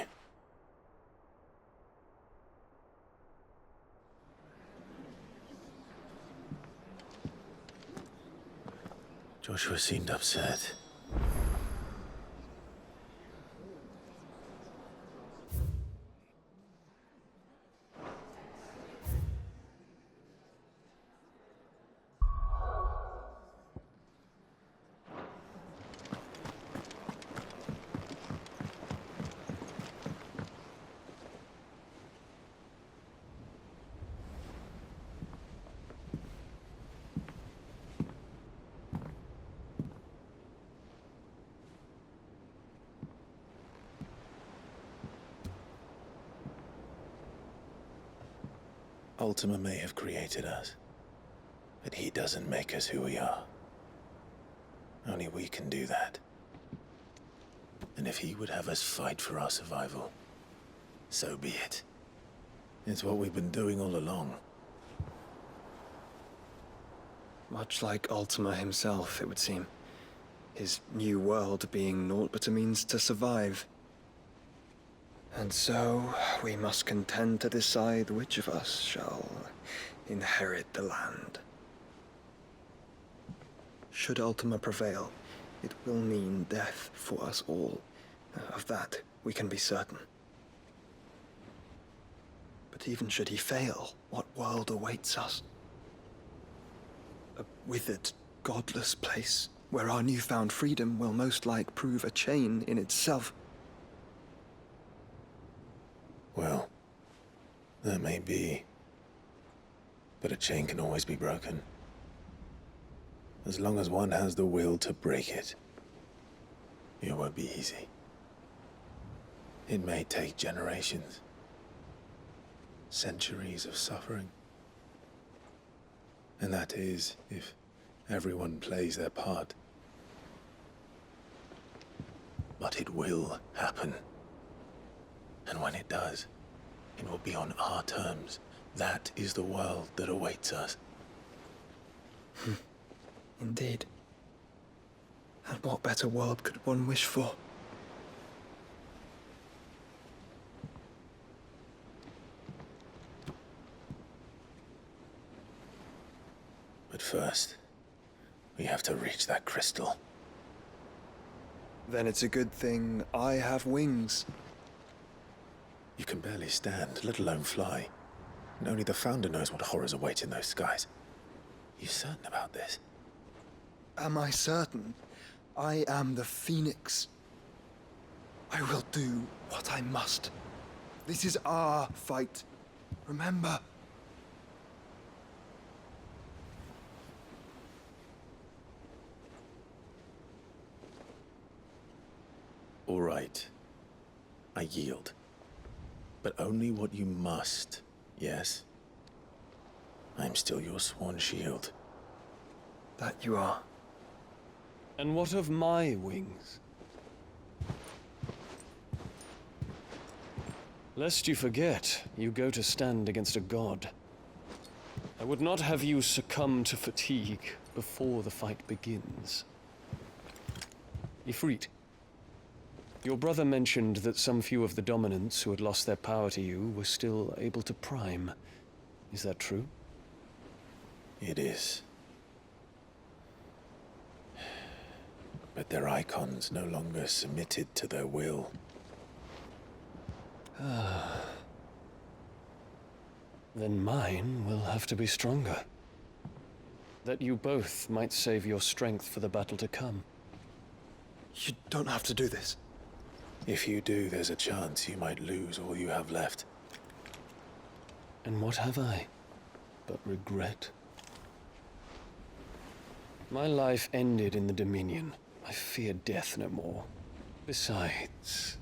Joshua seemed upset. Ultima may have created us, but he doesn't make us who we are. Only we can do that. And if he would have us fight for our survival, so be it. It's what we've been doing all along. Much like Ultima himself, it would seem. His new world being naught but a means to survive. And so, we must contend to decide which of us shall inherit the land. Should Ultima prevail, it will mean death for us all. Of that, we can be certain. But even should he fail, what world awaits us? A withered, godless place, where our newfound freedom will most like prove a chain in itself. Well, that may be. But a chain can always be broken. As long as one has the will to break it. It won't be easy. It may take generations. Centuries of suffering. And that is, if everyone plays their part. But it will happen. And when it does, it will be on our terms. That is the world that awaits us. Indeed. And what better world could one wish for? But first, we have to reach that crystal. Then it's a good thing I have wings. You can barely stand, let alone fly. And only the Founder knows what horrors await in those skies. You certain about this? Am I certain? I am the Phoenix. I will do what I must. This is our fight. Remember. All right. I yield. But only what you must, yes? I'm still your sworn shield. That you are. And what of my wings? Lest you forget, you go to stand against a god. I would not have you succumb to fatigue before the fight begins. Ifrit, your brother mentioned that some few of the dominants who had lost their power to you were still able to prime. Is that true? It is. But their icons no longer submitted to their will. Then mine will have to be stronger. That you both might save your strength for the battle to come. You don't have to do this. If you do, there's a chance you might lose all you have left. And what have I but regret? My life ended in the Dominion. I fear death no more. Besides,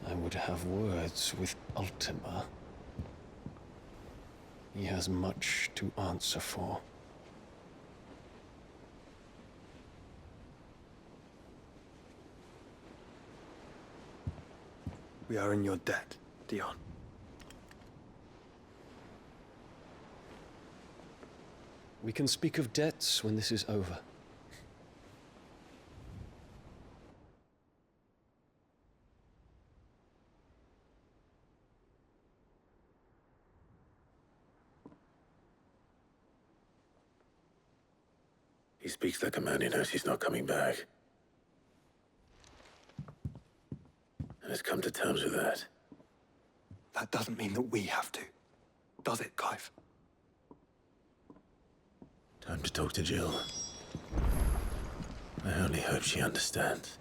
I would have words with Ultima. He has much to answer for. We are in your debt, Dion. We can speak of debts when this is over. He speaks like a man who knows he's not coming back. And has come to terms with that. That doesn't mean that we have to, does it, Clive? Time to talk to Jill. I only hope she understands.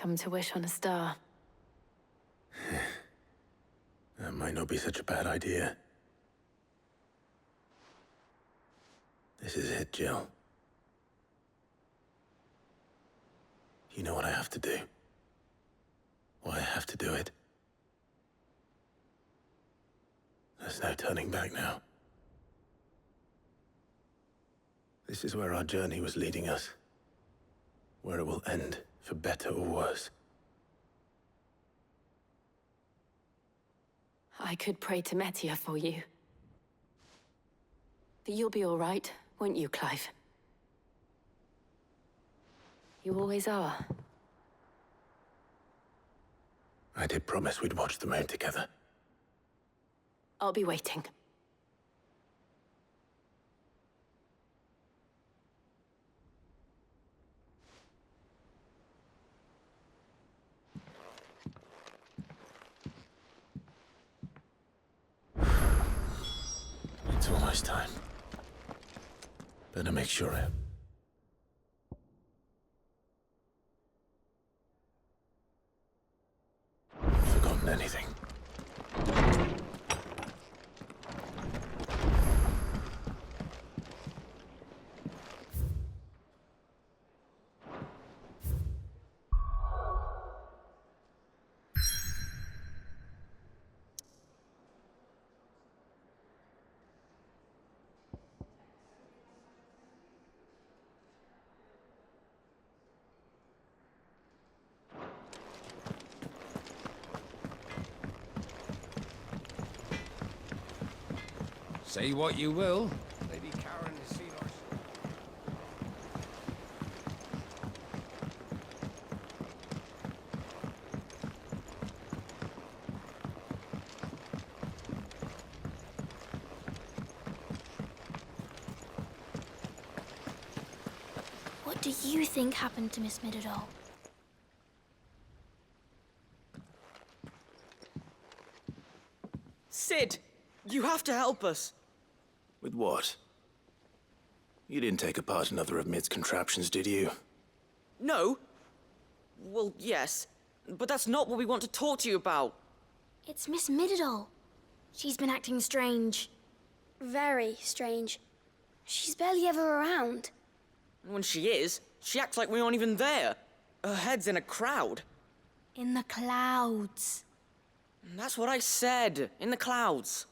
come to wish on a star. That might not be such a bad idea. This is it, Jill. You know what I have to do. Why I have to do it. There's no turning back now. This is where our journey was leading us. Where it will end, for better or worse. I could pray to Metia for you. But you'll be all right, won't you, Clive? You always are. I did promise we'd watch the moon together. I'll be waiting. It's almost time. Better make sure I... forgotten anything. Say what you will, Lady Karen has seen us. What do you think happened to Miss Middledore? Sid! You have to help us! With what? You didn't take apart another of Mid's contraptions, did you? No? Well, yes. But that's not what we want to talk to you about. It's Miss Middledore. She's been acting strange. Very strange. She's barely ever around. And when she is, she acts like we aren't even there. Her head's in a crowd. In the clouds. That's what I said. In the clouds.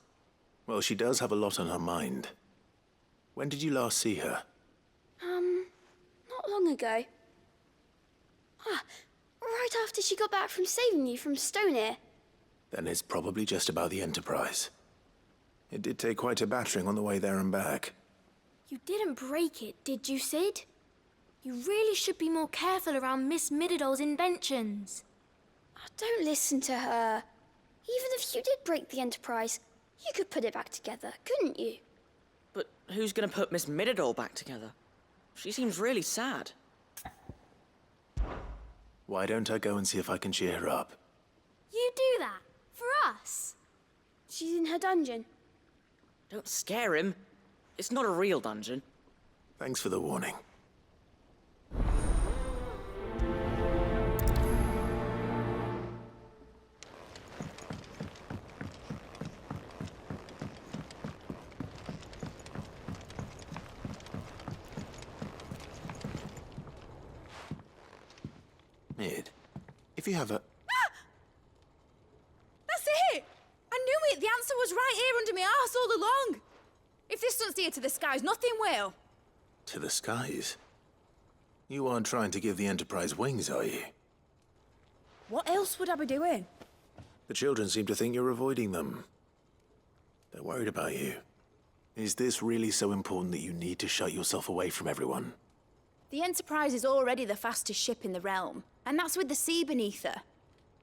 Well, she does have a lot on her mind. When did you last see her? Not long ago. Right after she got back from saving you from Stonear. Then it's probably just about the Enterprise. It did take quite a battering on the way there and back. You didn't break it, did you, Sid? You really should be more careful around Miss Middeldore's inventions. Don't listen to her. Even if you did break the Enterprise, you could put it back together, couldn't you? But who's gonna put Miss Middledore back together? She seems really sad. Why don't I go and see if I can cheer her up? You do that? For us? She's in her dungeon. Don't scare him. It's not a real dungeon. Thanks for the warning. Mid, if you have a... That's it! I knew it! The answer was right here under my arse all along! If this doesn't steer to the skies, nothing will. To the skies? You aren't trying to give the Enterprise wings, are you? What else would I be doing? The children seem to think you're avoiding them. They're worried about you. Is this really so important that you need to shut yourself away from everyone? The Enterprise is already the fastest ship in the realm, and that's with the sea beneath her.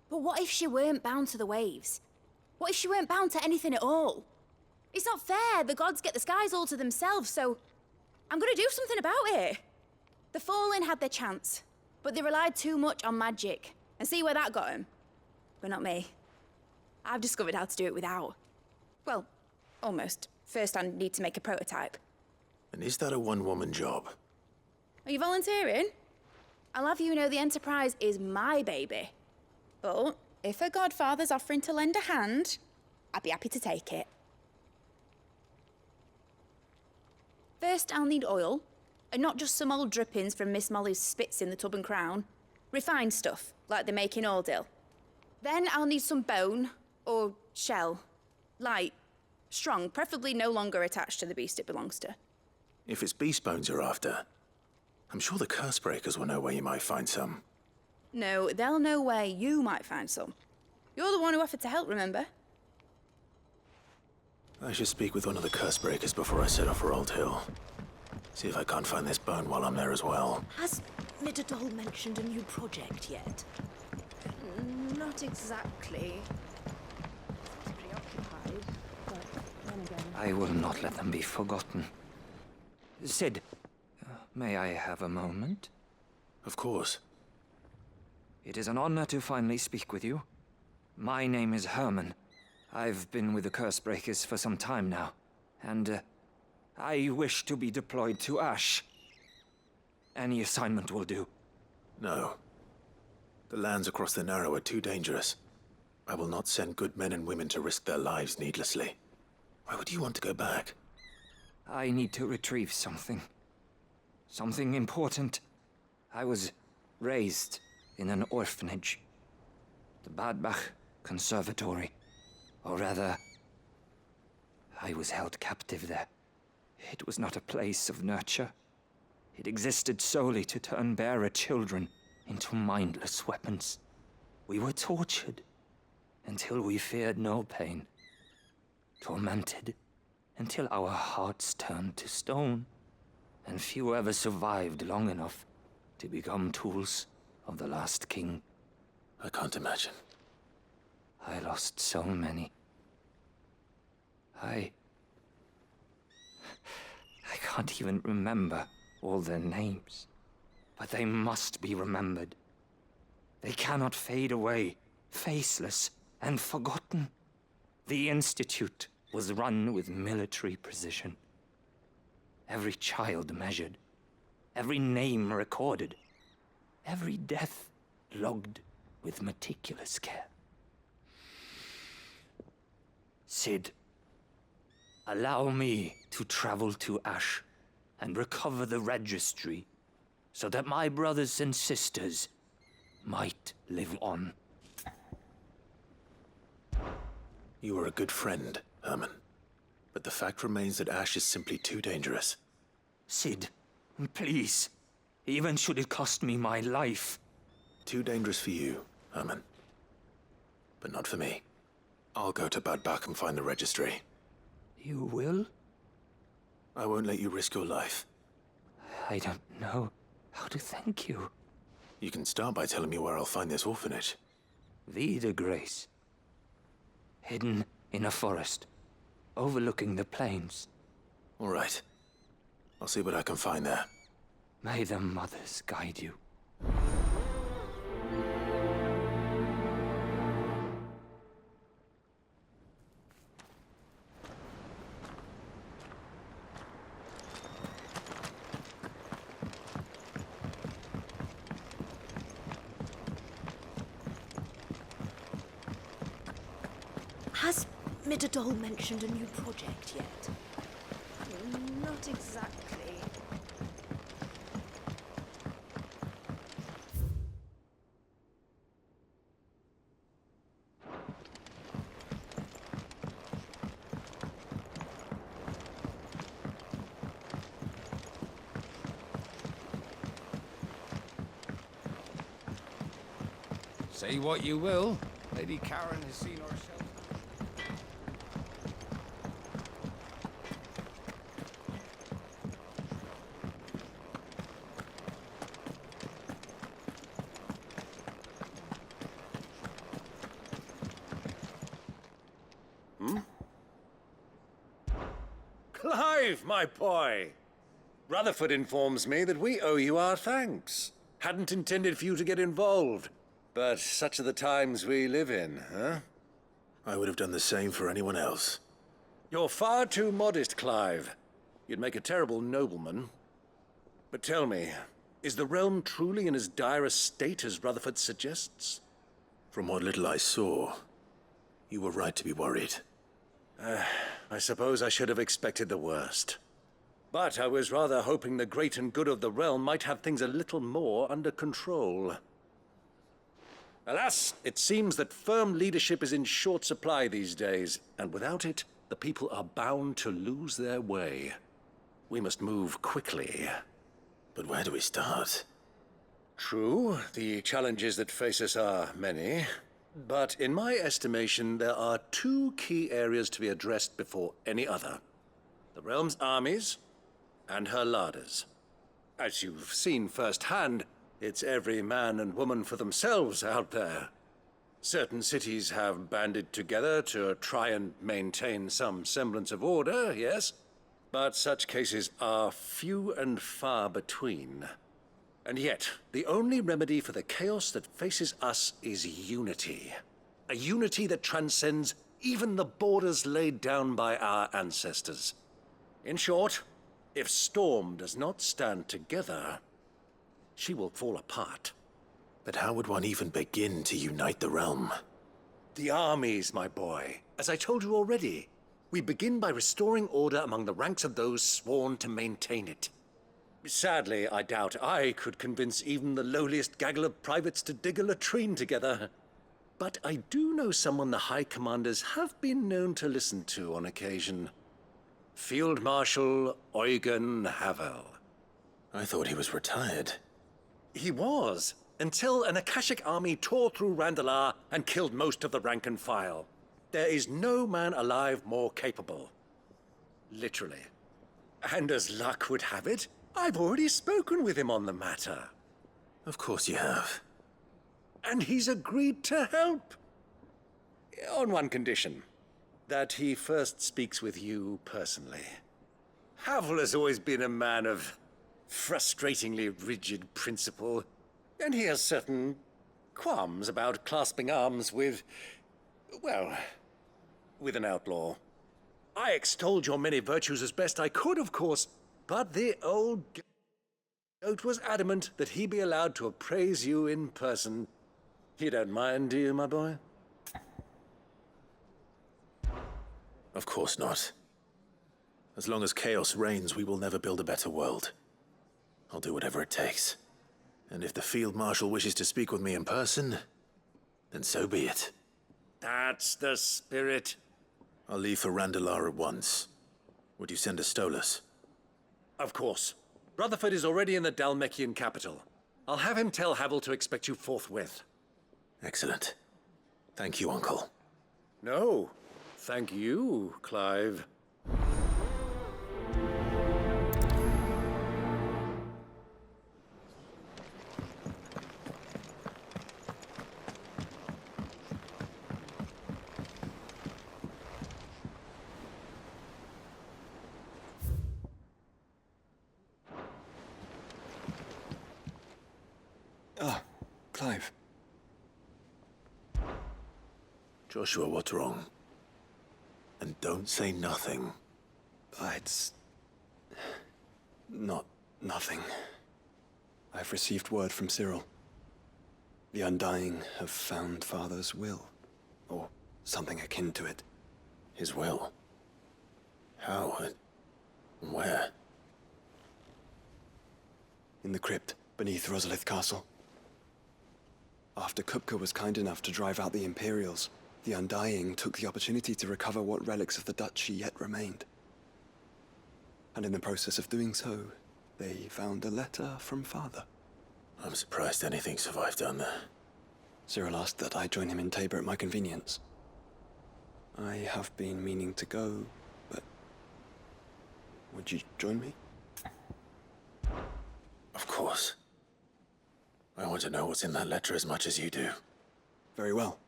But what if she weren't bound to the waves? What if she weren't bound to anything at all? It's not fair. The gods get the skies all to themselves, so I'm gonna do something about it. The Fallen had their chance, but they relied too much on magic. And see where that got them? But not me. I've discovered how to do it without. Well, almost. First I need to make a prototype. And is that a one-woman job? Are you volunteering? I'll have you know the Enterprise is my baby. But if her godfather's offering to lend a hand, I'd be happy to take it. First, I'll need oil, and not just some old drippings from Miss Molly's spits in the Tub and Crown. Refined stuff, like they make in Ordil. Then I'll need some bone, or shell. Light, strong, preferably no longer attached to the beast it belongs to. If it's beast bones you're after, I'm sure the curse breakers will know where you might find some. No, they'll know where you might find some. You're the one who offered to help, remember? I should speak with one of the curse breakers before I set off for Old Hill. See if I can't find this bone while I'm there as well. Has Middledole mentioned a new project yet? Not exactly. Preoccupied, but then again... I will not let them be forgotten. Sid, may I have a moment? Of course. It is an honor to finally speak with you. My name is Herman. I've been with the Cursebreakers for some time now, and I wish to be deployed to Ash. Any assignment will do. No. The lands across the Narrow are too dangerous. I will not send good men and women to risk their lives needlessly. Why would you want to go back? I need to retrieve something. Something important. I was raised in an orphanage. The Badbach Conservatory. Or rather, I was held captive there. It was not a place of nurture. It existed solely to turn bearer children into mindless weapons. We were tortured until we feared no pain. Tormented until our hearts turned to stone. And few ever survived long enough to become tools of the last king. I can't imagine. I lost so many. I can't even remember all their names. But they must be remembered. They cannot fade away, faceless and forgotten. The Institute was run with military precision. Every child measured, every name recorded, every death logged with meticulous care. Sid, allow me to travel to Ash and recover the registry so that my brothers and sisters might live on. You were a good friend, Herman. But the fact remains that Ash is simply too dangerous. Sid, please. Even should it cost me my life. Too dangerous for you, Herman. But not for me. I'll go to Badbach and find the registry. You will? I won't let you risk your life. I don't know how to thank you. You can start by telling me where I'll find this orphanage. Vida Grace. Hidden in a forest, overlooking the plains. All right. I'll see what I can find there. May the mothers guide you. Has Middledole mentioned a new project yet? Not exactly. Say what you will, Lady Karen has seen ourselves. Clive, my boy! Rutherford informs me that we owe you our thanks. Hadn't intended for you to get involved, but such are the times we live in, huh? I would have done the same for anyone else. You're far too modest, Clive. You'd make a terrible nobleman. But tell me, Is the realm truly in as dire a state as Rutherford suggests? From what little I saw, you were right to be worried. I suppose I should have expected the worst. But I was rather hoping the great and good of the realm might have things a little more under control. Alas, it seems that firm leadership is in short supply these days, and without it, the people are bound to lose their way. We must move quickly. But where do we start? True, the challenges that face us are many. But in my estimation, there are two key areas to be addressed before any other. The realm's armies and her larders. As you've seen firsthand, it's every man and woman for themselves out there. Certain cities have banded together to try and maintain some semblance of order, yes? But such cases are few and far between. And yet, the only remedy for the chaos that faces us is unity. A unity that transcends even the borders laid down by our ancestors. In short, if Storm does not stand together, she will fall apart. But how would one even begin to unite the realm? The armies, my boy. As I told you already, we begin by restoring order among the ranks of those sworn to maintain it. Sadly, I doubt I could convince even the lowliest gaggle of privates to dig a latrine together. But I do know someone the High Commanders have been known to listen to on occasion. Field Marshal Eugen Havel. I thought he was retired. He was, until an Akashic army tore through Randalar and killed most of the rank and file. There is no man alive more capable. Literally. And as luck would have it, I've already spoken with him on the matter. Of course you have. And he's agreed to help. On one condition. That he first speaks with you personally. Havel has always been a man of frustratingly rigid principle, and he has certain qualms about clasping arms with, well, with an outlaw. I extolled your many virtues as best I could, of course, but the old goat was adamant that he be allowed to appraise you in person. You don't mind, do you, my boy? Of course not. As long as chaos reigns, we will never build a better world. I'll do whatever it takes. And if the Field Marshal wishes to speak with me in person, then so be it. That's the spirit. I'll leave for Randalar at once. Would you send a Stolas? Of course. Rutherford is already in the Dalmekian capital. I'll have him tell Havel to expect you forthwith. Excellent. Thank you, Uncle. No. Thank you, Clive. Ah, Clive. Joshua, what's wrong? And don't say nothing. It's not nothing. I've received word from Cyril. The Undying have found Father's will, or something akin to it. His will? How and where? In the crypt beneath Rosalith Castle. After Kupka was kind enough to drive out the Imperials, the Undying took the opportunity to recover what relics of the Duchy yet remained. And in the process of doing so, they found a letter from Father. I'm surprised anything survived down there. Cyril asked that I join him in Tabor at my convenience. I have been meaning to go, but... would you join me? Of course. I want to know what's in that letter as much as you do. Very well.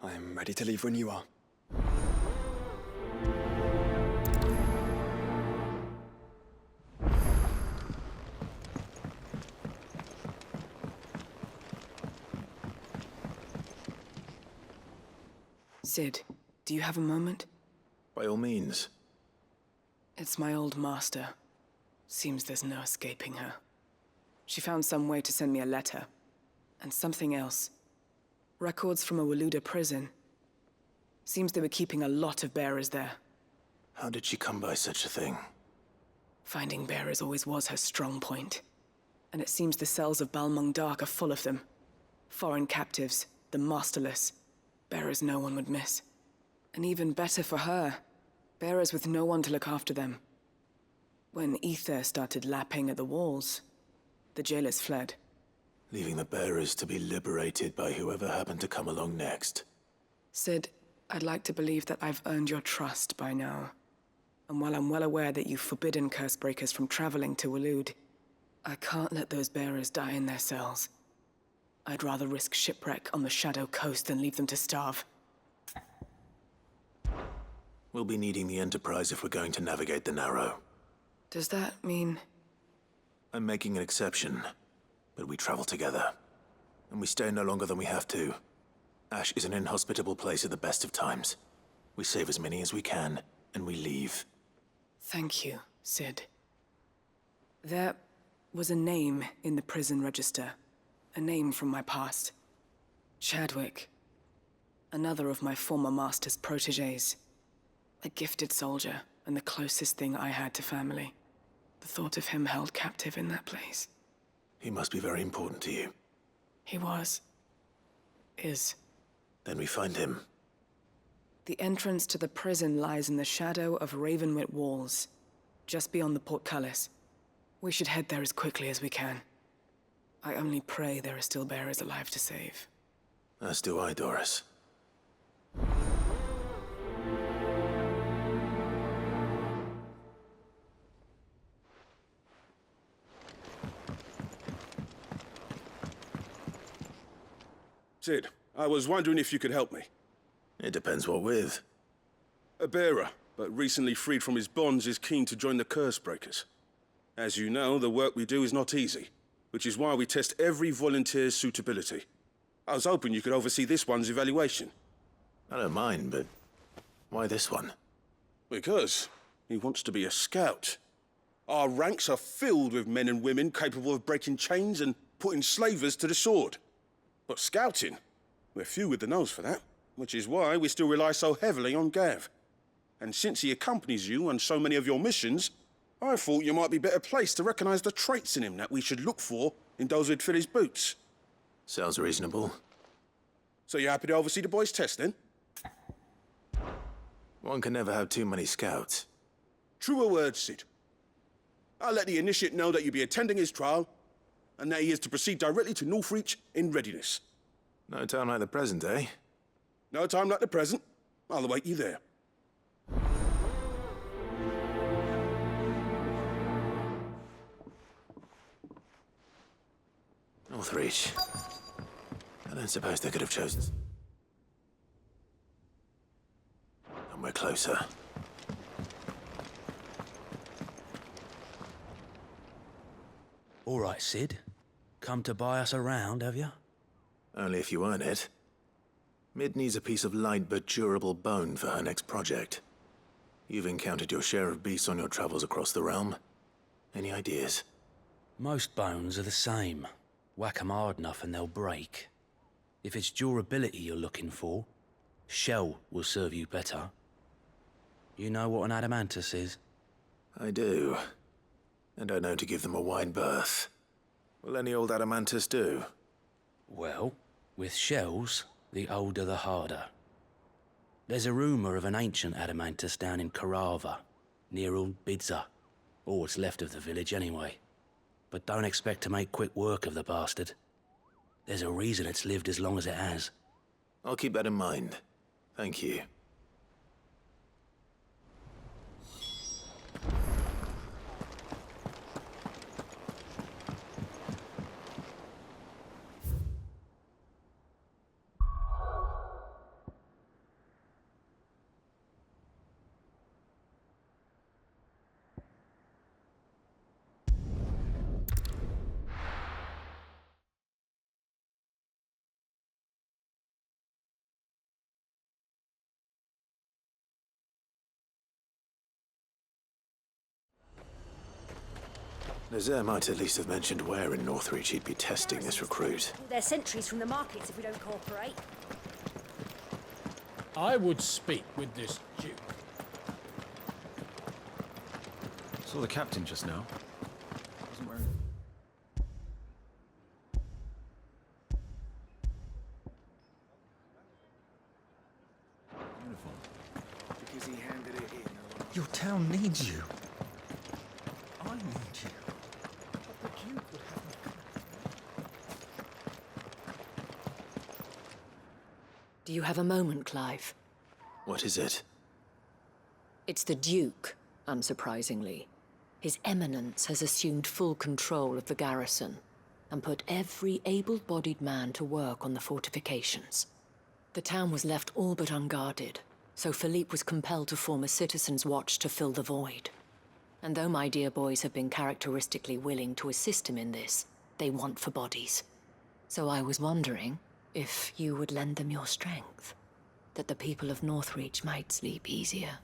I'm ready to leave when you are. Sid, do you have a moment? By all means. It's my old master. Seems there's no escaping her. She found some way to send me a letter. And something else. Records from a Waluda prison. Seems they were keeping a lot of bearers there. How did she come by such a thing? Finding bearers always was her strong point. And it seems the cells of Balmung Dark are full of them. Foreign captives, the masterless. Bearers no one would miss. And even better for her, bearers with no one to look after them. When ether started lapping at the walls, the jailers fled. Leaving the bearers to be liberated by whoever happened to come along next. Sid, I'd like to believe that I've earned your trust by now. And while I'm well aware that you've forbidden Cursebreakers from traveling to Waloed, I can't let those bearers die in their cells. I'd rather risk shipwreck on the Shadow Coast than leave them to starve. We'll be needing the Enterprise if we're going to navigate the Narrow. Does that mean... I'm making an exception, but we travel together. And we stay no longer than we have to. Ash is an inhospitable place at the best of times. We save as many as we can, and we leave. Thank you, Sid. There was a name in the prison register. A name from my past. Chadwick. Another of my former master's protégés. A gifted soldier, and the closest thing I had to family. The thought of him held captive in that place. He must be very important to you. He was. Is. Then we find him. The entrance to the prison lies in the shadow of Ravenwit Walls, just beyond the portcullis. We should head there as quickly as we can. I only pray there are still bearers alive to save. As do I, Doris. Sid, I was wondering if you could help me. It depends what with. A bearer, but recently freed from his bonds, is keen to join the Cursebreakers. As you know, the work we do is not easy, which is why we test every volunteer's suitability. I was hoping you could oversee this one's evaluation. I don't mind, but why this one? Because he wants to be a scout. Our ranks are filled with men and women capable of breaking chains and putting slavers to the sword. But scouting, we're few with the nose for that, which is why we still rely so heavily on Gav. And since he accompanies you on so many of your missions, I thought you might be better placed to recognize the traits in him that we should look for in those who'd fill his boots. Sounds reasonable. So you happy to oversee the boys' test, then? One can never have too many scouts. Truer words, Sid. I'll let the initiate know that you'll be attending his trial, and that he is to proceed directly to Northreach in readiness. No time like the present, eh? No time like the present. I'll await you there. Northreach. I don't suppose they could have chosen. And we're closer. All right, Sid. Come to buy us around, have you? Only if you earn it. Mid needs a piece of light but durable bone for her next project. You've encountered your share of beasts on your travels across the realm. Any ideas? Most bones are the same. Whack 'em hard enough and they'll break. If it's durability you're looking for, shell will serve you better. You know what an adamantus is? I do. And I know to give them a wide berth. Will any old adamantus do? Well, with shells, the older the harder. There's a rumour of an ancient adamantus down in Karava, near Old Bidza. Or what's left of the village anyway. But don't expect to make quick work of the bastard. There's a reason it's lived as long as it has. I'll keep that in mind. Thank you. Nazaire might at least have mentioned where in Northreach he'd be testing this recruit. They're sentries from the markets if we don't cooperate. I would speak with this Duke. Saw the captain just now. Wasn't wearing... uniform. Because he handed it in. Your town needs you. I need you. But the Duke would have me. Do you have a moment, Clive? What is it? It's the Duke, unsurprisingly. His Eminence has assumed full control of the garrison and put every able-bodied man to work on the fortifications. The town was left all but unguarded, so Philippe was compelled to form a citizens' watch to fill the void. And though my dear boys have been characteristically willing to assist him in this, they want for bodies. So I was wondering if you would lend them your strength, that the people of Northreach might sleep easier,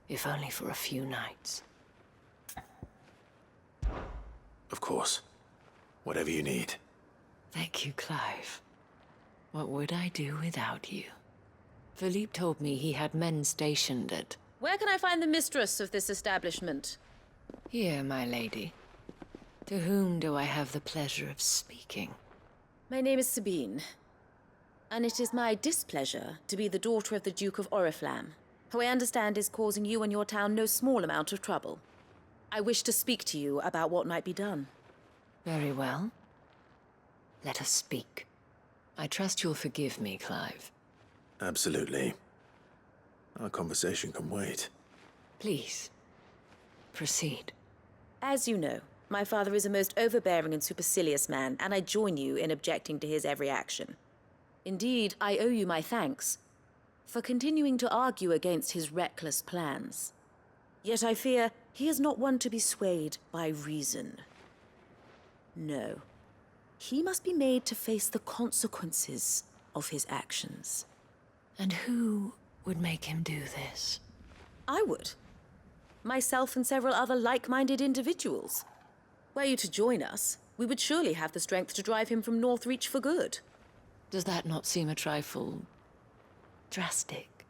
if only for a few nights. Of course. Whatever you need. Thank you, Clive. What would I do without you? Philippe told me he had men stationed at... Where can I find the mistress of this establishment? Here, my lady. To whom do I have the pleasure of speaking? My name is Sabine, and it is my displeasure to be the daughter of the Duke of Oriflamme, who I understand is causing you and your town no small amount of trouble. I wish to speak to you about what might be done. Very well. Let us speak. I trust you'll forgive me, Clive. Absolutely. Our conversation can wait. Please, proceed. As you know, my father is a most overbearing and supercilious man, and I join you in objecting to his every action. Indeed, I owe you my thanks for continuing to argue against his reckless plans. Yet I fear he is not one to be swayed by reason. No. He must be made to face the consequences of his actions. And who would make him do this? I would. Myself and several other like-minded individuals. Were you to join us, we would surely have the strength to drive him from Northreach for good. Does that not seem a trifle... drastic?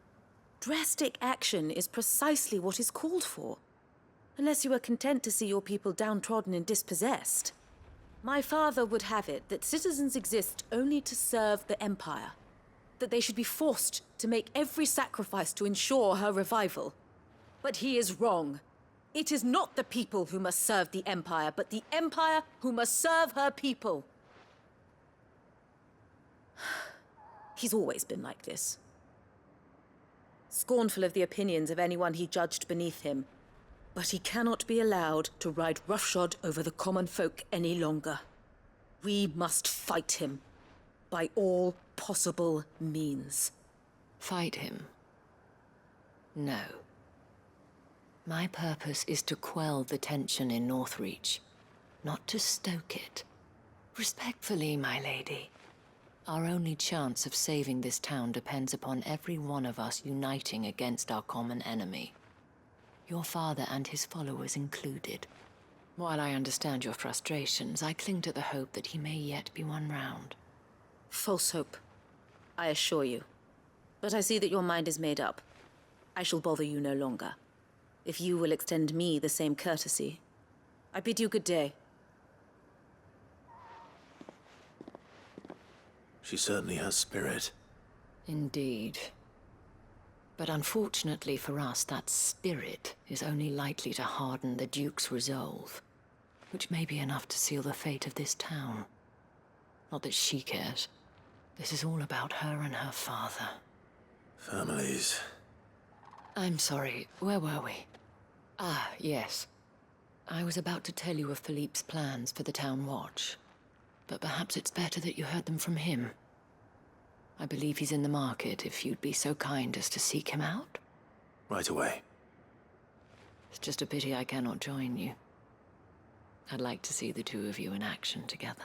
Drastic action is precisely what is called for. Unless you are content to see your people downtrodden and dispossessed. My father would have it that citizens exist only to serve the Empire. That they should be forced to make every sacrifice to ensure her revival. But he is wrong. It is not the people who must serve the Empire, but the Empire who must serve her people. He's always been like this. Scornful of the opinions of anyone he judged beneath him. But he cannot be allowed to ride roughshod over the common folk any longer. We must fight him by all possible means. Fight him? No. My purpose is to quell the tension in Northreach, not to stoke it. Respectfully, my lady. Our only chance of saving this town depends upon every one of us uniting against our common enemy. Your father and his followers included. While I understand your frustrations, I cling to the hope that he may yet be won round. False hope, I assure you. But I see that your mind is made up. I shall bother you no longer. If you will extend me the same courtesy, I bid you good day. She certainly has spirit. Indeed. But unfortunately for us, that spirit is only likely to harden the Duke's resolve, which may be enough to seal the fate of this town. Not that she cares. This is all about her and her father. Families. I'm sorry, where were we? Ah, yes. I was about to tell you of Philippe's plans for the town watch, but perhaps it's better that you heard them from him. I believe he's in the market, if you'd be so kind as to seek him out. Right away. It's just a pity I cannot join you. I'd like to see the two of you in action together.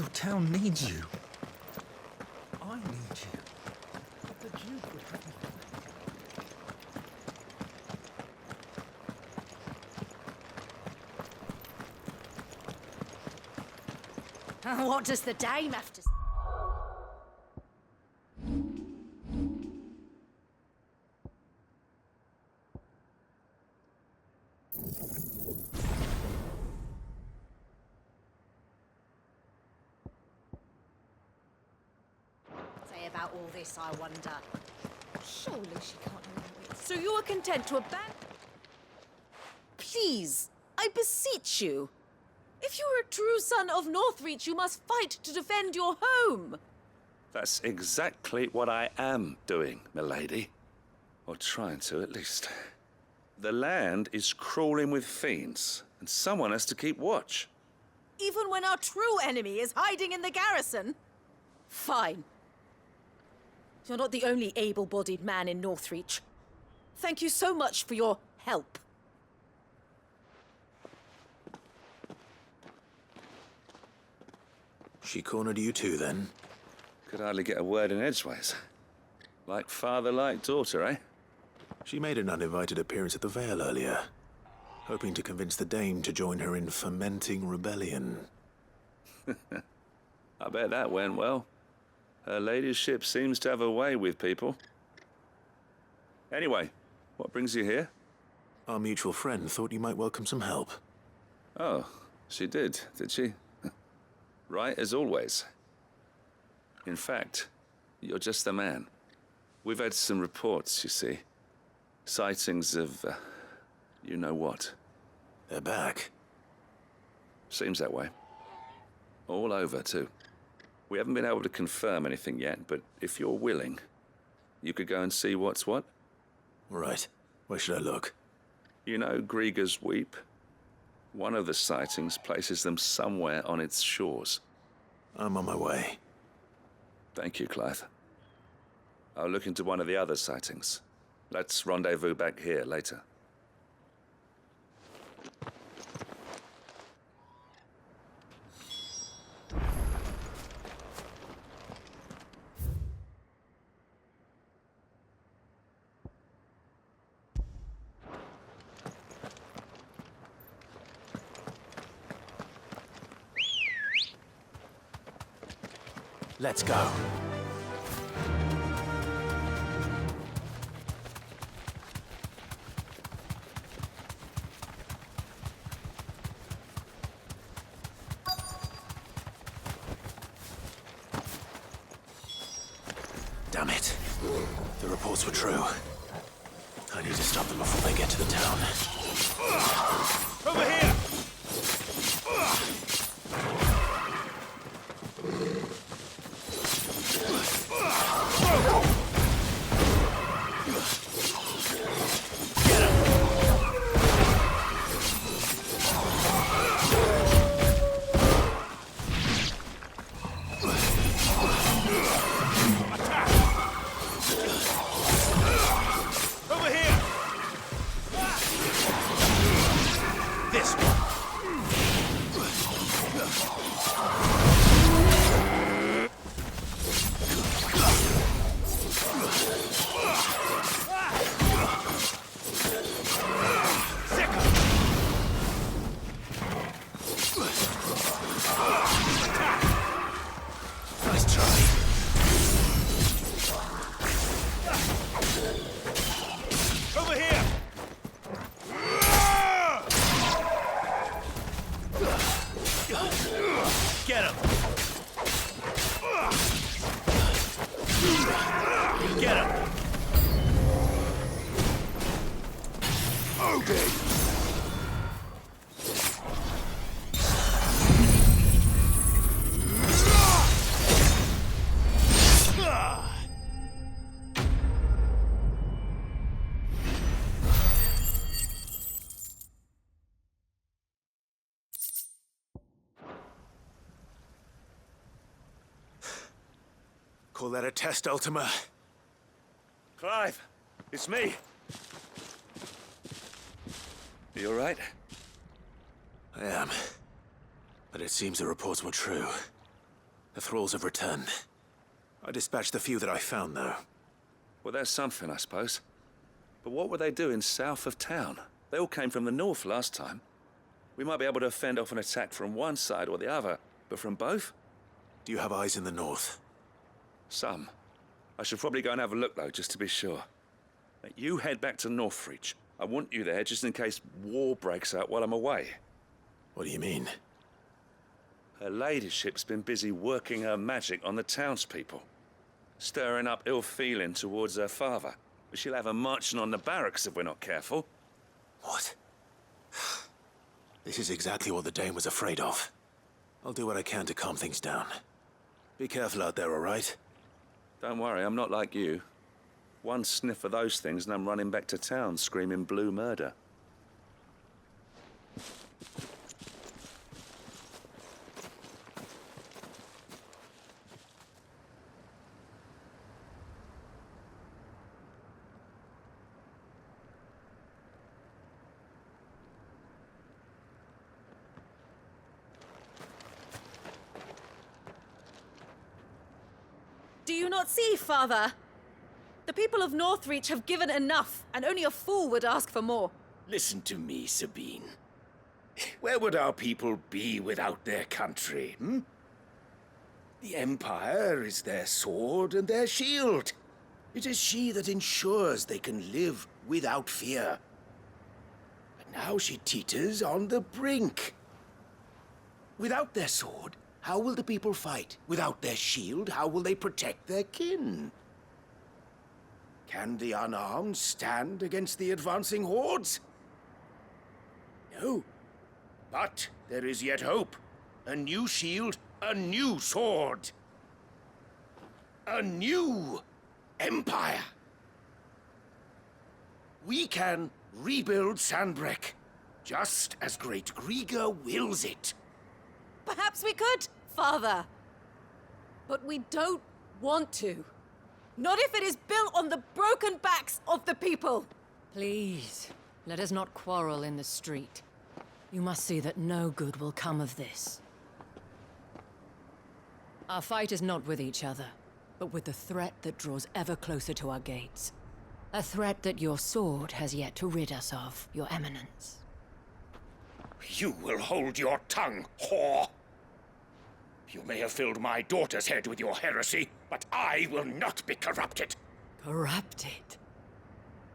Your town needs you. I need you. But the Duke would have me. What does the dame have to say? About all this, I wonder. Surely she can't know it. So you are content to abandon... Please, I beseech you. If you are a true son of Northreach, you must fight to defend your home. That's exactly what I am doing, milady. Or trying to, at least. The land is crawling with fiends, and someone has to keep watch. Even when our true enemy is hiding in the garrison? Fine. You're not the only able-bodied man in Northreach. Thank you so much for your help. She cornered you too, then? Could hardly get a word in edgeways. Like father, like daughter, eh? She made an uninvited appearance at the Vale earlier, hoping to convince the Dame to join her in fomenting rebellion. I bet that went well. Her ladyship seems to have a way with people. Anyway, what brings you here? Our mutual friend thought you might welcome some help. Oh, she did she? Right as always. In fact, you're just the man. We've had some reports, you see. Sightings of, you know what. They're back. Seems that way. All over, too. We haven't been able to confirm anything yet, but if you're willing, you could go and see what's what. Right. Where should I look? You know Grieger's Weep? One of the sightings places them somewhere on its shores. I'm on my way. Thank you, Clive. I'll look into one of the other sightings. Let's rendezvous back here later. Let's go. Damn it. The reports were true. I need to stop them before they get to the town. Over here! Get him! Get him! Okay. Call that a test, Ultima? Clive, it's me. You all right? I am. But it seems the reports were true. The thralls have returned. I dispatched the few that I found, though. Well, that's something, I suppose. But what were they doing south of town? They all came from the north last time. We might be able to fend off an attack from one side or the other, but from both? Do you have eyes in the north? Some. I should probably go and have a look, though, just to be sure. Now, you head back to Northreach. I want you there just in case war breaks out while I'm away. What do you mean? Her ladyship's been busy working her magic on the townspeople, stirring up ill feeling towards her father. She'll have her marching on the barracks if we're not careful. What? This is exactly what the Dane was afraid of. I'll do what I can to calm things down. Be careful out there, all right? Don't worry, I'm not like you. One sniff of those things and I'm running back to town screaming blue murder. Do you not see, Father? The people of Northreach have given enough, and only a fool would ask for more. Listen to me, Sabine. Where would our people be without their country, hmm? The Empire is their sword and their shield. It is she that ensures they can live without fear. But now she teeters on the brink. Without their sword, how will the people fight? Without their shield, how will they protect their kin? Can the unarmed stand against the advancing hordes? No. But there is yet hope. A new shield, a new sword. A new empire. We can rebuild Sandbreck, just as Great Griga wills it. Perhaps we could, Father. But we don't want to. Not if it is built on the broken backs of the people. Please, let us not quarrel in the street. You must see that no good will come of this. Our fight is not with each other, but with the threat that draws ever closer to our gates. A threat that your sword has yet to rid us of, Your Eminence. You will hold your tongue, whore! You may have filled my daughter's head with your heresy, but I will not be corrupted. Corrupted?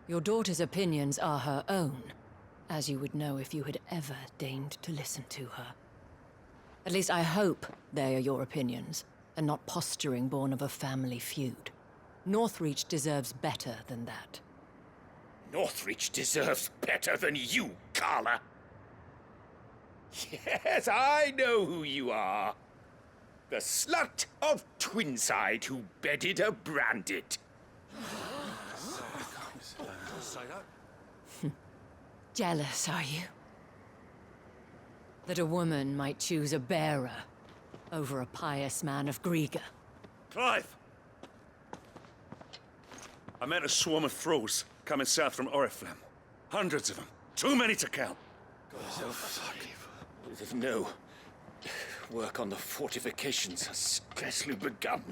Your daughter's opinions are her own, as you would know if you had ever deigned to listen to her. At least I hope they are your opinions, and not posturing born of a family feud. Northreach deserves better than that. Northreach deserves better than you, Carla. Yes, I know who you are. The slut of Twinside who bedded a branded. Jealous, are you? That a woman might choose a bearer over a pious man of Griga. Clive! I met a swarm of thralls coming south from Oriflamme. Hundreds of them. Too many to count. No. Work on the fortifications has scarcely begun.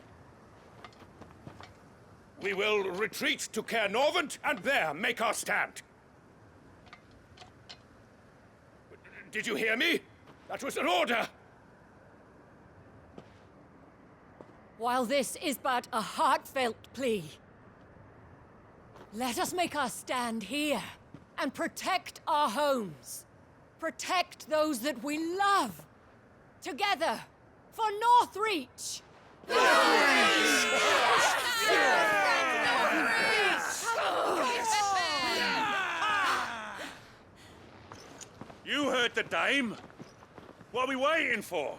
We will retreat to Caernarvon and there make our stand. Did you hear me? That was an order! While this is but a heartfelt plea, let us make our stand here and protect our homes. Protect those that we love. Together, for Northreach! You heard the dame. What are we waiting for?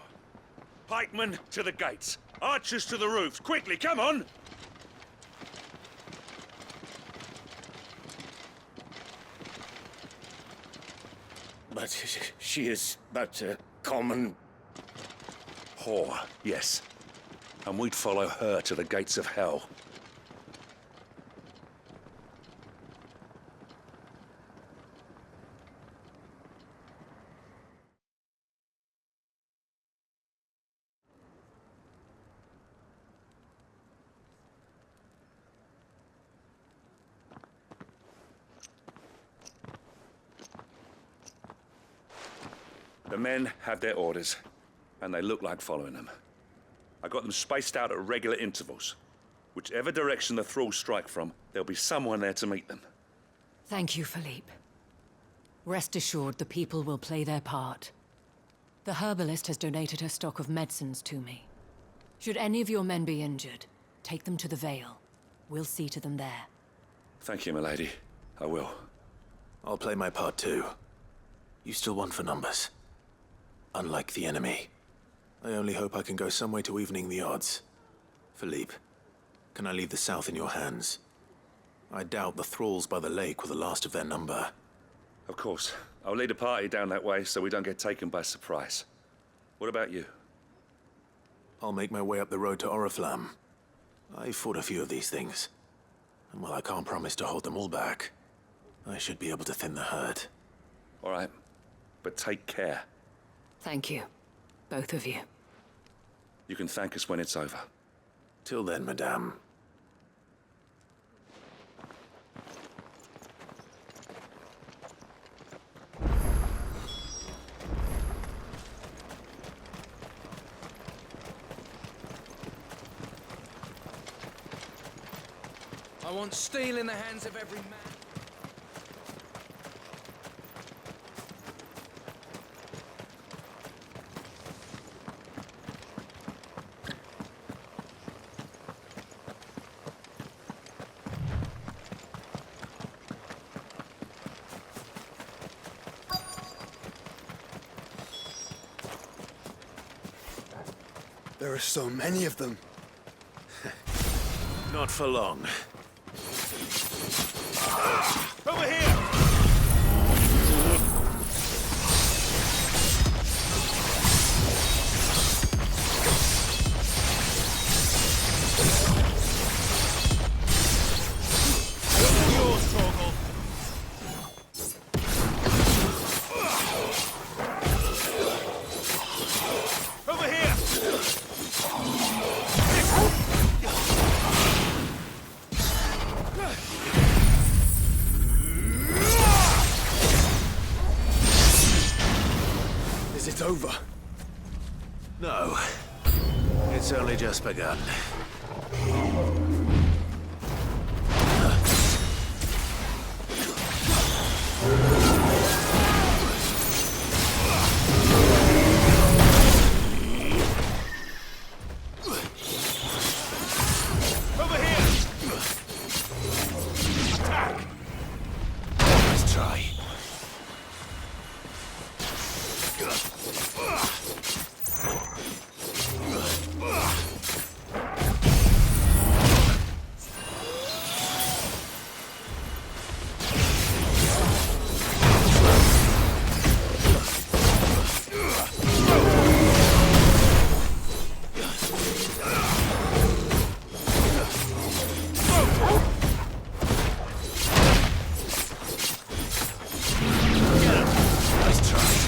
Pikemen to the gates. Archers to the roofs. Quickly, come on! But she is but a common... whore, yes. And we'd follow her to the gates of hell. The men have their orders, and they look like following them. I got them spaced out at regular intervals. Whichever direction the thralls strike from, there'll be someone there to meet them. Thank you, Philippe. Rest assured the people will play their part. The herbalist has donated her stock of medicines to me. Should any of your men be injured, take them to the Vale. We'll see to them there. Thank you, milady. I will. I'll play my part too. You still want for numbers. Unlike the enemy. I only hope I can go some way to evening the odds. Philippe, can I leave the south in your hands? I doubt the thralls by the lake were the last of their number. Of course. I'll lead a party down that way so we don't get taken by surprise. What about you? I'll make my way up the road to Oriflamme. I fought a few of these things. And while I can't promise to hold them all back, I should be able to thin the herd. All right. But take care. Thank you. Both of you. You can thank us when it's over. Till then, madame. I want steel in the hands of every man. There are so many of them. Not for long. Over here! Yours, Torgal. Over here! Is it over? No. It's only just begun. Over here! Attack! Nice try. Nice try.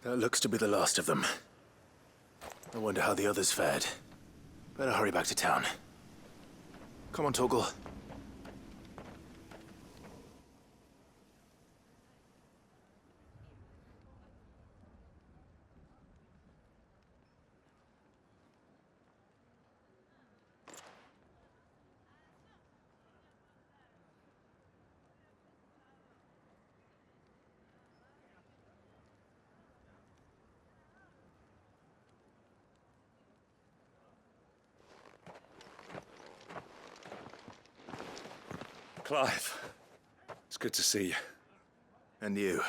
That looks to be the last of them. I wonder how the others fared. Better hurry back to town. Come on, Torgal. Clive, it's good to see you. And you.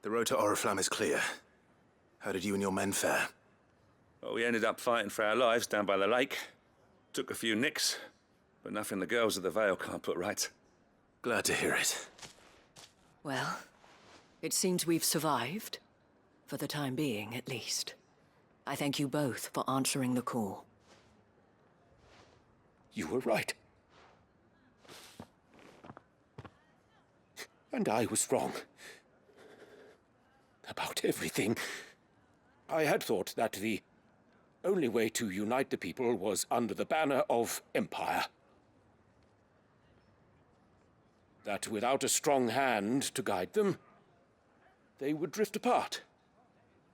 The road to Oriflamme is clear. How did you and your men fare? Well, we ended up fighting for our lives down by the lake. Took a few nicks, but nothing the girls at the Vale can't put right. Glad to hear it. Well, it seems we've survived. For the time being, at least. I thank you both for answering the call. You were right. And I was wrong. About everything. I had thought that the only way to unite the people was under the banner of empire. That without a strong hand to guide them, they would drift apart,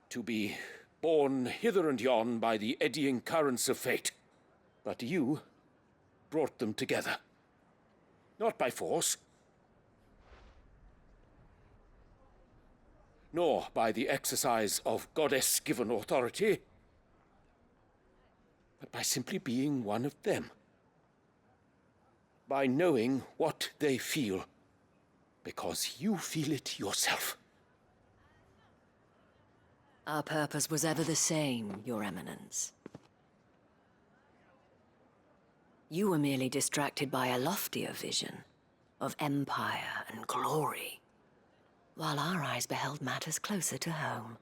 to be borne hither and yon by the eddying currents of fate. But you brought them together. Not by force, nor by the exercise of goddess-given authority, but by simply being one of them. By knowing what they feel, because you feel it yourself. Our purpose was ever the same, Your Eminence. You were merely distracted by a loftier vision of empire and glory, while our eyes beheld matters closer to home.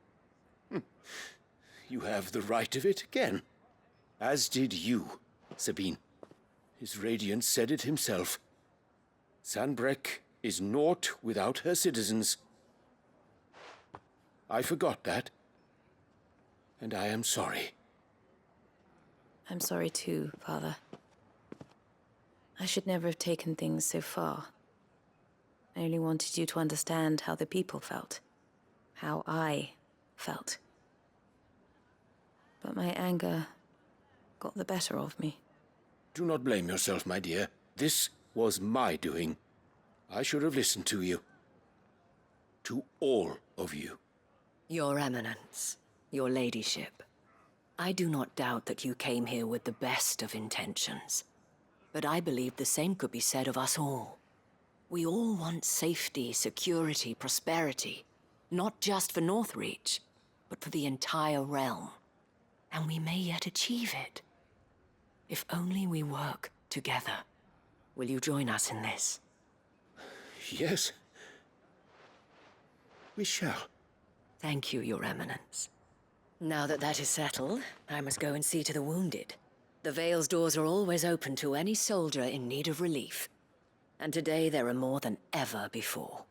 You have the right of it again, as did you, Sabine. His radiance said it himself. Sanbreque is naught without her citizens. I forgot that, and I am sorry. I'm sorry too, Father. I should never have taken things so far. I only wanted you to understand how the people felt. How I felt. But my anger got the better of me. Do not blame yourself, my dear. This was my doing. I should have listened to you. To all of you. Your Eminence, your ladyship, I do not doubt that you came here with the best of intentions. But I believe the same could be said of us all. We all want safety, security, prosperity. Not just for Northreach, but for the entire realm. And we may yet achieve it. If only we work together. Will you join us in this? Yes. We shall. Thank you, Your Eminence. Now that that is settled, I must go and see to the wounded. The Vale's doors are always open to any soldier in need of relief. And today there are more than ever before.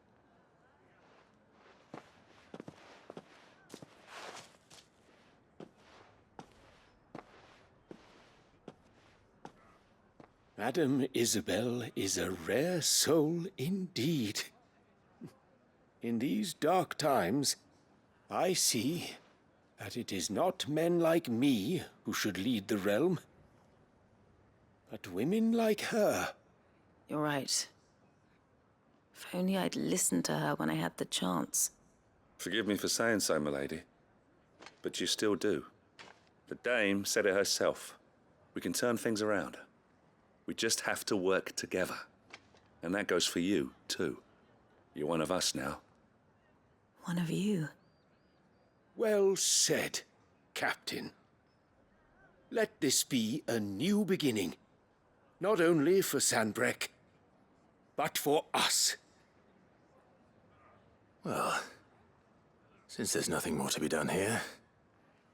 Madame Isabel is a rare soul indeed. In these dark times, I see that it is not men like me who should lead the realm, but women like her. You're right. If only I'd listened to her when I had the chance. Forgive me for saying so, milady, but you still do. The dame said it herself. We can turn things around. We just have to work together. And that goes for you, too. You're one of us now. One of you. Well said, Captain. Let this be a new beginning. Not only for Sanbreque, but for us. Well, since there's nothing more to be done here,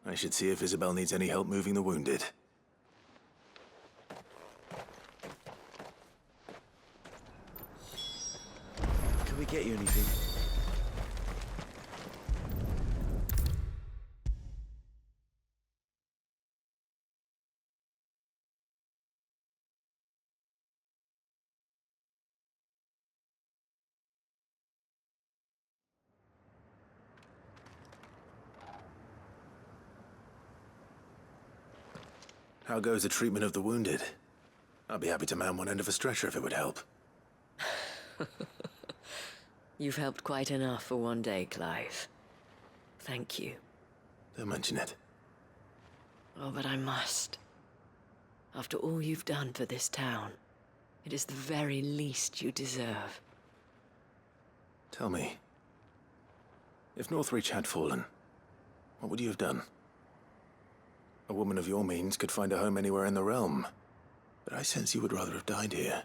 I should see if Isabel needs any help moving the wounded. Can we get you anything? How goes the treatment of the wounded? I'd be happy to man one end of a stretcher if it would help. You've helped quite enough for one day, Clive. Thank you. Don't mention it. Oh, but I must. After all you've done for this town, It is the very least you deserve. Tell me, if Northreach had fallen, what would you have done? A woman of your means could find a home anywhere in the realm, but I sense you would rather have died here.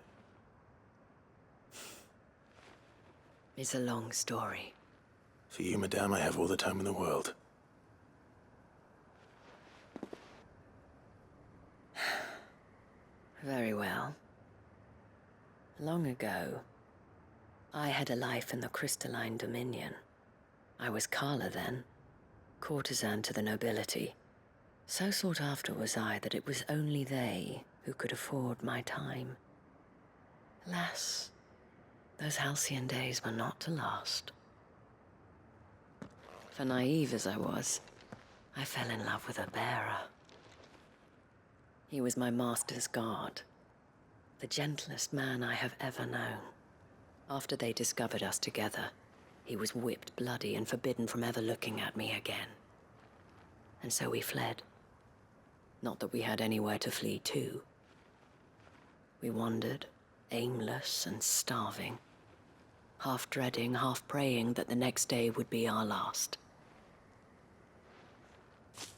It's a long story. For you, madame, I have all the time in the world. Very well. Long ago, I had a life in the crystalline dominion. I was Carla then, courtesan to the nobility. So sought after was I that it was only they who could afford my time. Alas, those halcyon days were not to last. For naive as I was, I fell in love with a bearer. He was my master's guard, the gentlest man I have ever known. After they discovered us together, he was whipped bloody and forbidden from ever looking at me again. And so we fled. Not that we had anywhere to flee to. We wandered, aimless and starving, half dreading, half praying that the next day would be our last.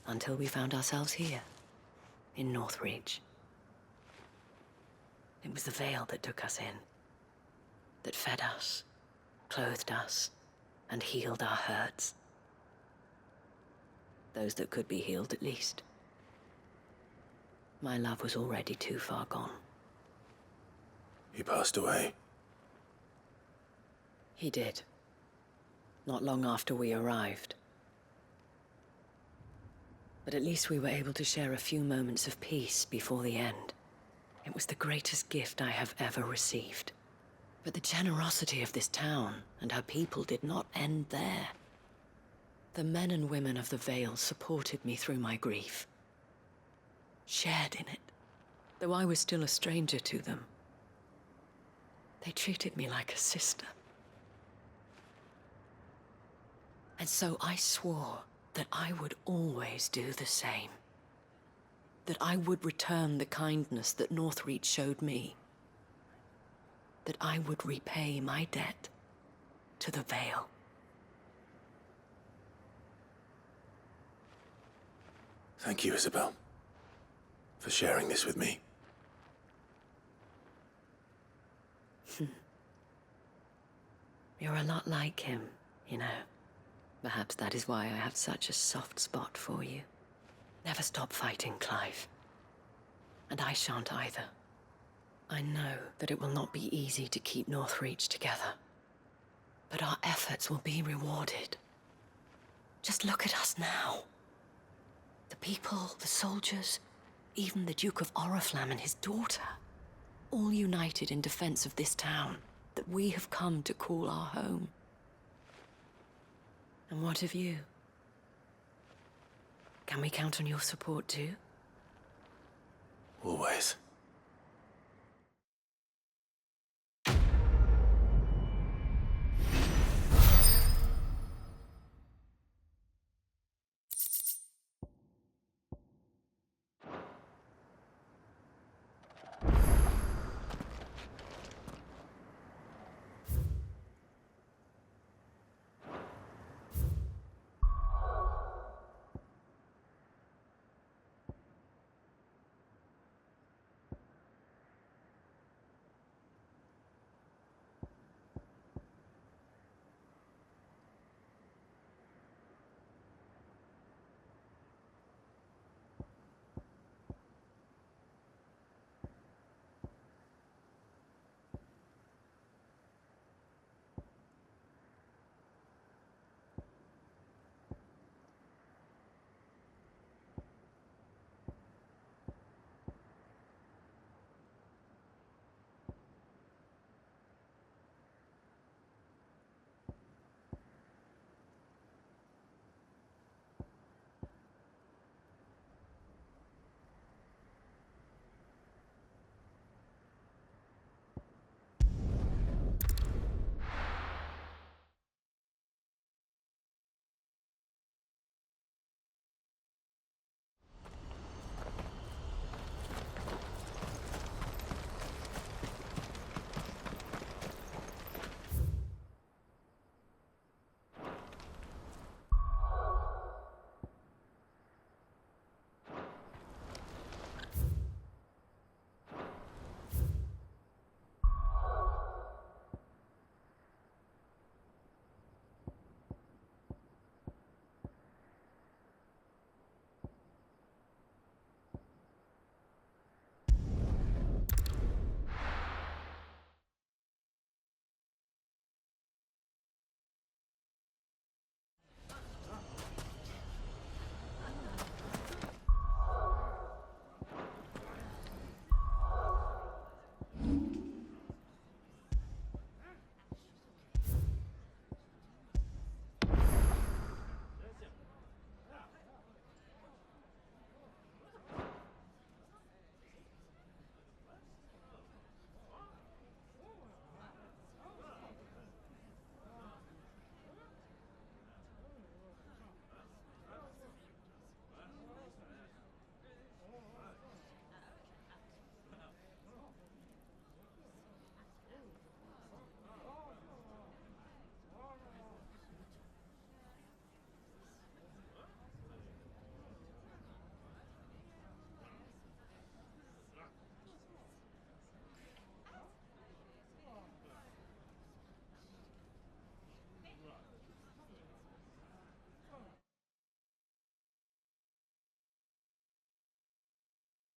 Until we found ourselves here, in Northreach. It was the Vale that took us in, that fed us, clothed us, and healed our hurts. Those that could be healed, at least. My love was already too far gone. He passed away. He did. Not long after we arrived. But at least we were able to share a few moments of peace before the end. It was the greatest gift I have ever received. But the generosity of this town and her people did not end there. The men and women of the Vale supported me through my grief, shared in it, though I was still a stranger to them. They treated me like a sister. And so I swore that I would always do the same. That I would return the kindness that Northreach showed me. That I would repay my debt to the Vale. Thank you, Isabel, for sharing this with me. You're a lot like him, you know. Perhaps that is why I have such a soft spot for you. Never stop fighting, Clive. And I shan't either. I know that it will not be easy to keep Northreach together. But our efforts will be rewarded. Just look at us now. The people, the soldiers, even the Duke of Oriflamme and his daughter, all united in defense of this town that we have come to call our home. And what of you? Can we count on your support too? Always.